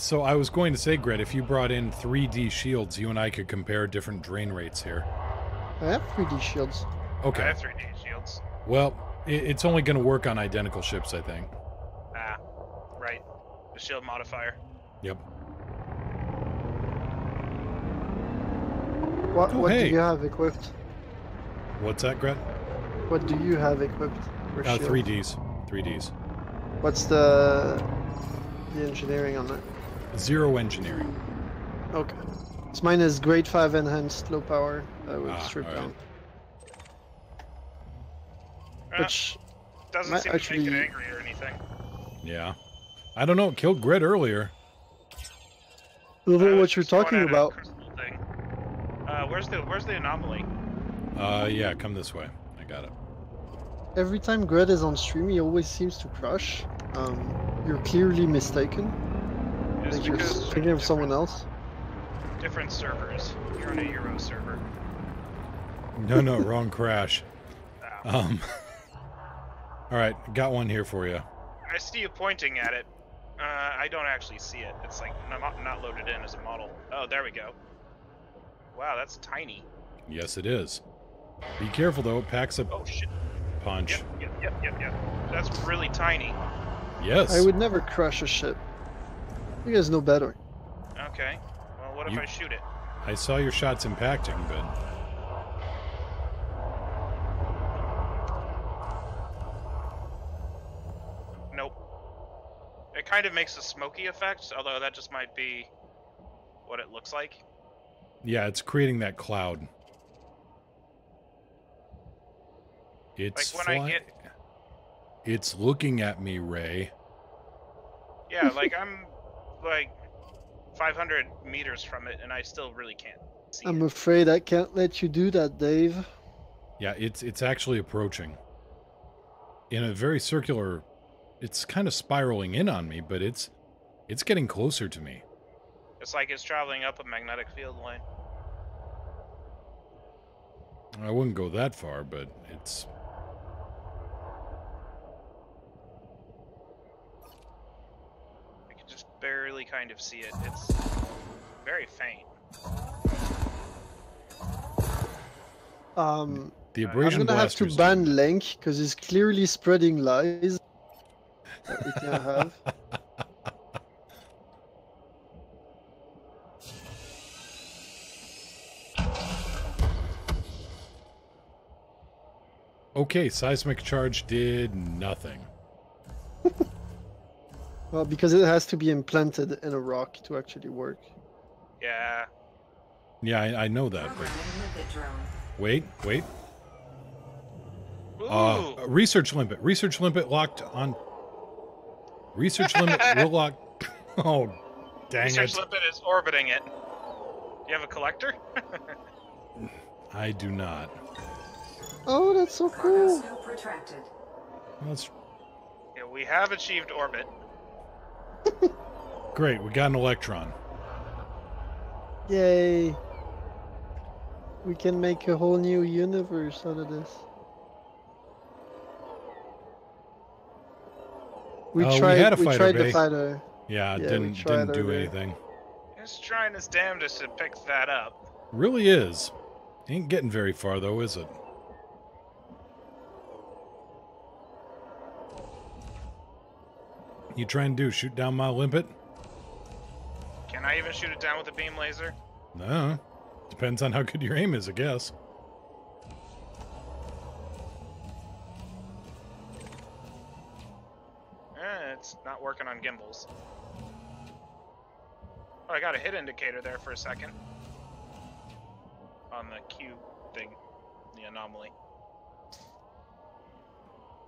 Speaker 2: So I was going to say, Gret, if you brought in 3D shields, you and I could compare different drain rates here.
Speaker 11: I have 3D shields.
Speaker 2: Okay.
Speaker 15: I have 3D shields.
Speaker 2: Well, it's only going to work on identical ships, I think.
Speaker 15: Ah, right. The shield modifier.
Speaker 2: Yep.
Speaker 11: What
Speaker 2: hey.
Speaker 11: do you have equipped?
Speaker 2: What's that, Gret?
Speaker 11: What do you have equipped? For shield?
Speaker 2: 3Ds. 3Ds.
Speaker 11: What's the engineering on that?
Speaker 2: 0 engineering.
Speaker 11: Okay. So mine is grade 5 enhanced low power with strip down. Which
Speaker 15: doesn't seem to make it angry or anything.
Speaker 2: Yeah. I don't know, it killed Gret earlier.
Speaker 11: I don't know what you're talking about.
Speaker 15: Where's the anomaly?
Speaker 2: Yeah, come this way. I got it.
Speaker 11: Every time Gret is on stream, he always seems to crush. You're clearly mistaken. Like you're thinking of someone else.
Speaker 15: Different servers. You're on a Euro server.
Speaker 2: No, wrong crash. Alright, got one here for you.
Speaker 15: I see you pointing at it. I don't actually see it. It's like not loaded in as a model. Oh, there we go. Wow, that's tiny.
Speaker 2: Yes, it is. Be careful though, it packs a
Speaker 15: shit.
Speaker 2: punch.
Speaker 15: Yep. That's really tiny.
Speaker 2: Yes.
Speaker 11: I would never crush a ship. You guys know better.
Speaker 15: Okay. Well, what if I shoot it?
Speaker 2: I saw your shots impacting, but...
Speaker 15: Nope. It kind of makes a smoky effect, although that just might be what it looks like.
Speaker 2: Yeah, it's creating that cloud. It's
Speaker 15: like when I get...
Speaker 2: It's looking at me, Ray.
Speaker 15: Yeah, like I'm like 500 meters from it, and I still really can't see
Speaker 11: I'm afraid I can't let you do that, Dave.
Speaker 2: Yeah, it's actually approaching. In a very circular... It's kind of spiraling in on me, but it's getting closer to me.
Speaker 15: It's like it's traveling up a magnetic field line.
Speaker 2: I wouldn't go that far, but it's...
Speaker 15: I can just barely kind of see it. It's very faint.
Speaker 2: The abrasion
Speaker 11: I'm gonna have to ban Link because he's clearly spreading lies that we can't have.
Speaker 2: Okay, seismic charge did nothing.
Speaker 11: Well, because it has to be implanted in a rock to actually work.
Speaker 15: Yeah.
Speaker 2: Yeah, I know that, but... Wait. Research limpet. Research limpet locked on... Research limpet will lock... Oh, dang
Speaker 15: Research
Speaker 2: it.
Speaker 15: limpet is orbiting it. Do you have a collector?
Speaker 2: I do not.
Speaker 11: Oh, that's so cool.
Speaker 2: That's...
Speaker 15: Yeah, we have achieved orbit.
Speaker 2: Great, we got an electron.
Speaker 11: Yay. We can make a whole new universe out of this. We
Speaker 2: had a fighter
Speaker 11: tried
Speaker 2: bay.
Speaker 11: the fighter.
Speaker 2: Yeah, didn't do anything.
Speaker 15: He's trying his damnedest to pick that up.
Speaker 2: Really is. Ain't getting very far though, is it? You trying to do? Shoot down my limpet?
Speaker 15: Can I even shoot it down with a beam laser?
Speaker 2: No. Depends on how good your aim is, I guess.
Speaker 15: It's not working on gimbals. Oh, I got a hit indicator there for a second. On the Q thing. The anomaly.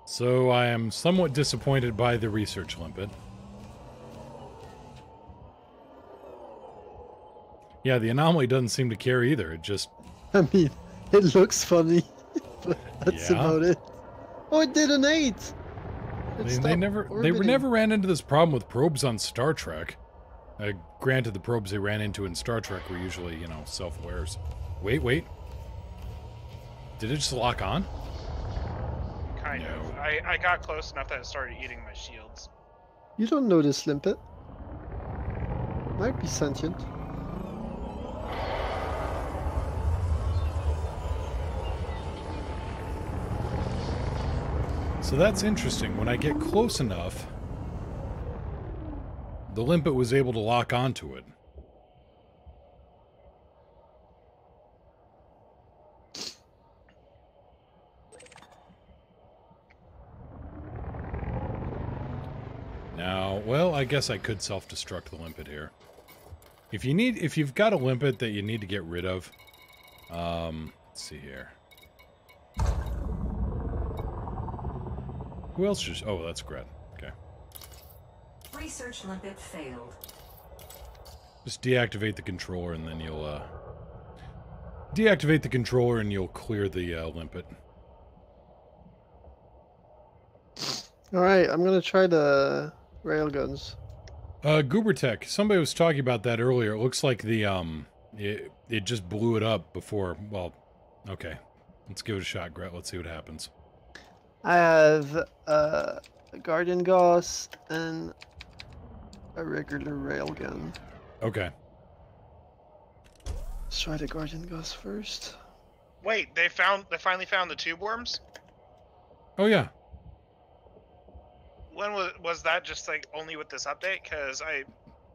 Speaker 2: So I am somewhat disappointed by the research limpet. Yeah, the anomaly doesn't seem to care either. It just...
Speaker 11: I mean, it looks funny, but that's
Speaker 2: Yeah.
Speaker 11: about it. Oh, it did an 8!
Speaker 2: They never ran into this problem with probes on Star Trek. Granted, the probes they ran into in Star Trek were usually, you know, self-wares. Wait. Did it just lock on?
Speaker 15: Kind of. I got close enough that it started eating my shields.
Speaker 11: You don't know this limpet. Might be sentient.
Speaker 2: So that's interesting. When I get close enough, the limpet was able to lock onto it. Now, well, I guess I could self-destruct the limpet here. If you've got a limpet that you need to get rid of, let's see here. Who else just... Oh, that's Gret. Okay.
Speaker 10: Research limpet failed.
Speaker 2: Just deactivate the controller and then you'll, deactivate the controller and you'll clear the, limpet.
Speaker 11: Alright, I'm gonna try the railguns.
Speaker 2: Goobertech, somebody was talking about that earlier. It looks like the, it just blew it up before... Well, okay. Let's give it a shot, Gret. Let's see what happens.
Speaker 11: I have a Guardian Gauss and a regular railgun.
Speaker 2: Okay.
Speaker 11: Let's try the Guardian Gauss first.
Speaker 15: Wait, they finally found the tube worms?
Speaker 2: Oh yeah.
Speaker 15: when was that just like only with this update? Because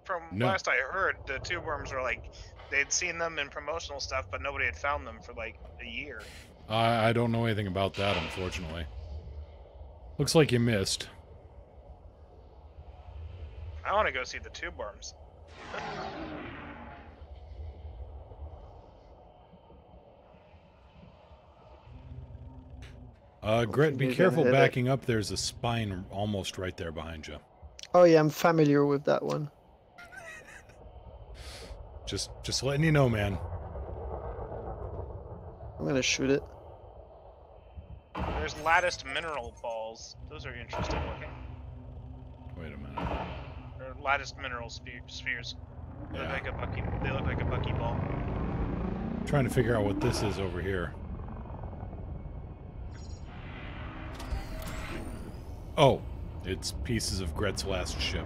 Speaker 15: from
Speaker 2: No.
Speaker 15: last I heard, the tube worms were like they'd seen them in promotional stuff, but nobody had found them for like a year.
Speaker 2: I don't know anything about that, unfortunately. Looks like you missed.
Speaker 15: I want to go see the tube worms.
Speaker 2: Gret, be
Speaker 11: you're
Speaker 2: careful
Speaker 11: gonna hit
Speaker 2: backing up. There's a spine almost right there behind you.
Speaker 11: Oh yeah, I'm familiar with that one.
Speaker 2: Just letting you know, man.
Speaker 11: I'm gonna shoot it.
Speaker 15: There's latticed mineral balls. Those are interesting looking.
Speaker 2: Wait a minute.
Speaker 15: Or latticed mineral spheres. They
Speaker 2: Yeah.
Speaker 15: look like a bucky. They look like a buckyball.
Speaker 2: Trying to figure out what this is over here. Oh, it's pieces of Gret's last ship.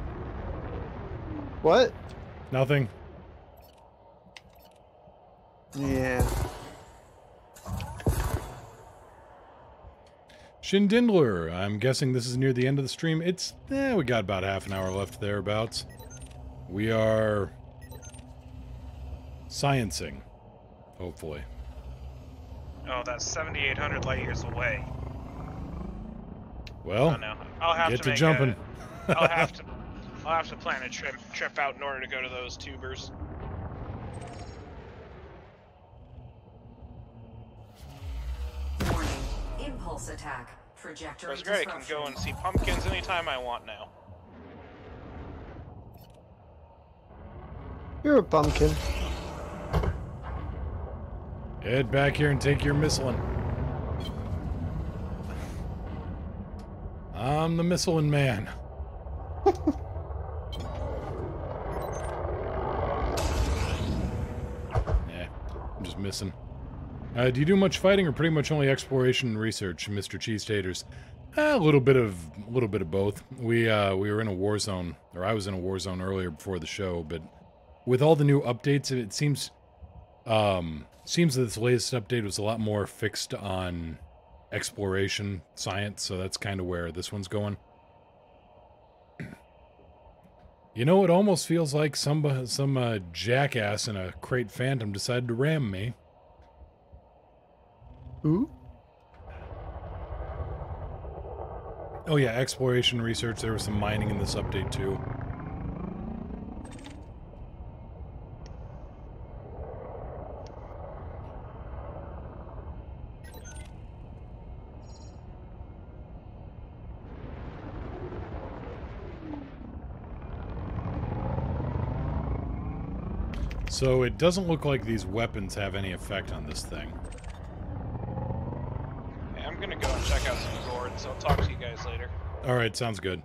Speaker 11: What?
Speaker 2: Nothing.
Speaker 11: Yeah.
Speaker 2: Shindindler, I'm guessing this is near the end of the stream. It's, we got about half an hour left thereabouts. We are sciencing, hopefully.
Speaker 15: Oh, that's 7,800 light years away.
Speaker 2: Well,
Speaker 15: oh, no. I'll have
Speaker 2: get
Speaker 15: to
Speaker 2: to jumping.
Speaker 15: I'll have to plan a trip out in order to go to those tubers.
Speaker 10: Warning. Impulse attack. Trajectory
Speaker 15: That's great. I can go and see pumpkins anytime I want now.
Speaker 11: You're a pumpkin.
Speaker 2: Head back here and take your missilin. I'm the missilin man. Yeah, I'm just missing. Do you do much fighting or pretty much only exploration and research, Mr. Cheese Taters? A little bit of both. We were in a war zone, or I was in a war zone earlier before the show, but with all the new updates, it seems that this latest update was a lot more fixed on exploration science, so that's kind of where this one's going. You know, it almost feels like some jackass in a Krait Phantom decided to ram me.
Speaker 11: Who?
Speaker 2: Oh yeah, exploration research. There was some mining in this update too. So it doesn't look like these weapons have any effect on this thing.
Speaker 15: Yeah, I'm gonna go and check out some gourds. I'll talk to you guys later.
Speaker 2: Alright, sounds good.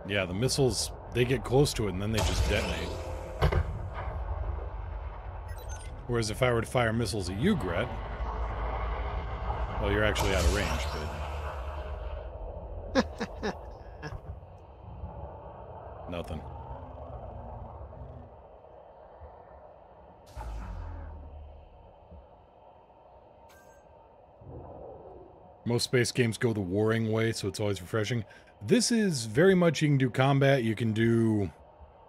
Speaker 2: Yeah, the missiles, they get close to it and then they just detonate. Whereas if I were to fire missiles at you, Gret, well, you're actually out of range, but... Nothing. Most space games go the warring way, so it's always refreshing. This is very much, you can do combat, you can do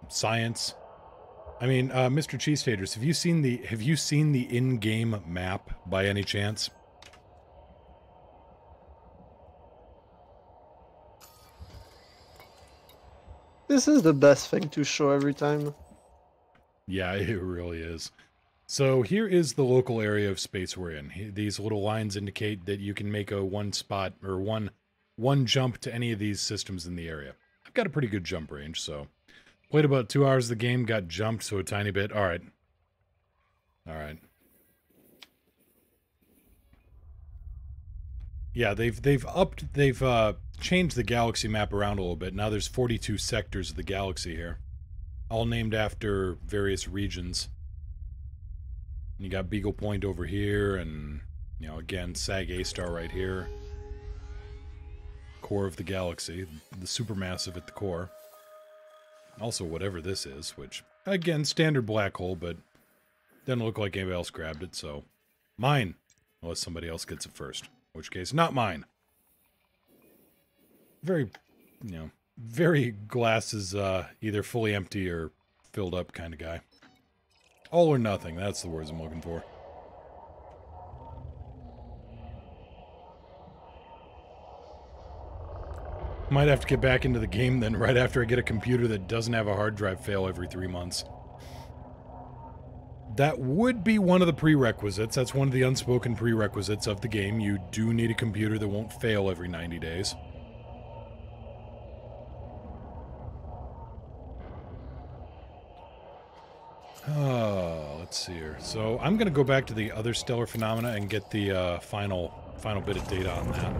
Speaker 2: science. I mean, Mr. Cheese Taters, have you seen the in-game map by any chance?
Speaker 11: This is the best thing to show every time.
Speaker 2: Yeah, it really is. So here is the local area of space we're in. These little lines indicate that you can make a one spot or one jump to any of these systems in the area. I've got a pretty good jump range, so played about 2 hours of the game, got jumped so a tiny bit. All right. Yeah, they've changed the galaxy map around a little bit. Now there's 42 sectors of the galaxy here, all named after various regions. You got Beagle Point over here, and, you know, again, Sag A-Star right here. Core of the galaxy, the supermassive at the core. Also, whatever this is, which, again, standard black hole, but doesn't look like anybody else grabbed it, so mine. Unless somebody else gets it first. In which case, not mine. very, you know, very glasses either fully empty or filled up kind of guy. All or nothing, that's the words I'm looking for. Might have to get back into the game then right after I get a computer that doesn't have a hard drive fail every 3 months. That would be one of the prerequisites. That's one of the unspoken prerequisites of the game. You do need a computer that won't fail every 90 days. Let's see here. So I'm going to go back to the other stellar phenomena and get the final bit of data on that.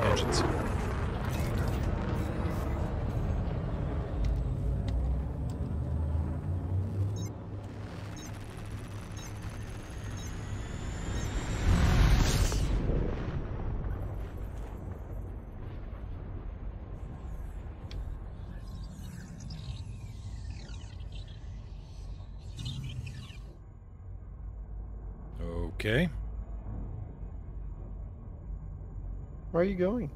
Speaker 2: Engines. Okay.
Speaker 11: Where are you going?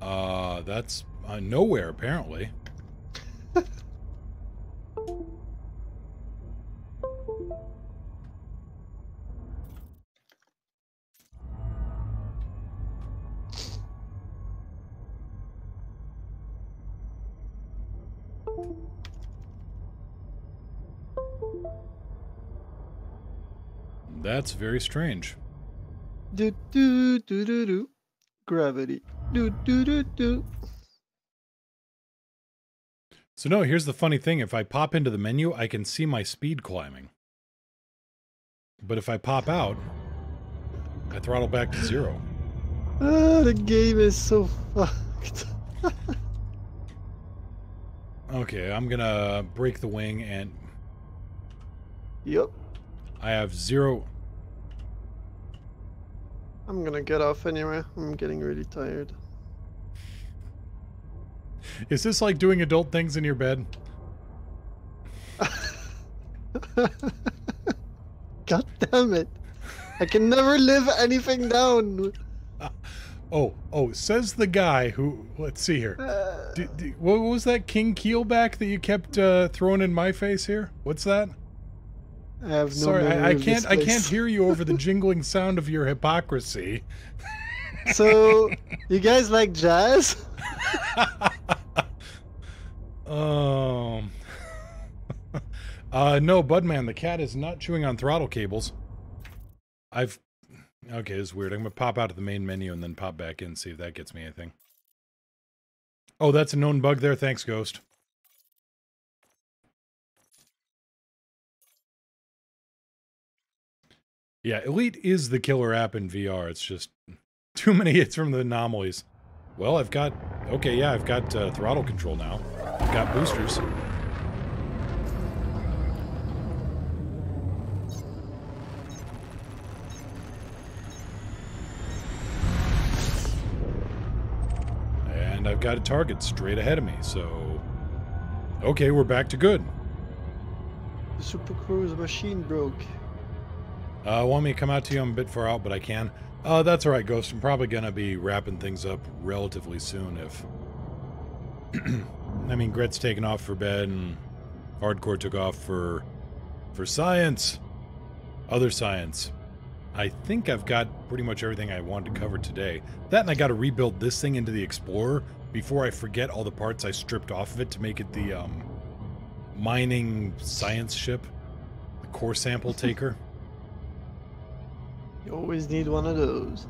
Speaker 2: That's nowhere, apparently. That's very strange.
Speaker 11: Do do do do do. Gravity. Do do do do.
Speaker 2: So no, here's the funny thing. If I pop into the menu, I can see my speed climbing. But if I pop out, I throttle back to 0.
Speaker 11: Ah, the game is so fucked.
Speaker 2: Okay, I'm gonna break the wing and...
Speaker 11: Yep.
Speaker 2: I have 0...
Speaker 11: I'm gonna get off anyway. I'm getting really tired.
Speaker 2: Is this like doing adult things in your bed?
Speaker 11: God damn it. I can never live anything down.
Speaker 2: Oh, says the guy who... Let's see here. What was that King Keelback that you kept throwing in my face here? What's that?
Speaker 11: I have no
Speaker 2: Sorry, I
Speaker 11: memory
Speaker 2: can't hear you over the jingling sound of your hypocrisy.
Speaker 11: So, you guys like jazz?
Speaker 2: No, Budman, the cat is not chewing on throttle cables. Okay, this is weird. I'm gonna pop out of the main menu and then pop back in and see if that gets me anything. Oh, that's a known bug there. Thanks, Ghost. Yeah, Elite is the killer app in VR. It's just too many hits from the anomalies. Well, I've got... Okay, yeah, I've got throttle control now. I've got boosters. And I've got a target straight ahead of me, so... Okay, we're back to good.
Speaker 11: The Super Cruise machine broke.
Speaker 2: Want me to come out to you? I'm a bit far out, but I can. That's alright, Ghost. I'm probably gonna be wrapping things up relatively soon if... I mean, Gret's taken off for bed, and Hardcore took off for science. Other science. I think I've got pretty much everything I wanted to cover today. That, and I gotta rebuild this thing into the Explorer before I forget all the parts I stripped off of it to make it the, mining science ship. The core sample taker.
Speaker 11: You always need one of those.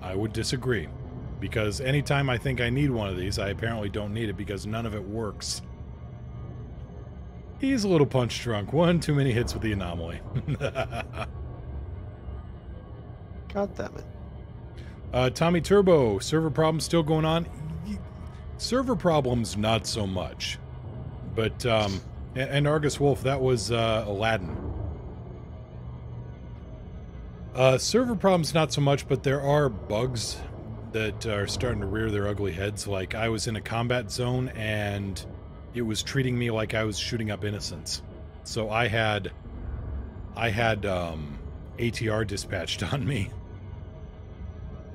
Speaker 2: I would disagree. Because anytime I think I need one of these, I apparently don't need it because none of it works. He's a little punch drunk. One too many hits with the Anomaly.
Speaker 11: God damn it.
Speaker 2: Tommy Turbo, server problems still going on? Server problems, not so much. But, and Argus Wolf, that was Aladdin. Server problems, not so much, but there are bugs that are starting to rear their ugly heads. Like, I was in a combat zone, and it was treating me like I was shooting up innocents. So I had ATR dispatched on me.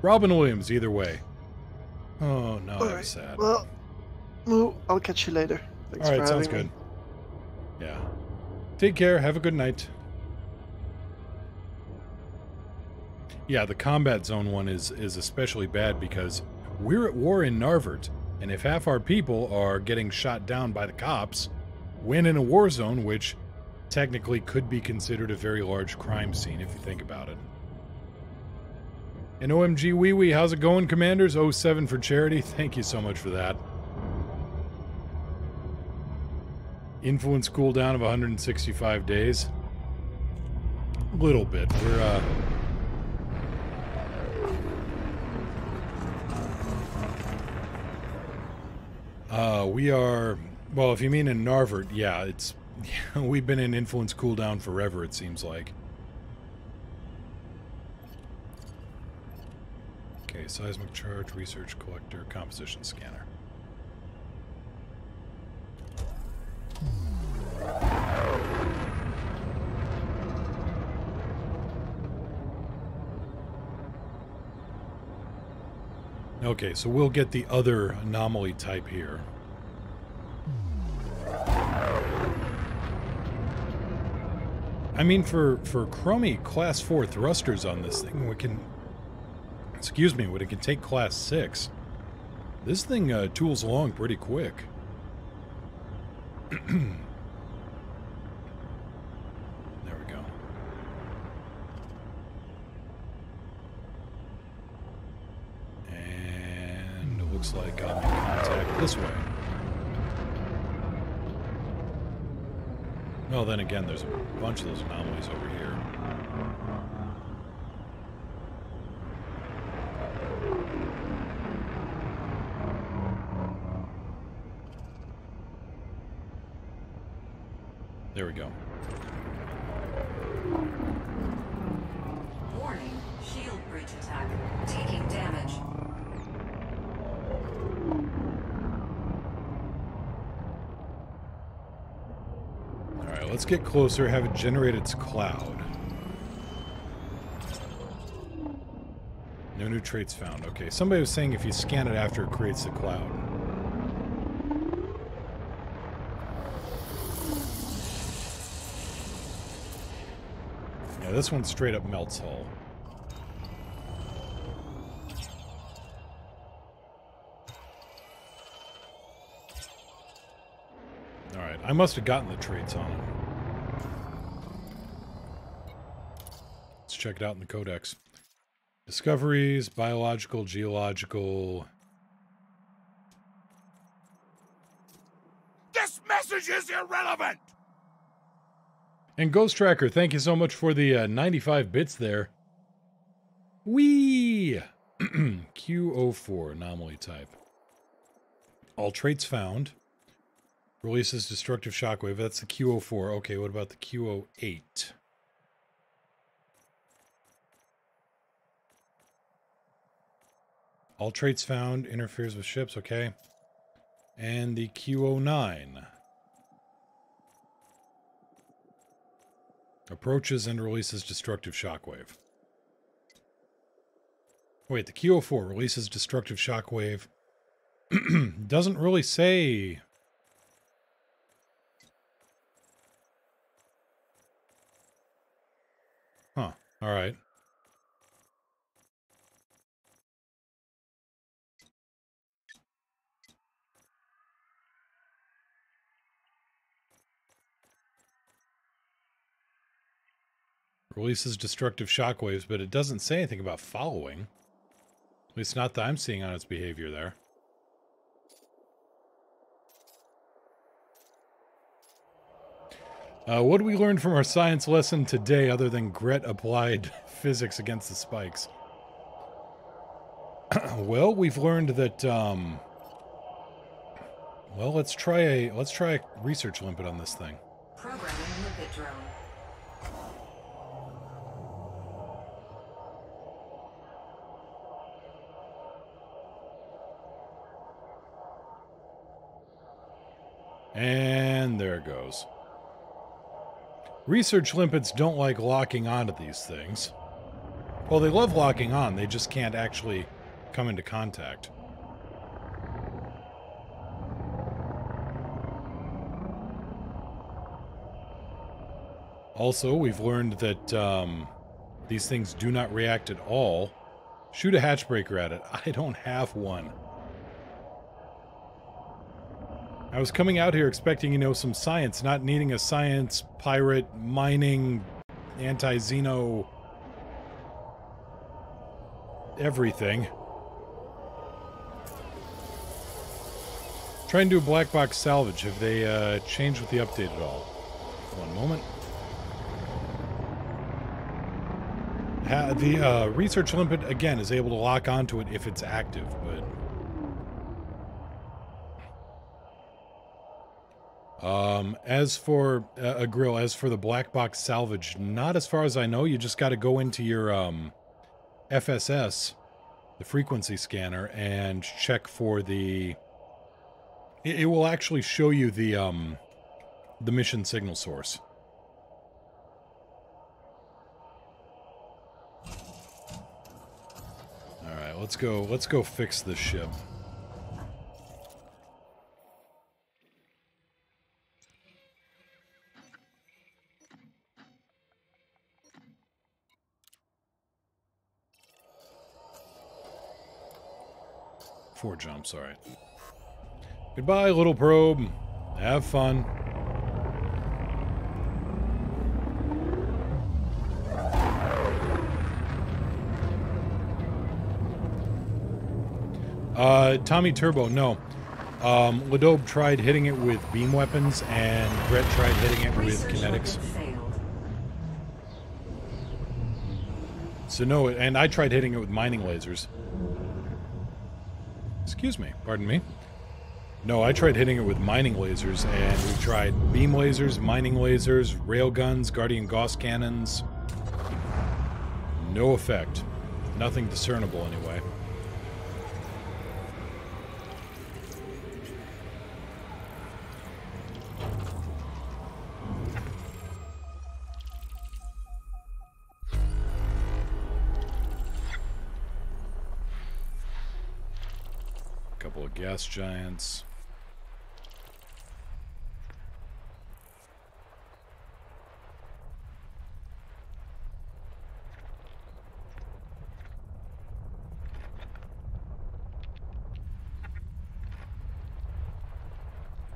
Speaker 2: Robin Williams, either way. Oh, no,
Speaker 11: All
Speaker 2: I'm
Speaker 11: right.
Speaker 2: sad.
Speaker 11: Well, I'll catch you later. Thanks
Speaker 2: All
Speaker 11: for
Speaker 2: right, sounds
Speaker 11: having
Speaker 2: good.
Speaker 11: me.
Speaker 2: Yeah. Take care. Have a good night. Yeah, the combat zone one is especially bad because we're at war in Gnar Vert, and if half our people are getting shot down by the cops, when in a war zone, which technically could be considered a very large crime scene if you think about it. And OMG Wee Wee, how's it going, Commanders? 07 for charity. Thank you so much for that. Influence cooldown of 165 days. A little bit. We are, well, if you mean in Gnar Vert, yeah, it's, we've been in influence cooldown forever, it seems like. Okay, seismic charge, research collector, composition scanner. Okay, so we'll get the other anomaly type here. I mean, for Chromie Class 4 thrusters on this thing, we can... Excuse me, when it can take Class 6, this thing tools along pretty quick. There we go. And it looks like I'll make contact this way. Well, then again, there's a bunch of those anomalies over here. There we go.
Speaker 10: Warning, shield breach attack. Taking damage.
Speaker 2: Alright, let's get closer, have it generate its cloud. No new traits found. Okay, somebody was saying if you scan it after it creates the cloud. Yeah, this one straight up melts hull. Alright, I must have gotten the traits on it. Let's check it out in the codex. Discoveries, biological, geological...
Speaker 7: This message is irrelevant!
Speaker 2: And Ghost Tracker, thank you so much for the 95 bits there. Whee! Q04, anomaly type. All traits found. Releases destructive shockwave. That's the Q04. Okay, what about the Q08? All traits found. Interferes with ships. Okay. And the Q09. Approaches and releases destructive shockwave. Wait, the Q04 releases destructive shockwave. Doesn't really say... Huh. Alright. Releases destructive shockwaves, but it doesn't say anything about following. At least not that I'm seeing on its behavior there. What did we learn from our science lesson today other than Gret applied physics against the spikes? Well, we've learned that, well, let's try a research limpet on this thing.
Speaker 10: Programming limpet drone.
Speaker 2: And there it goes. Research limpets don't like locking onto these things. Well, they love locking on. They just can't actually come into contact. Also, we've learned that these things do not react at all. Shoot a hatchbreaker at it. I don't have one. I was coming out here expecting, you know, some science, not needing a science, pirate, mining, anti-Xeno... everything. Try and do a black box salvage. Have they changed with the update at all? One moment. The research limpet, again, is able to lock onto it if it's active, but... as for a grill, as for the black box salvage, not as far as I know. You just got to go into your FSS, the frequency scanner, and check for the... It will actually show you the mission signal source. All right, let's go fix this ship. Four jumps, all right. Goodbye, little probe. Have fun. Tommy Turbo, no. Ladobe tried hitting it with beam weapons, and Brett tried hitting it with kinetics. So no, and I tried hitting it with mining lasers. Excuse me, pardon me. No, I tried hitting it with mining lasers, and we tried beam lasers, mining lasers, railguns, Guardian Gauss cannons. No effect. Nothing discernible, anyway. Couple of gas giants.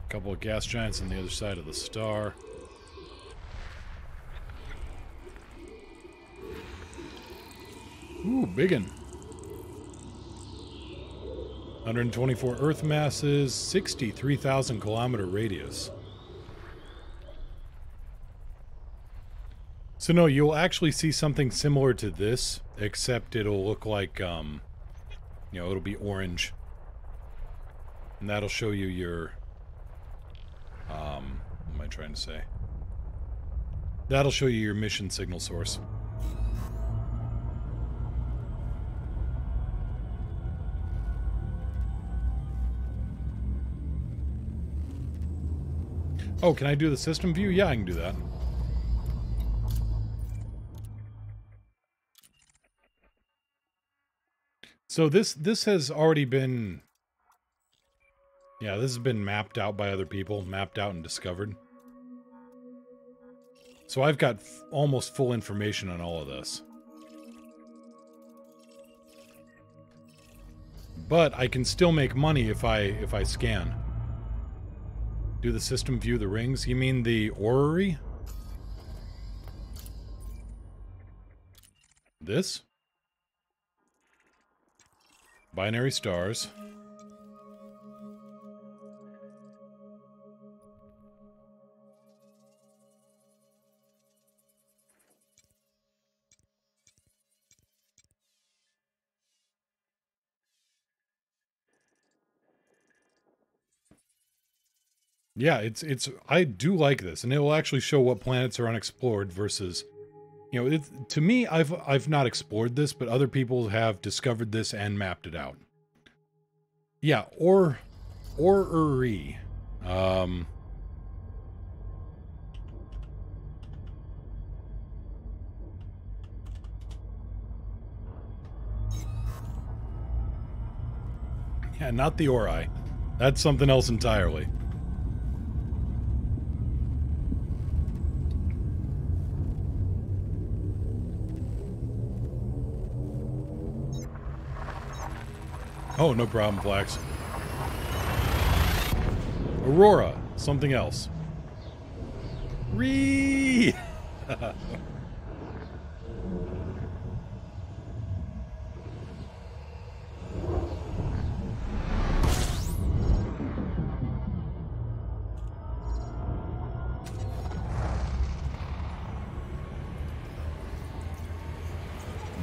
Speaker 2: Couple of gas giants on the other side of the star. Ooh, biggin'. 124 Earth masses, 63,000 kilometer radius. So no, you'll actually see something similar to this, except it'll look like, you know, it'll be orange. And that'll show you your, what am I trying to say? That'll show you your mission signal source. Oh, can I do the system view? Yeah, I can do that. So this has already been... Yeah, this has been mapped out by other people, mapped out and discovered. So I've got almost full information on all of this. But I can still make money if I scan. Do the system view the rings? You mean the orrery? This? Binary stars. Yeah, it's I do like this, and it will actually show what planets are unexplored versus, you know, to me, I've not explored this, but other people have discovered this and mapped it out. Yeah, orrery. Not the Ori. That's something else entirely. Oh, no problem, Flax. Aurora. Something else. Ree!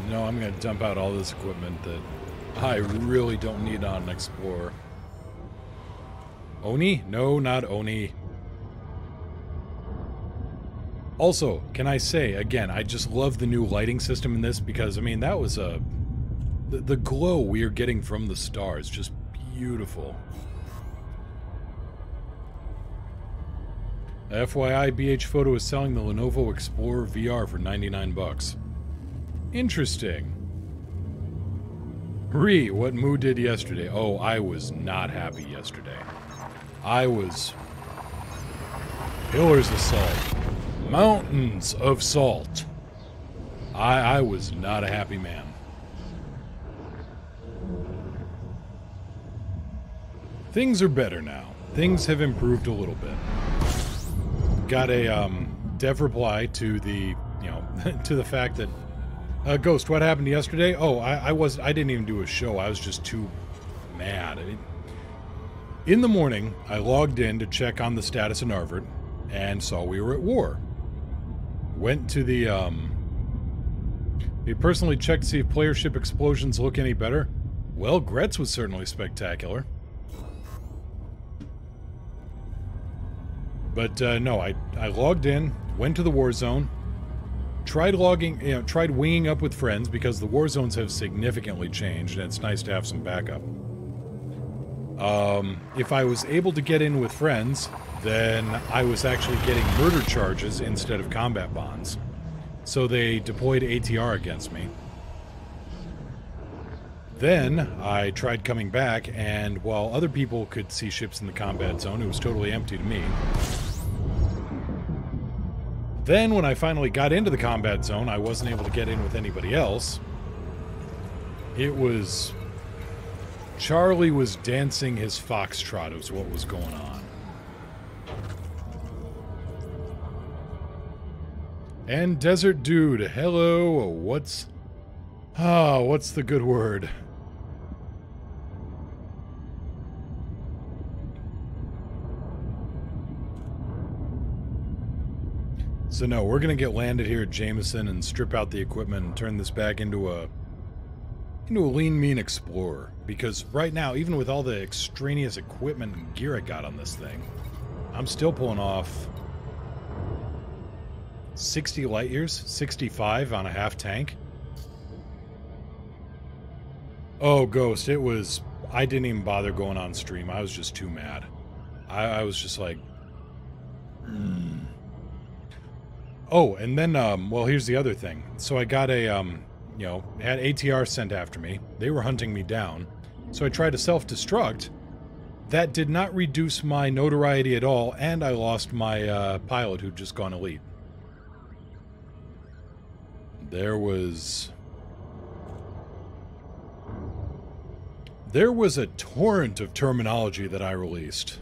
Speaker 2: No, I'm going to dump out all this equipment that I really don't need on an Explorer. Oni? No, not Oni. Also, can I say, again, I just love the new lighting system in this because, I mean, that was a... The glow we are getting from the stars, just beautiful. FYI, BH Photo is selling the Lenovo Explorer VR for 99 bucks. Interesting. Ree, what Moo did yesterday? Oh, I was not happy yesterday. I was... Pillars of salt. Mountains of salt. I was not a happy man. Things are better now. Things have improved a little bit. Got a dev reply to the, you know, to the fact that Ghost, what happened yesterday? Oh, I didn't even do a show. I was just too mad. In the morning, I logged in to check on the status of Gnar Vert and saw we were at war. Went to the, they personally checked to see if player ship explosions look any better. Well, Gretz was certainly spectacular. But, no, I logged in, went to the war zone, tried winging up with friends because the war zones have significantly changed and it's nice to have some backup. If I was able to get in with friends, then I was actually getting murder charges instead of combat bonds. So they deployed ATR against me. Then I tried coming back, and while other people could see ships in the combat zone, it was totally empty to me. Then when I finally got into the combat zone, I wasn't able to get in with anybody else. It was... Charlie was dancing his foxtrot was what was going on. And Desert Dude, hello, what's the good word? So no, we're gonna get landed here at Jameson and strip out the equipment and turn this back into a lean, mean Explorer. Because right now, even with all the extraneous equipment and gear I got on this thing, I'm still pulling off 60 light years, 65 on a half tank. Oh, Ghost, it was... I didn't even bother going on stream. I was just too mad. I was just like... Oh, and then, well, here's the other thing. So I got a, you know, had ATR sent after me. They were hunting me down. So I tried to self-destruct. That did not reduce my notoriety at all, and I lost my pilot who'd just gone elite. There was a torrent of terminology that I released.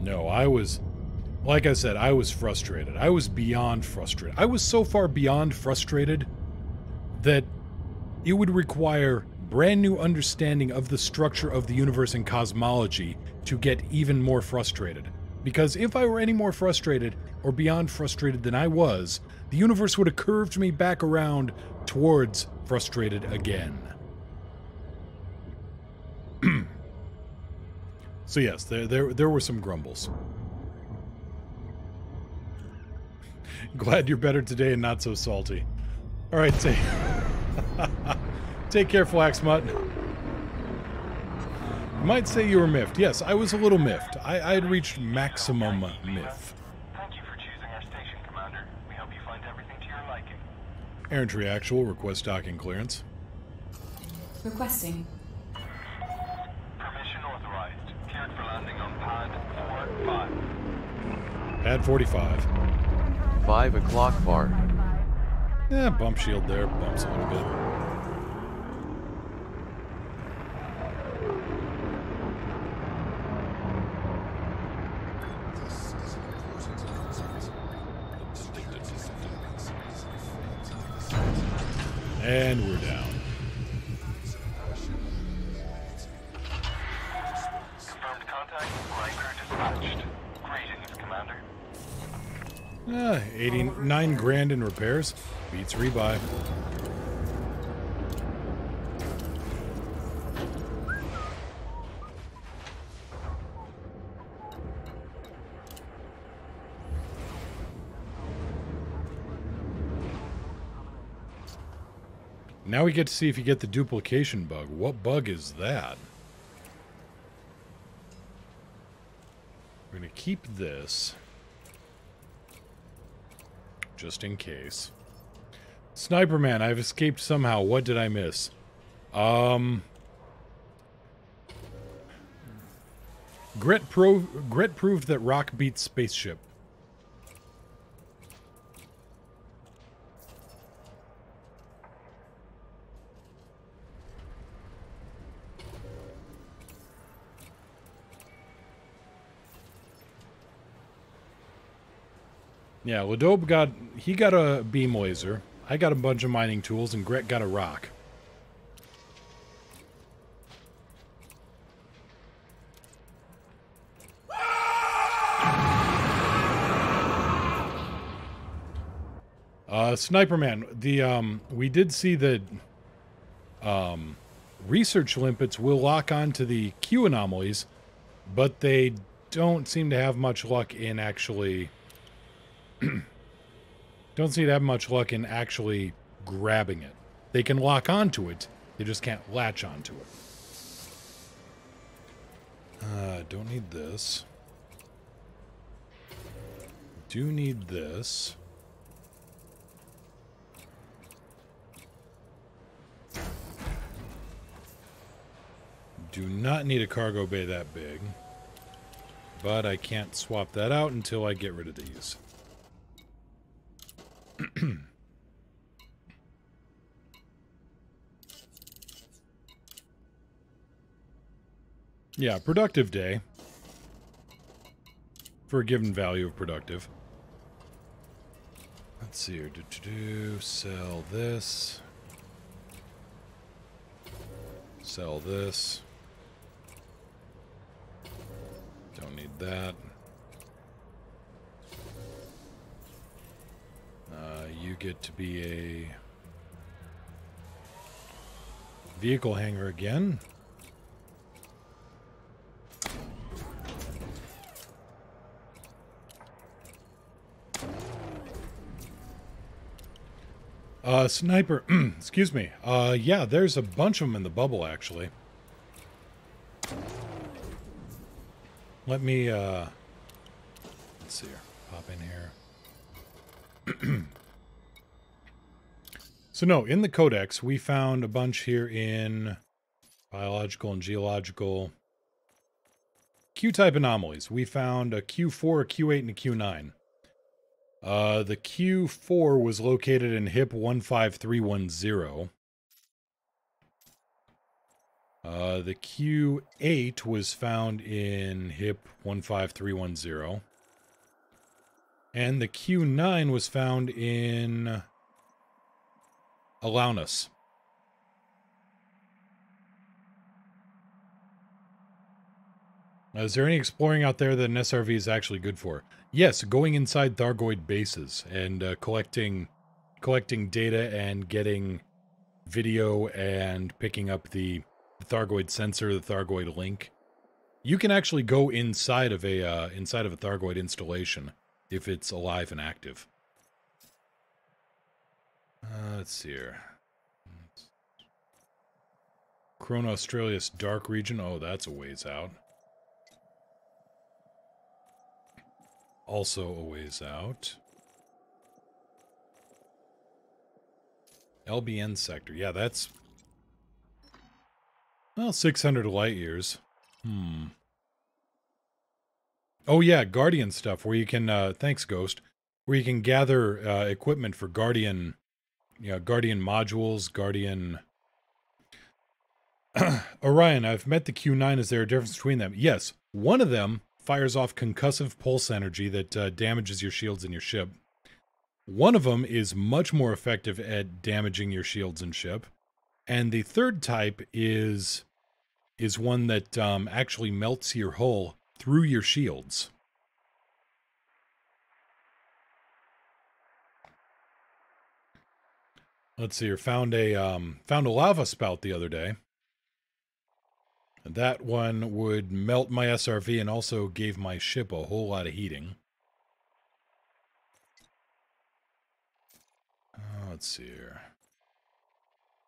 Speaker 2: No, I was, like I said, I was frustrated. I was beyond frustrated. I was so far beyond frustrated that it would require brand new understanding of the structure of the universe and cosmology to get even more frustrated. Because if I were any more frustrated or beyond frustrated than I was, the universe would have curved me back around towards frustrated again. So yes, there were some grumbles. Glad you're better today and not so salty. All right, take care, Flaxmut. You might say you were miffed. Yes, I was a little miffed. I had reached maximum miff.
Speaker 3: Thank you for choosing our station, Commander. We hope you find everything to your liking.
Speaker 2: Errantry Actual, request docking clearance.
Speaker 6: Requesting.
Speaker 3: Permission authorized. Cleared for landing on pad 45.
Speaker 2: Pad 45.
Speaker 16: 5 o'clock bar.
Speaker 2: Yeah, bump shield there. Bumps a little bit. And we're down.
Speaker 3: Confirmed contact. Flight crew dispatched. Greetings, Commander.
Speaker 2: 89 grand in repairs. Beats rebuy. Now we get to see if you get the duplication bug. What bug is that? We're going to keep this. Just in case. Sniper Man, I've escaped somehow. What did I miss? Grit proved that rock beats spaceship. Yeah, Ladobe got a beam laser. I got a bunch of mining tools, and Gret got a rock. Sniper Man, we did see that research limpets will lock onto the Q anomalies, but they don't seem to have much luck in actually grabbing it. They can lock onto it, they just can't latch onto it. Don't need this. Do need this. Do not need a cargo bay that big. But I can't swap that out until I get rid of these. Yeah, productive day. For a given value of productive. Let's see here. Sell this. Sell this. Don't need that. You get to be a vehicle hangar again. Sniper, excuse me. Yeah, there's a bunch of them in the bubble, actually. Let me, let's see here. Pop in here. So no, in the codex, we found a bunch here in biological and geological Q-type anomalies. We found a Q4, a Q8, and a Q9. The Q4 was located in HIP 15310. The Q8 was found in HIP 15310. And the Q9 was found in Alaunus. Is there any exploring out there that an SRV is actually good for? Yes, going inside Thargoid bases and collecting data and getting video and picking up the Thargoid sensor, the Thargoid link. You can actually go inside of a Thargoid installation if it's alive and active. Let's see here. Chrono Australis Dark Region. Oh, that's a ways out. Also a ways out. LBN sector. Yeah, that's... well, 600 light years. Oh yeah, Guardian stuff, where you can, thanks Ghost, where you can gather equipment for Guardian, Guardian modules, Guardian... Orion, I've met the Q9. Is there a difference between them? Yes, one of them fires off concussive pulse energy that damages your shields and your ship. One of them is much more effective at damaging your shields and ship. And the third type is one that actually melts your hull through your shields. Let's see here. Found a lava spout the other day. That one would melt my SRV and also gave my ship a whole lot of heating. Let's see here.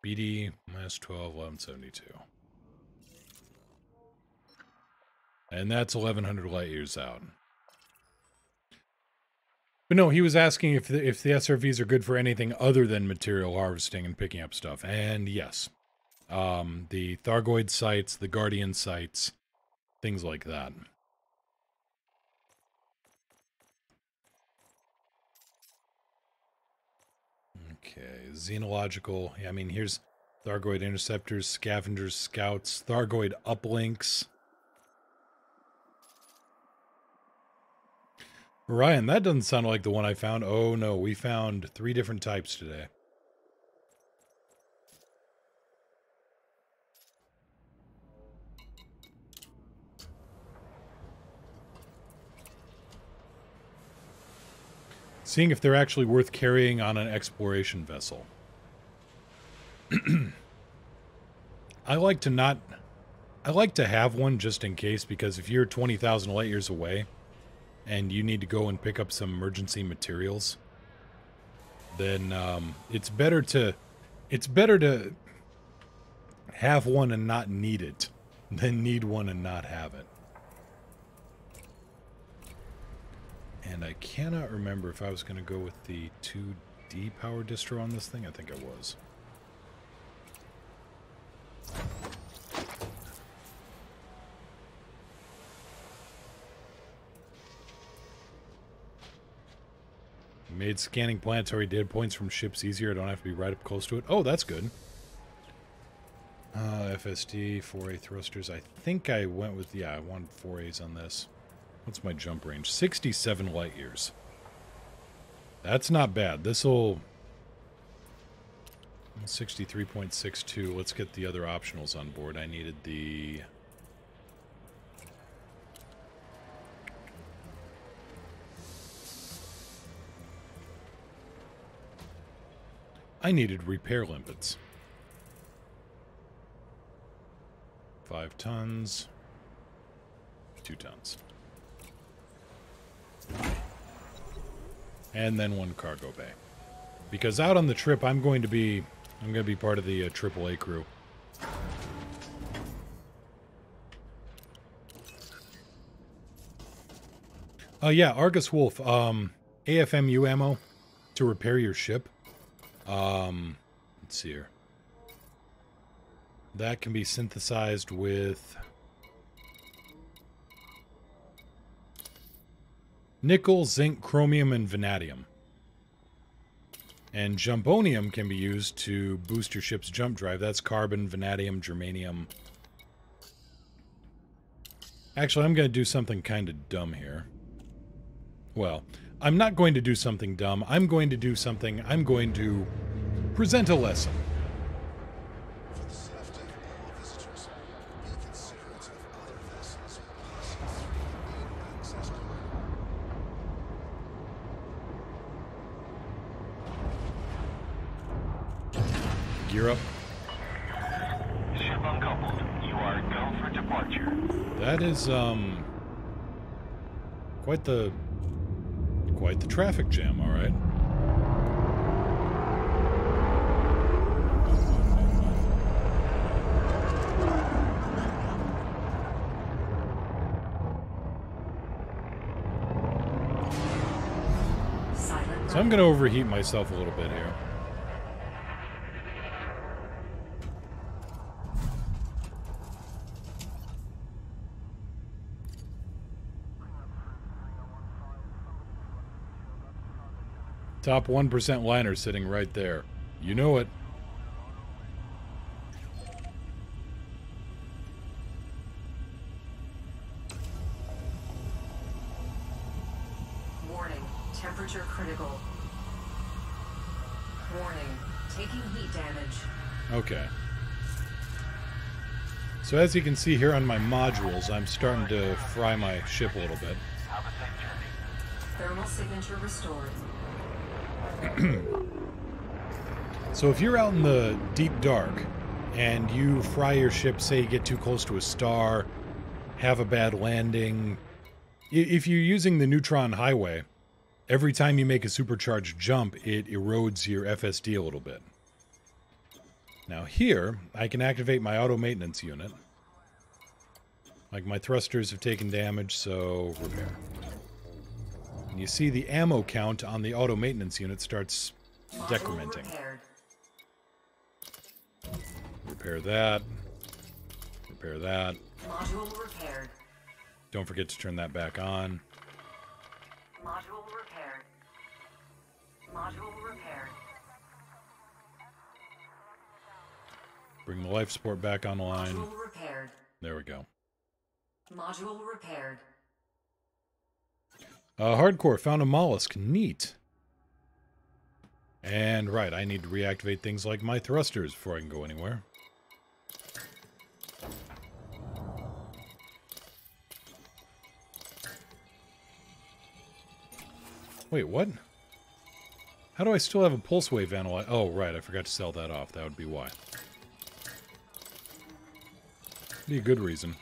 Speaker 2: BD minus 12, 1172. And that's 1100 light years out. But no, he was asking if the SRVs are good for anything other than material harvesting and picking up stuff. And yes. The Thargoid sites, the Guardian sites, things like that. Okay, xenological. Yeah, I mean, here's Thargoid interceptors, scavengers, scouts, Thargoid uplinks. Ryan, that doesn't sound like the one I found. Oh no, we found 3 different types today. Seeing if they're actually worth carrying on an exploration vessel. I like to have one just in case, because if you're 20,000 light years away and you need to go and pick up some emergency materials, then it's better to have one and not need it than need one and not have it. And I cannot remember if I was going to go with the 2D power distro on this thing. I think I was. Made scanning planetary data points from ships easier. I don't have to be right up close to it. Oh, that's good. FSD, 4A thrusters. I think I went with... yeah, I wanted 4As on this. What's my jump range? 67 light years. That's not bad. This'll... 63.62. Let's get the other optionals on board. I needed the... I needed repair limpets. 5 tons. 2 tons. And then 1 cargo bay. Because out on the trip, I'm going to be part of the AAA crew. Yeah, Argus Wolf. AFMU ammo to repair your ship. Let's see here. That can be synthesized with nickel, zinc, chromium, and vanadium. And jumponium can be used to boost your ship's jump drive. That's carbon, vanadium, germanium. Actually, I'm going to do something kind of dumb here. Well, I'm not going to do something dumb. I'm going to present a lesson. Gear up.
Speaker 3: Ship uncoupled. You are go for departure.
Speaker 2: That is quite the traffic jam, all right. So I'm going to overheat myself a little bit here. Top 1% liner sitting right there. You know it.
Speaker 10: Warning, temperature critical. Warning, taking heat damage.
Speaker 2: Okay. So as you can see here on my modules, I'm starting to fry my ship a little bit.
Speaker 10: Thermal signature restored.
Speaker 2: So if you're out in the deep dark and you fry your ship, say you get too close to a star, have a bad landing, if you're using the neutron highway, every time you make a supercharged jump, it erodes your FSD a little bit. Now here, I can activate my auto maintenance unit. Like my thrusters have taken damage, so repair. And you see the ammo count on the auto maintenance unit starts decrementing. Repair that. Repair that.
Speaker 10: Module repaired.
Speaker 2: Don't forget to turn that back on.
Speaker 10: Module repaired. Module repaired.
Speaker 2: Bring the life support back online.
Speaker 10: Module repaired.
Speaker 2: There we go.
Speaker 10: Module repaired.
Speaker 2: Hardcore found a mollusk. Neat. And right, I need to reactivate things like my thrusters before I can go anywhere. Wait, what? How do I still have a pulse wave analyzer? Oh, right, I forgot to sell that off. That would be why. Be a good reason.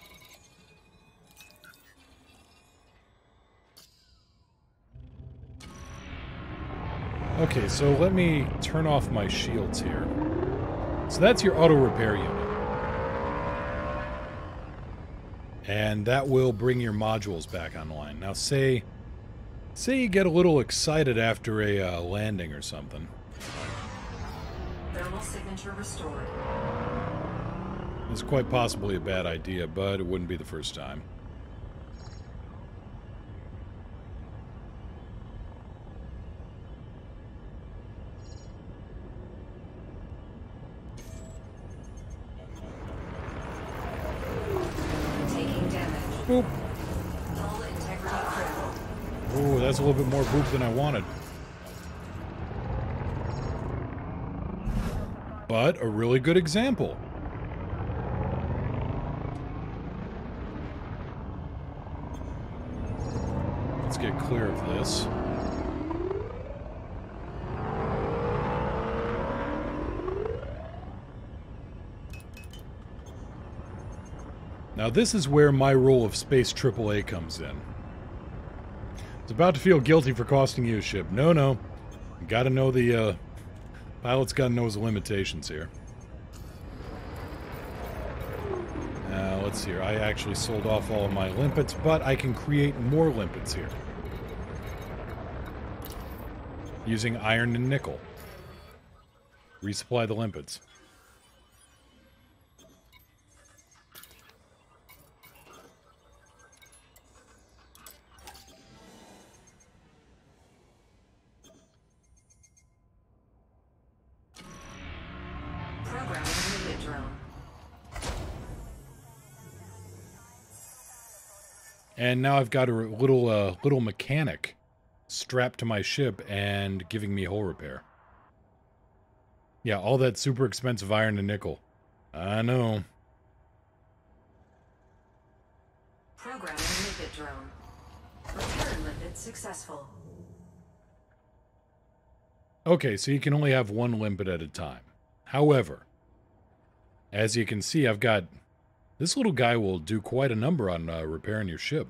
Speaker 2: Okay, so let me turn off my shields here. So that's your auto repair unit. And that will bring your modules back online. Now say you get a little excited after a landing or something.
Speaker 10: Thermal signature restored.
Speaker 2: It's quite possibly a bad idea, but it wouldn't be the first time.
Speaker 10: Taking damage.
Speaker 2: Boop.
Speaker 10: Hull integrity critical.
Speaker 2: Ooh, that's a little bit more boop than I wanted. But a really good example. Let's get clear of this. Now this is where my role of Space AAA comes in. I was about to feel guilty for costing you a ship. No, no. You gotta know the, pilot's gotta know his limitations here. Now, let's see here. I actually sold off all of my limpets, but I can create more limpets here. Using iron and nickel. Resupply the limpets.
Speaker 10: Programming limpet drone.
Speaker 2: And now I've got a little mechanic strapped to my ship and giving me hull repair. Yeah, all that super expensive iron and nickel. I know.
Speaker 10: Programming limpet drone. Repair limpet successful.
Speaker 2: Okay, so you can only have one limpet at a time. However, as you can see, I've got... This little guy will do quite a number on repairing your ship.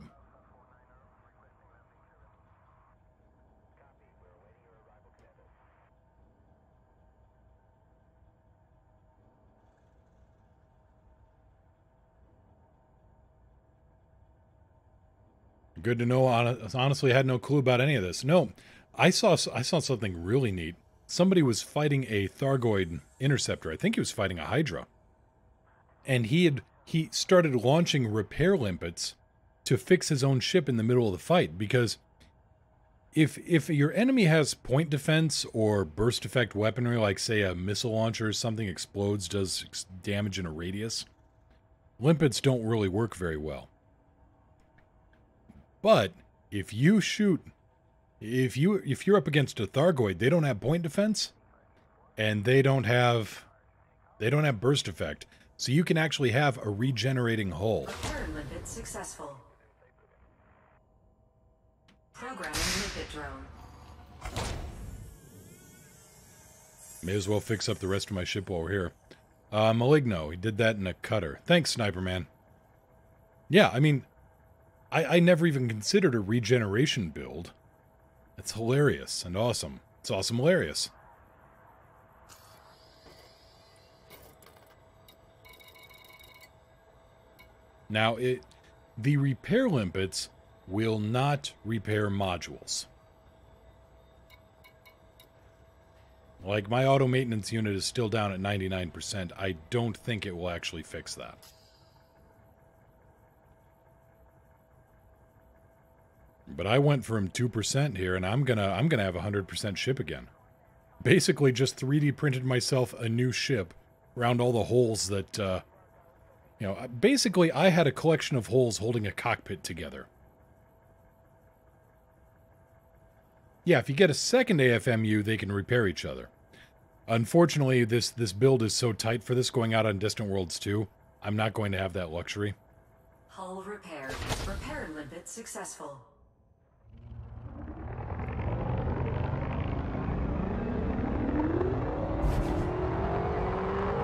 Speaker 2: Good to know. Honestly, I had no clue about any of this. No, I saw something really neat. Somebody was fighting a Thargoid interceptor. I think he was fighting a Hydra. And he started launching repair limpets to fix his own ship in the middle of the fight, because if your enemy has point defense or burst effect weaponry, like say a missile launcher or something explodes, does damage in a radius, limpets don't really work very well. But if you're up against a Thargoid, they don't have point defense, and they don't have burst effect, so you can actually have a regenerating hull.
Speaker 10: Return limpet successful. Programming limpet drone.
Speaker 2: May as well fix up the rest of my ship while we're here. Maligno, he did that in a cutter. Thanks, Sniper Man. Yeah, I mean, I never even considered a regeneration build. It's hilarious and awesome. It's awesome hilarious. Now, the repair limpets will not repair modules. Like, my auto maintenance unit is still down at 99%. I don't think it will actually fix that. But I went from 2% here, and I'm gonna have 100% ship again. Basically, just 3D printed myself a new ship around all the holes that, you know, basically I had a collection of holes holding a cockpit together. Yeah, if you get a second AFMU, they can repair each other. Unfortunately, this build is so tight for this going out on Distant Worlds 2, I'm not going to have that luxury.
Speaker 10: Hull repaired. Repair limpet successful.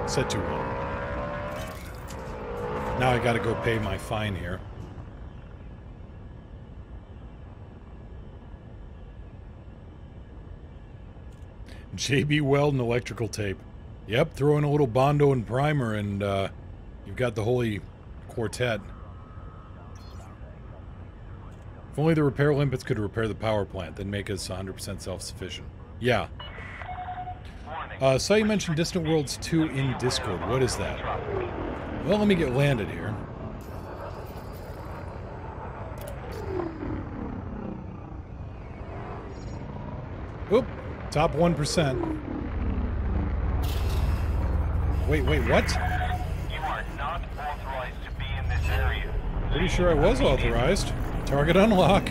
Speaker 2: Set too low. Now I gotta go pay my fine here. JB Weld and electrical tape. Yep, throw in a little Bondo and primer and you've got the holy quartet. If only the repair limpets could repair the power plant, then make us 100% self-sufficient. Yeah. Saw you mentioned Distant Worlds 2 in Discord. What is that? Well, let me get landed here. Oop. Top 1%. Wait, what?
Speaker 3: You are not authorized to be in this area.
Speaker 2: Pretty sure I was authorized. Target unlock.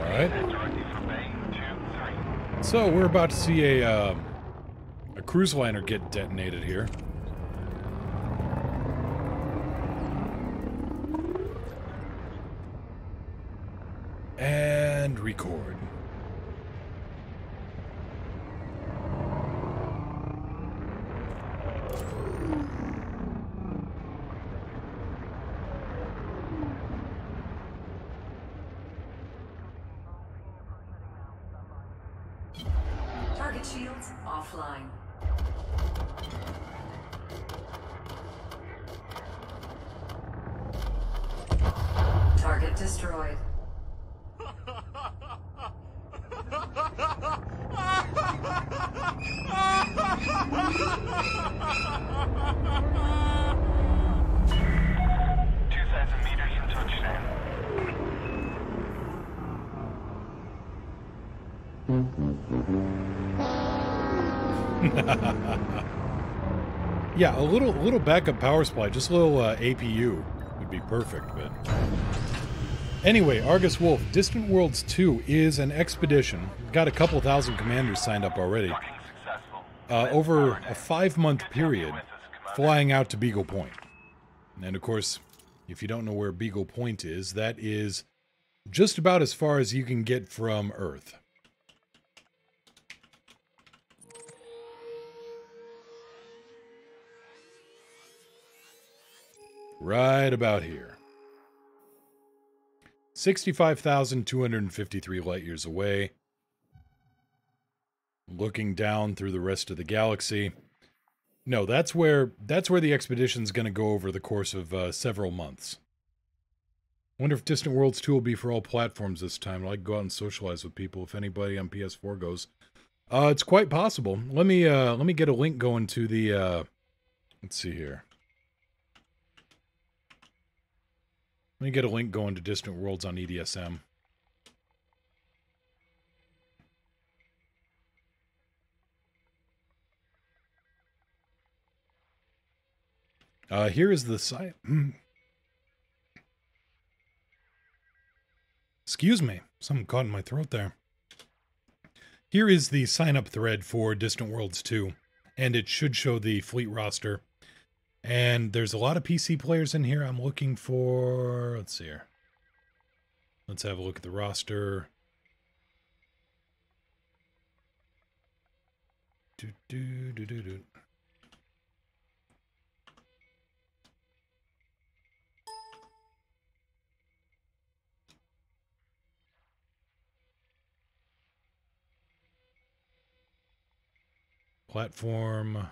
Speaker 2: Alright. So, we're about to see a cruise liner get detonated here. And record.
Speaker 10: Target shields offline. Target destroyed.
Speaker 2: Yeah, a little backup power supply, just a little APU would be perfect, but... Anyway, Argus Wolf, Distant Worlds 2 is an expedition. Got a couple thousand commanders signed up already. Over a 5-month period, flying out to Beagle Point. And of course, if you don't know where Beagle Point is, that is just about as far as you can get from Earth. Right about here. 65,253 light years away. Looking down through the rest of the galaxy. No, that's where the expedition's going to go over the course of several months. Wonder if Distant Worlds 2 will be for all platforms this time. I'd like to go out and socialize with people if anybody on PS4 goes. It's quite possible. Let me get a link going to the let's see here. Let me get a link going to Distant Worlds on EDSM. Here is the site. Excuse me, something caught in my throat there. Here is the sign-up thread for Distant Worlds 2, and it should show the fleet roster. And there's a lot of PC players in here. I'm looking for... Let's see here. Let's have a look at the roster. Do. Platform,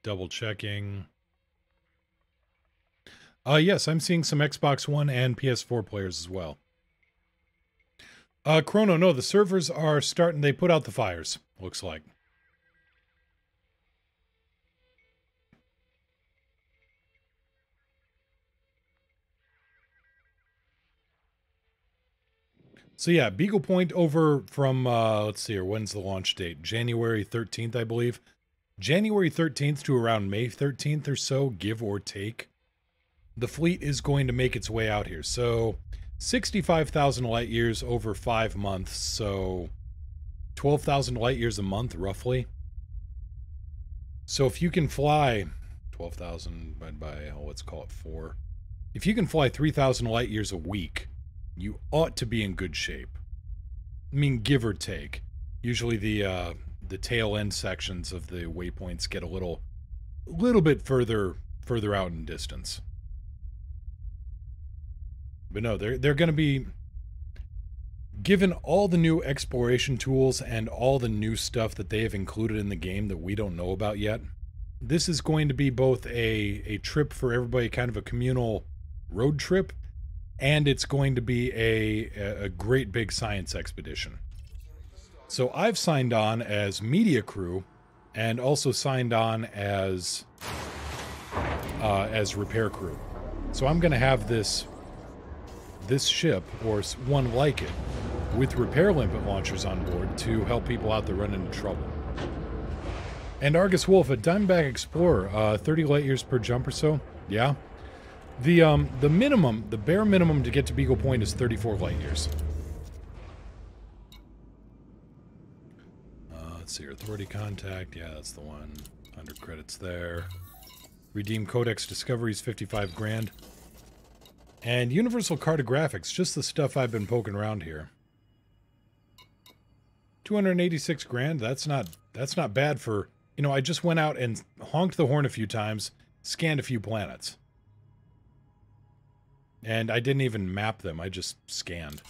Speaker 2: double checking. Yes, I'm seeing some Xbox One and PS4 players as well. Chrono, no, the servers are starting, they put out the fires, looks like. So yeah, Beagle Point over from, let's see here, when's the launch date? January 13th, I believe. January 13th to around May 13th or so, give or take. The fleet is going to make its way out here. So 65,000 light years over 5 months. So 12,000 light years a month, roughly. So if you can fly 12,000 by, let's call it 4. If you can fly 3,000 light years a week, you ought to be in good shape. I mean, give or take. Usually the tail end sections of the waypoints get a little bit further out in distance. But no, they're going to be, given all the new exploration tools and all the new stuff that they have included in the game that we don't know about yet, this is going to be both a trip for everybody, kind of a communal road trip, and it's going to be a great big science expedition. So I've signed on as media crew, and also signed on as repair crew. So I'm going to have this ship, or one like it, with repair limpet launchers on board to help people out that run into trouble. And Argus Wolf, a Diamondback Explorer, 30 light years per jump or so. Yeah. The minimum, the bare minimum to get to Beagle Point is 34 light years. Let's see, Authority Contact, yeah, that's the one. 100 credits there. Redeem Codex Discoveries, 55 grand. And Universal Cartographics, just the stuff I've been poking around here. 286 grand, that's not bad for, you know, I just went out and honked the horn a few times, scanned a few planets. And I didn't even map them, I just scanned.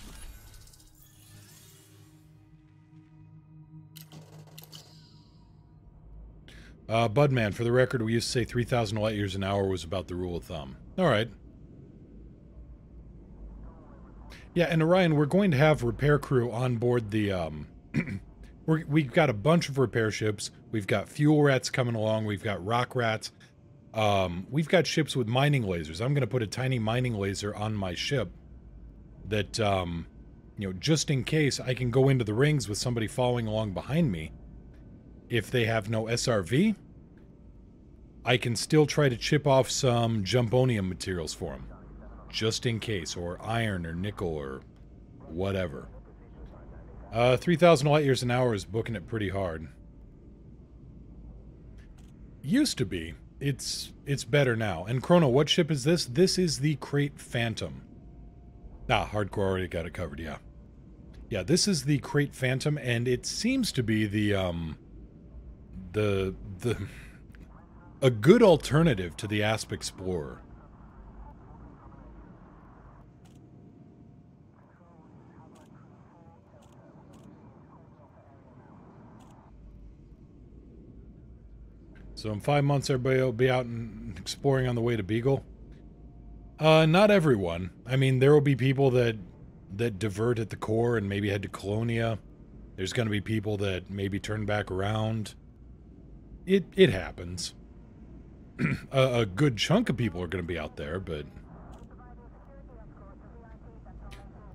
Speaker 2: Budman, for the record, we used to say 3,000 light years an hour was about the rule of thumb. Alright. Yeah, and Orion, we're going to have repair crew on board the, we've got a bunch of repair ships. We've got fuel rats coming along. We've got rock rats. We've got ships with mining lasers. I'm going to put a tiny mining laser on my ship that, you know, just in case I can go into the rings with somebody following along behind me. If they have no SRV, I can still try to chip off some jumponium materials for them. Just in case, or iron, or nickel, or whatever. 3,000 light years an hour is booking it pretty hard. Used to be. It's better now. And Chrono, what ship is this? This is the Krait Phantom. Ah, Hardcore already got it covered, yeah. Yeah, this is the Krait Phantom, and it seems to be a good alternative to the Asp Explorer. So in 5 months, everybody will be out and exploring on the way to Beagle. Not everyone. I mean, there will be people that divert at the core and maybe head to Colonia. There's going to be people that maybe turn back around. It happens. A good chunk of people are going to be out there, but...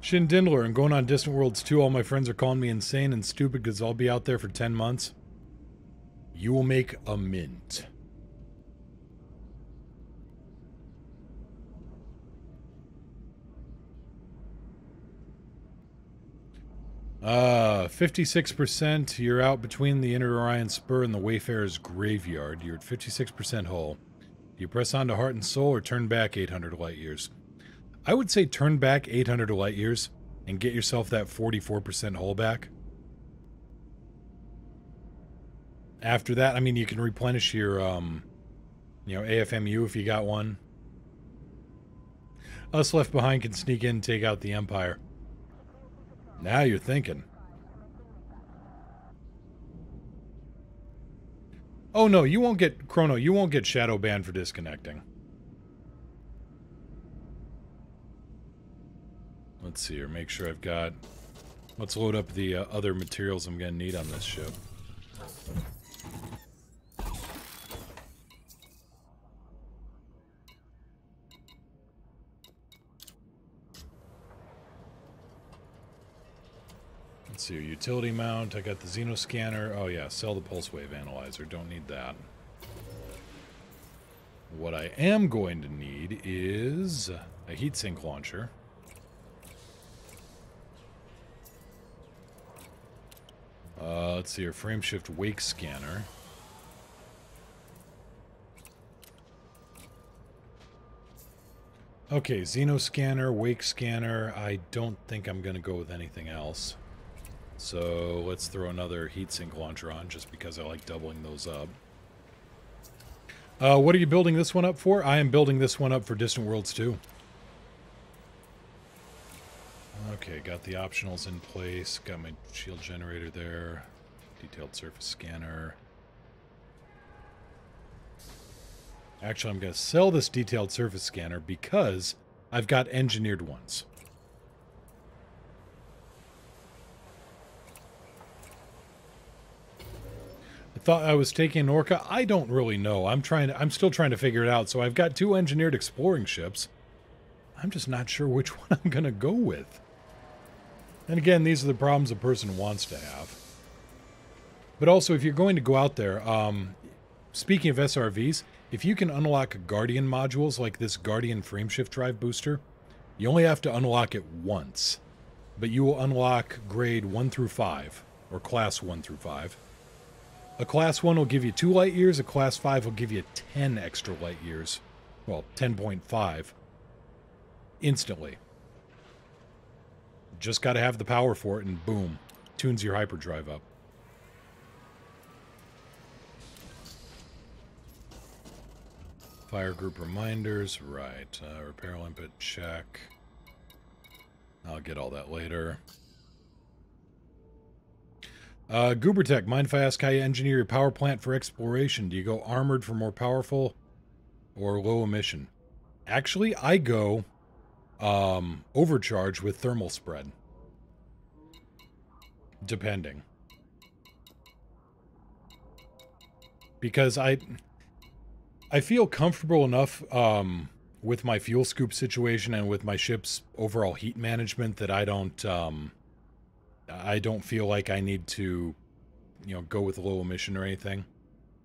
Speaker 2: Shin Dindler, and going on Distant Worlds 2, all my friends are calling me insane and stupid because I'll be out there for 10 months. You will make a mint. 56%. You're out between the Inner Orion Spur and the Wayfarer's Graveyard. You're at 56% hull. Do you press on to Heart and Soul or turn back 800 light years? I would say turn back 800 light years and get yourself that 44% hull back. After that, I mean, you can replenish your, AFMU if you got one. Us Left Behind can sneak in and take out the Empire. Now you're thinking. Oh no, you won't get, Chrono, you won't get shadow banned for disconnecting. Let's see here, make sure I've got... Let's load up the other materials I'm going to need on this ship. Let's see, utility mount, I got the Xenoscanner. Oh yeah, sell the pulse wave analyzer, don't need that. What I am going to need is a heatsink launcher. Let's see, our frameshift wake scanner. Okay, Xenoscanner, wake scanner. I don't think I'm going to go with anything else. So let's throw another heatsink launcher on just because I like doubling those up. What are you building this one up for? I am building this one up for Distant Worlds 2. Okay, got the optionals in place. Got my shield generator there. Detailed surface scanner. Actually, I'm going to sell this detailed surface scanner because I've got engineered ones. I thought I was taking an Orca. I don't really know. I'm still trying to figure it out. So I've got 2 engineered exploring ships. I'm just not sure which one I'm going to go with. And again, these are the problems a person wants to have. But also, if you're going to go out there, speaking of SRVs, if you can unlock Guardian modules like this Guardian frameshift drive booster, you only have to unlock it once. But you will unlock grade 1 through 5, or class 1 through 5. A class 1 will give you 2 light years, a class 5 will give you 10 extra light years. Well, 10.5. Instantly. Just got to have the power for it, and boom, tunes your hyperdrive up. Fire group reminders, right. Repair limpet, check. I'll get all that later. Goobertech, mind if I ask how you engineer your power plant for exploration? Do you go armored for more powerful or low emission? Actually, I go overcharge with thermal spread. Depending. Because I feel comfortable enough with my fuel scoop situation and with my ship's overall heat management that I don't feel like I need to, go with low emission or anything.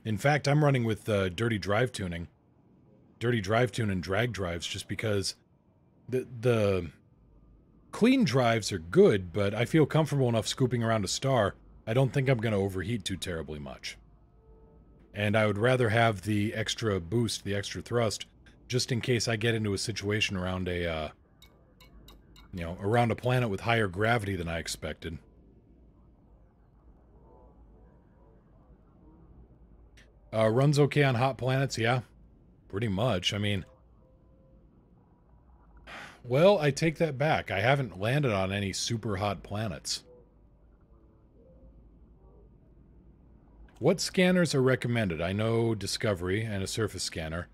Speaker 2: In fact, I'm running with dirty drive tuning. Dirty drive tune and drag drives just because the clean drives are good, but I feel comfortable enough scooping around a star. I don't think I'm going to overheat too terribly much. And I would rather have the extra boost, the extra thrust, just in case I get into a situation around a, around a planet with higher gravity than I expected. Runs okay on hot planets, yeah. Pretty much, I mean... Well, I take that back. I haven't landed on any super hot planets. What scanners are recommended? I know Discovery and a surface scanner.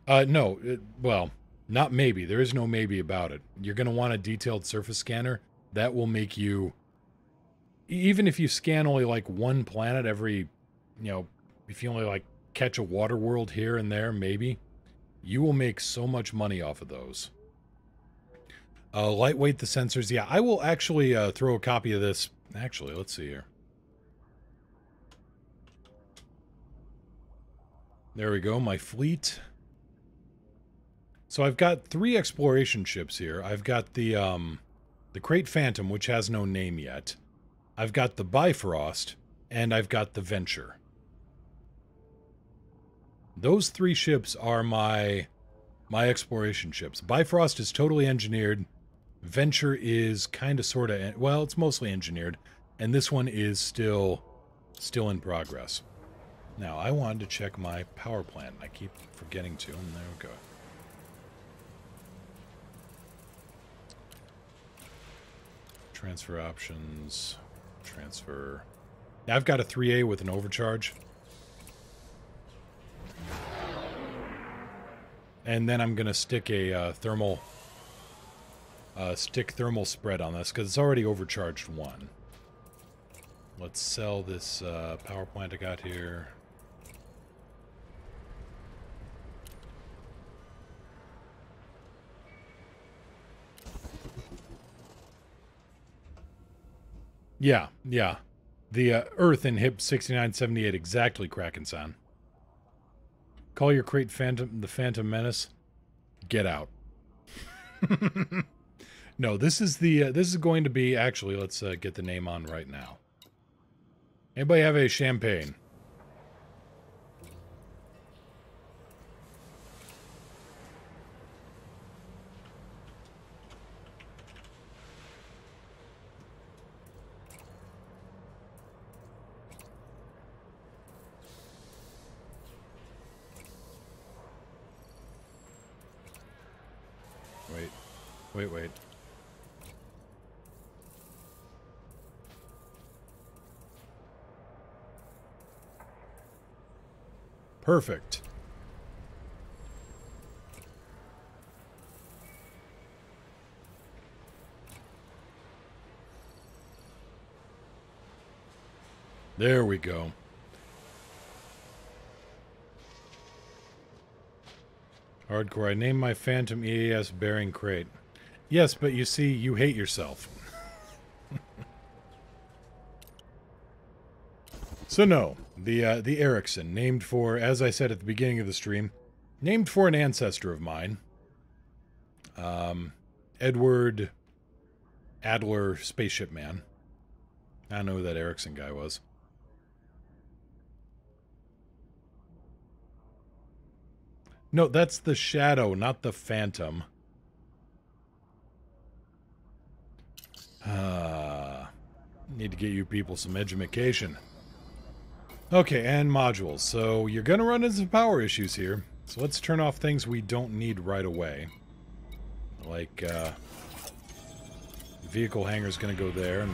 Speaker 2: No, well, not maybe. There is no maybe about it. You're going to want a detailed surface scanner. That will make you, even if you scan only like one planet every, you know, if you only like catch a water world here and there, maybe, you will make so much money off of those. Lightweight the sensors. Yeah, I will actually throw a copy of this. Actually, let's see here. There we go, my fleet. So I've got 3 exploration ships here. I've got the Krait Phantom, which has no name yet. I've got the Bifrost, and I've got the Venture. Those 3 ships are my exploration ships. Bifrost is totally engineered. Venture is kind of sort of, well, it's mostly engineered, and this one is still in progress. Now, I wanted to check my power plant. I keep forgetting to, and there we go. Transfer options. Transfer. Now, I've got a 3A with an overcharge. And then I'm going to stick a thermal spread on this, because it's already overcharged 1. Let's sell this power plant I got here. Yeah. The Earth in HIP 6978, exactly, Kraken-san. Call your Krait Phantom the Phantom Menace. Get out. No, this is going to be, actually, let's get the name on right now. Anybody have a champagne? Wait. Perfect. There we go. Hardcore. I named my Phantom EAS bearing Krait. Yes, but you see, you hate yourself. So no, the Ericsson, named for, as I said at the beginning of the stream, named for an ancestor of mine. Edward Adler, Spaceship Man. I don't know who that Ericsson guy was. No, that's the Shadow, not the Phantom. Need to get you people some education. Okay, and modules. So you're going to run into some power issues here. So let's turn off things we don't need right away. Like, vehicle hangar's going to go there, and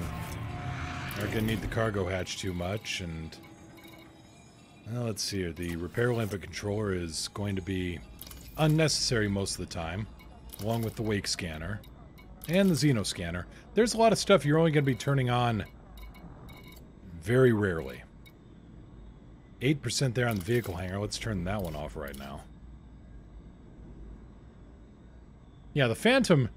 Speaker 2: aren't going to need the cargo hatch too much, and... Well, let's see here. The repair limpet controller is going to be unnecessary most of the time, along with the wake scanner and the Xeno scanner. There's a lot of stuff you're only going to be turning on very rarely. 8% there on the vehicle hangar. Let's turn that one off right now. Yeah, the Phantom...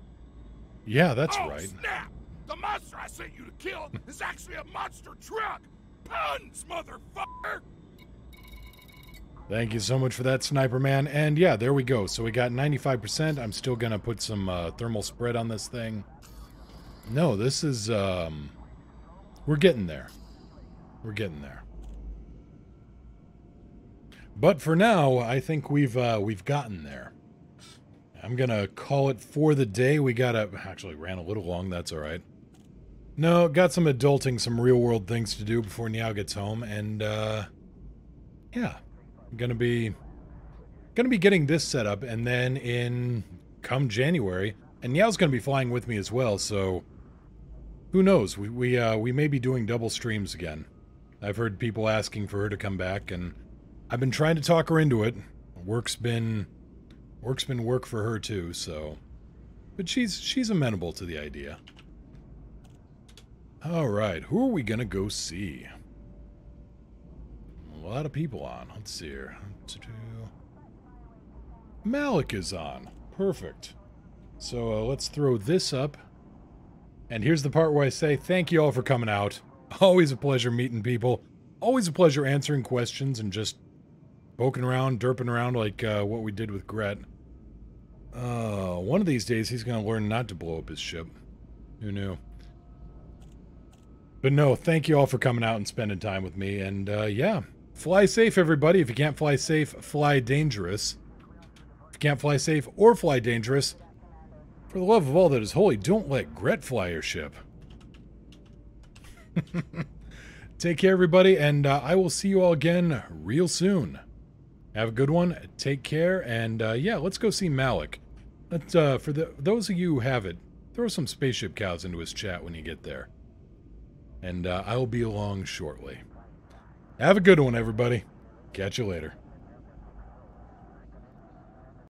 Speaker 2: Yeah, that's right.
Speaker 7: Snap! The monster I sent you to kill is actually a monster truck! Puns, motherfucker!
Speaker 2: Thank you so much for that, Sniper Man. And yeah, there we go. So we got 95%. I'm still going to put some thermal spread on this thing. No, this is... we're getting there. We're getting there. But for now, I think we've gotten there. I'm going to call it for the day. We got to... Actually, ran a little long. That's all right. No, got some adulting, some real-world things to do before Niao gets home. And, yeah. I'm gonna be getting this set up, and then come January, and Niao's gonna be flying with me as well. So who knows? We may be doing double streams again. I've heard people asking for her to come back, and I've been trying to talk her into it. Work's been work for her too, so... But she's amenable to the idea. Alright, who are we gonna go see? A lot of people on. Let's see here. Malik is on. Perfect. So let's throw this up. And here's the part where I say thank you all for coming out. Always a pleasure meeting people. Always a pleasure answering questions and just poking around, derping around like what we did with Gret. One of these days he's going to learn not to blow up his ship. Who knew? But no, thank you all for coming out and spending time with me. And yeah, fly safe, everybody. If you can't fly safe, fly dangerous. If you can't fly safe or fly dangerous, for the love of all that is holy, don't let Gret fly your ship. Take care, everybody, and I will see you all again real soon. Have a good one. Take care, and yeah, let's go see Malik. For those of you who have it, throw some spaceship cows into his chat when you get there. And I will be along shortly. Have a good one, everybody. Catch you later.